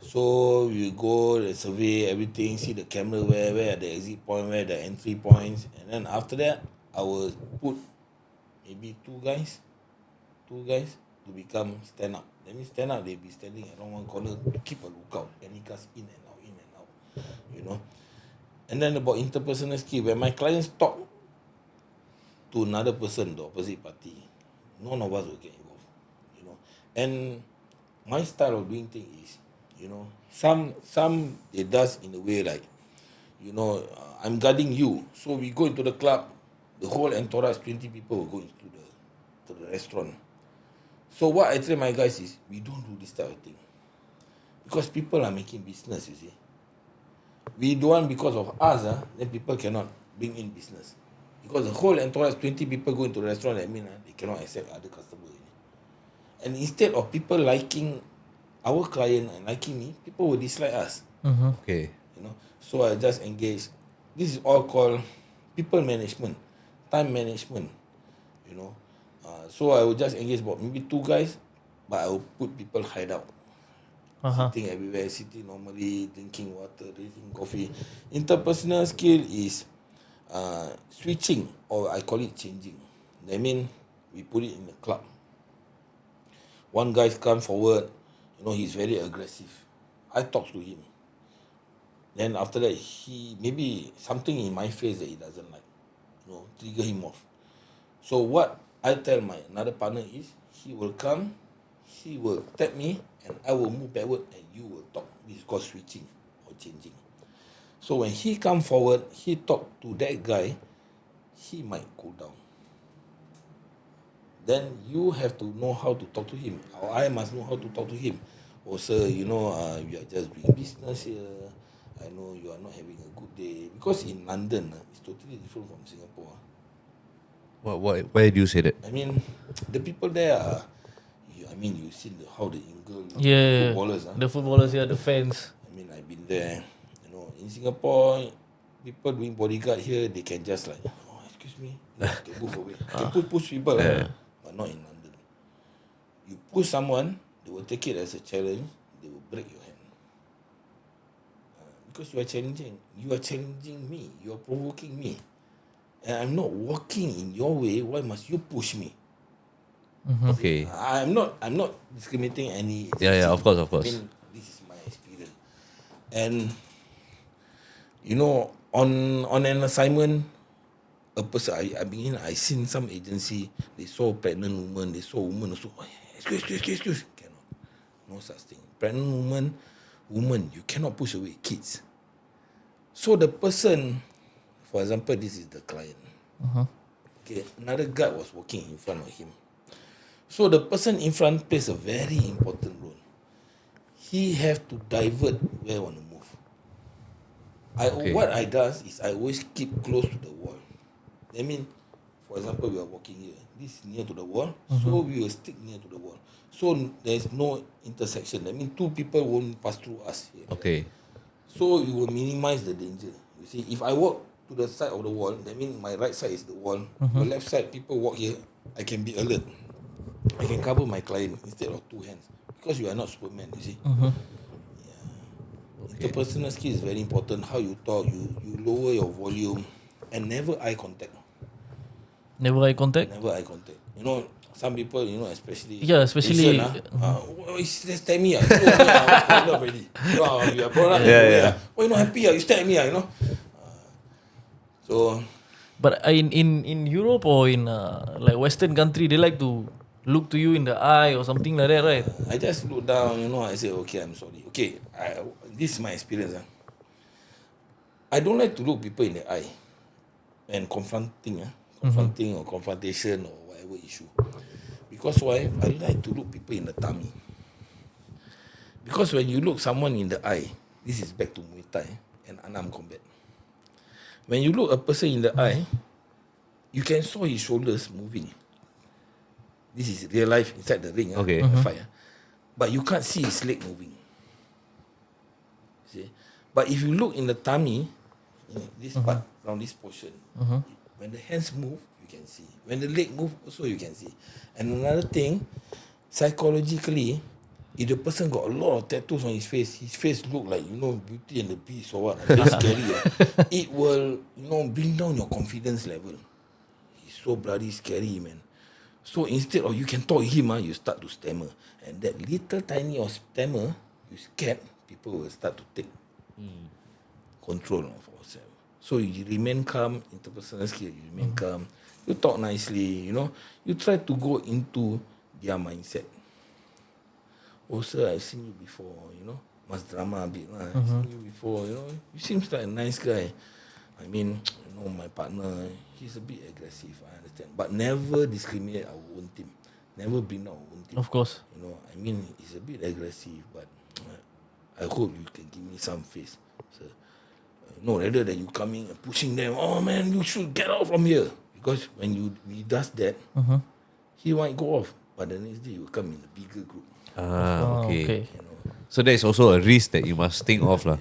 So we go, survey everything, see the camera where are the exit point, where are the entry points, and then after that, I will put maybe two guys to become stand up. That means stand up, they'll be standing around one corner to keep a lookout. Any cars in and out, you know. And then about interpersonal skill, when my clients talk to another person, the opposite party, none of us will get involved, you know. And my style of doing things is, you know, some it does in a way like, you know, I'm guarding you, so we go into the club, the whole entourage, 20 people will go into the restaurant. So what I tell my guys is, we don't do this type of thing, because people are making business, you see. We don't want because of us, then people cannot bring in business. Because the whole entourage, 20 people go into the restaurant, that means they cannot accept other customers. And instead of people liking our client and liking me, people will dislike us. Okay. You know, so I just engage. This is all called people management, time management. You know, so I will just engage about maybe 2 guys, but I will put people hide out. Sitting everywhere, sitting normally, drinking water, drinking coffee. Interpersonal skill is switching, or I call it changing. I mean, we put it in the club. One guy come forward, you know, he's very aggressive. I talk to him. Then after that, he maybe something in my face that he doesn't like, you know, trigger him off. So what I tell my another partner is, he will come, he will tap me, and I will move backward, and you will talk. This is called switching or changing. So when he come forward, he talk to that guy, he might cool down. Then you have to know how to talk to him, or I must know how to talk to him. Oh sir, you know, we are just doing business here. I know you are not having a good day. Because in London, it's totally different from Singapore. Why do you say that? I mean, the people there are, you see how the England footballers. The footballers, the fans. I mean, I've been there. You know, in Singapore, people doing bodyguard here, they can just like, oh, excuse me, can move away. Can push people, but not in London. You push someone, they will take it as a challenge. They will break your hand. Because you are challenging me. You are provoking me. And I'm not walking in your way. Why must you push me? Okay. I'm not discriminating any. Yeah, of course. I mean, this is my experience. And you know, on an assignment, a person I seen some agency, they saw pregnant woman, they saw woman also. Excuse, cannot, no such thing. Pregnant woman, you cannot push away kids. So the person, for example, this is the client. Okay, another guy was walking in front of him. So the person in front plays a very important role. He have to divert where I want to move. What I does is I always keep close to the wall. I mean, for example, we are walking here. This is near to the wall, so we will stick near to the wall. So there is no intersection. That means two people won't pass through us here. Okay. So you will minimize the danger. You see, if I walk to the side of the wall, that means my right side is the wall. The left side, people walk here, I can be alert. I can cover my client instead of two hands. Because you are not Superman, you see. Interpersonal skill is very important. How you talk, you lower your volume, and never eye contact. Never eye contact. Never eye contact. You know, some people, you know, especially especially just tell me, you know, already. You know, you are brought up. Why you not happy? You stare at me, you know. So, but in Europe or in like Western country, they like to look to you in the eye or something like that, right? I just look down, you know. I say, okay, I'm sorry. Okay, this is my experience. I don't like to look people in the eye and confronting or confrontation or whatever issue. Because why? I like to look people in the tummy. Because when you look someone in the eye, this is back to Muay Thai and unarmed combat. When you look a person in the eye, you can saw his shoulders moving. This is real life inside the ring, Okay. The fight. But you can't see his leg moving. See? But if you look in the tummy, this part, around this portion, when the hands move, you can see. When the leg move, also you can see. And another thing, psychologically, if the person got a lot of tattoos on his face look like, you know, Beauty and the Beast or what, very scary. It will, you know, bring down your confidence level. He's so bloody scary, man. So instead of you can talk to him, you start to stammer. And that little tiny of stammer, you scared, people will start to take control of ourselves. So you remain calm, interpersonal skill, you remain calm. You talk nicely, you know. You try to go into their mindset. Oh sir, I've seen you before, you know. Must drama a bit. I've seen you before, you know. You seems like a nice guy. I mean, you know, my partner, he's a bit aggressive, I understand. But never discriminate our own team. Never bring down our own team. Of course. You know, I mean, he's a bit aggressive, but I hope you can give me some face. So, no, rather than you coming and pushing them, oh man, you should get out from here. Because when he does that, he might go off. But the next day, he will come in a bigger group. Okay. You know, So there is also a risk that you must think of, lah.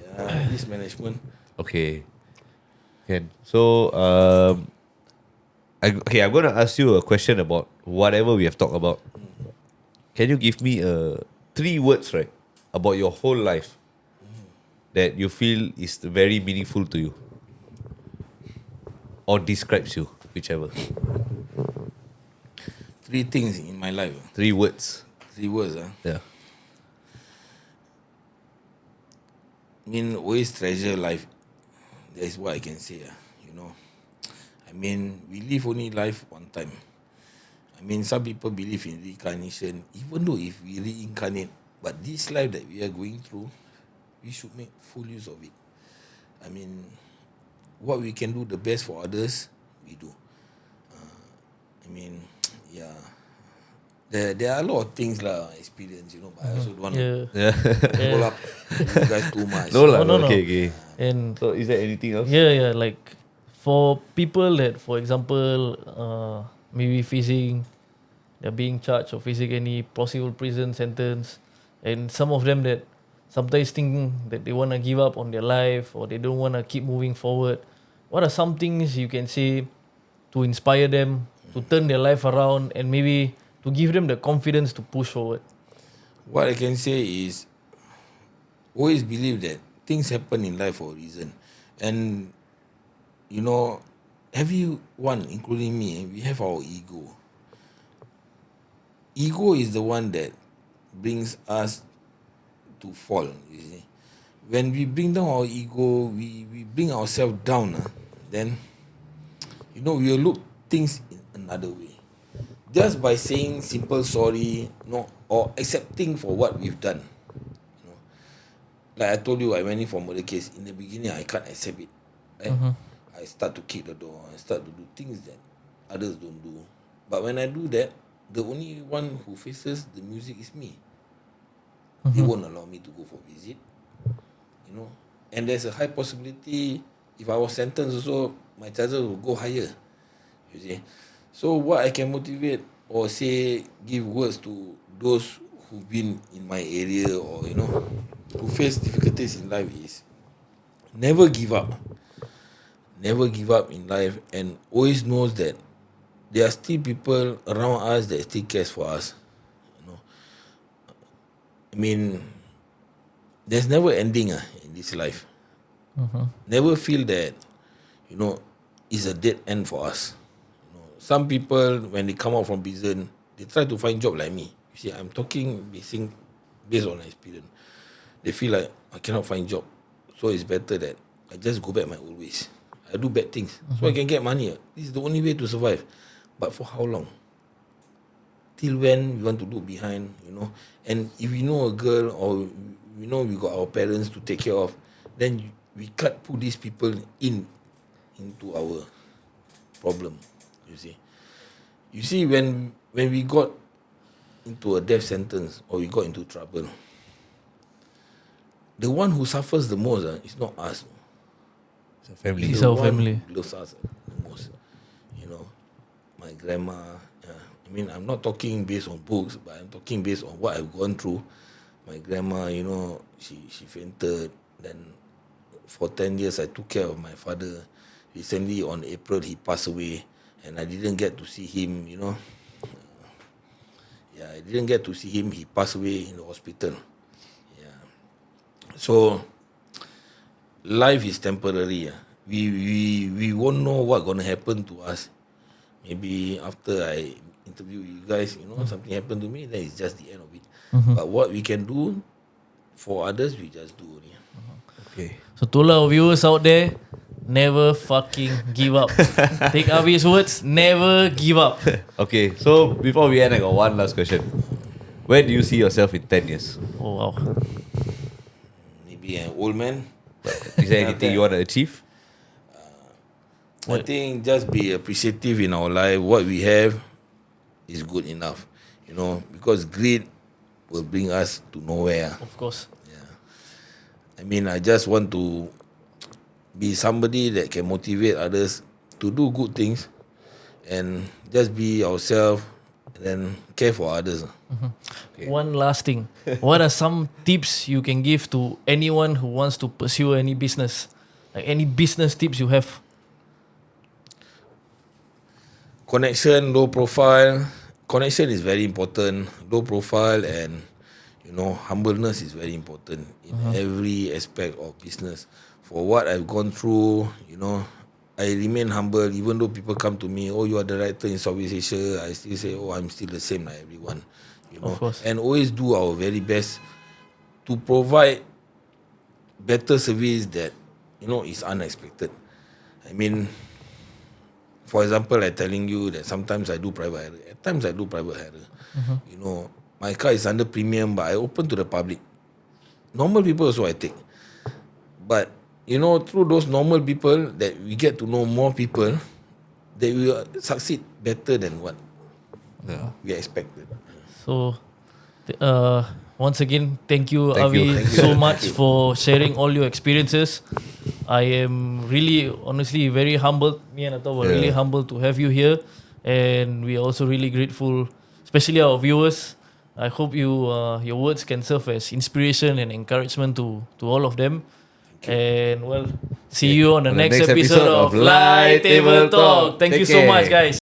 risk management. Okay. Can. So I'm going to ask you a question about whatever we have talked about. Can you give me 3 words, right, about your whole life that you feel is very meaningful to you, or describes you, whichever? 3 things in my life. 3 words. 3 words. Yeah. I mean, always treasure life. That is what I can say. You know, I mean, we live only life one time. I mean, some people believe in reincarnation. Even though if we reincarnate, but this life that we are going through, we should make full use of it. I mean, what we can do the best for others, we do. I mean, yeah. There are a lot of things experience, you know, but I also don't want to pull up you guys too much. No, lah. No. Okay. And So is there anything else? yeah, like for people that, for example, maybe they're being charged or facing any possible prison sentence, and some of them that sometimes think that they want to give up on their life or they don't want to keep moving forward. What are some things you can say to inspire them to turn their life around and maybe to give them the confidence to push forward? What I can say is, always believe that things happen in life for a reason. And, you know, everyone, including me, we have our ego. Ego is the one that brings us to fall, you see. When we bring down our ego, we bring ourselves down, then, you know, we will look things in another way. Just by saying simple sorry, or accepting for what we've done. You know, like I told you, I went in for murder case. In the beginning, I can't accept it. Right? I start to kick the door. I start to do things that others don't do. But when I do that, the only one who faces the music is me. They won't allow me to go for visit. You know, and there's a high possibility if I was sentenced also, my charges will go higher. You see. So what I can motivate or say, give words to those who've been in my area or who face difficulties in life is never give up. Never give up in life, and always knows that there are still people around us that still cares for us. I mean, there's never ending in this life. Never feel that it's a dead end for us. Some people, when they come out from prison, they try to find job like me. You see, I'm talking based on experience. They feel like I cannot find job, so it's better that I just go back my old ways. I do bad things so I can get money. This is the only way to survive. But for how long? Till when we want to look behind, And if we know a girl or we got our parents to take care of, then we can't put these people into our problem. You see, when we got into a death sentence or we got into trouble, the one who suffers the most is not us. It's a family. It's The our one family. who loves us the most. My grandma. I mean, I'm not talking based on books, but I'm talking based on what I've gone through. My grandma, she fainted. Then for 10 years, I took care of my father. Recently, on April, he passed away, and I didn't get to see him. I didn't get to see him. He passed away in the hospital. Yeah. So life is temporary. We won't know what's gonna happen to us. Maybe after I interview you guys, something happened to me, then it's just the end of it. But what we can do for others, we just do. Okay. So to all our viewers out there, never fucking give up. Take Avi's words, never give up. Okay, so before we end, I got one last question. Where do you see yourself in 10 years? Oh wow. Maybe an old man. Is there anything you want to achieve? I think just be appreciative in our life. What we have is good enough, because greed will bring us to nowhere. Of course. I mean, I just want to be somebody that can motivate others to do good things and just be ourselves and then care for others. Okay. One last thing. What are some tips you can give to anyone who wants to pursue any business? Like any business tips you have? Connection, low profile. Connection is very important. Low profile and humbleness is very important in every aspect of business. For what I've gone through, I remain humble. Even though people come to me, oh, you are the director in Southeast Asia, I still say, oh, I'm still the same like everyone. Of course. And always do our very best to provide better service that is unexpected. I mean, for example, I'm telling you that sometimes I do private hire. At times I do private hire. My car is under premium, but I open to the public. Normal people also I take. But, through those normal people that we get to know more people, they will succeed better than what we expected. So, once again, thank you, Thank you. Avi, Thank so much for sharing all your experiences. I am really, honestly, very humbled. Me and Ato were really humbled to have you here, and we are also really grateful, especially our viewers. I hope your words can serve as inspiration and encouragement to all of them. And see you on the next episode of Light Table Talk. Thank you Take so care. much, guys.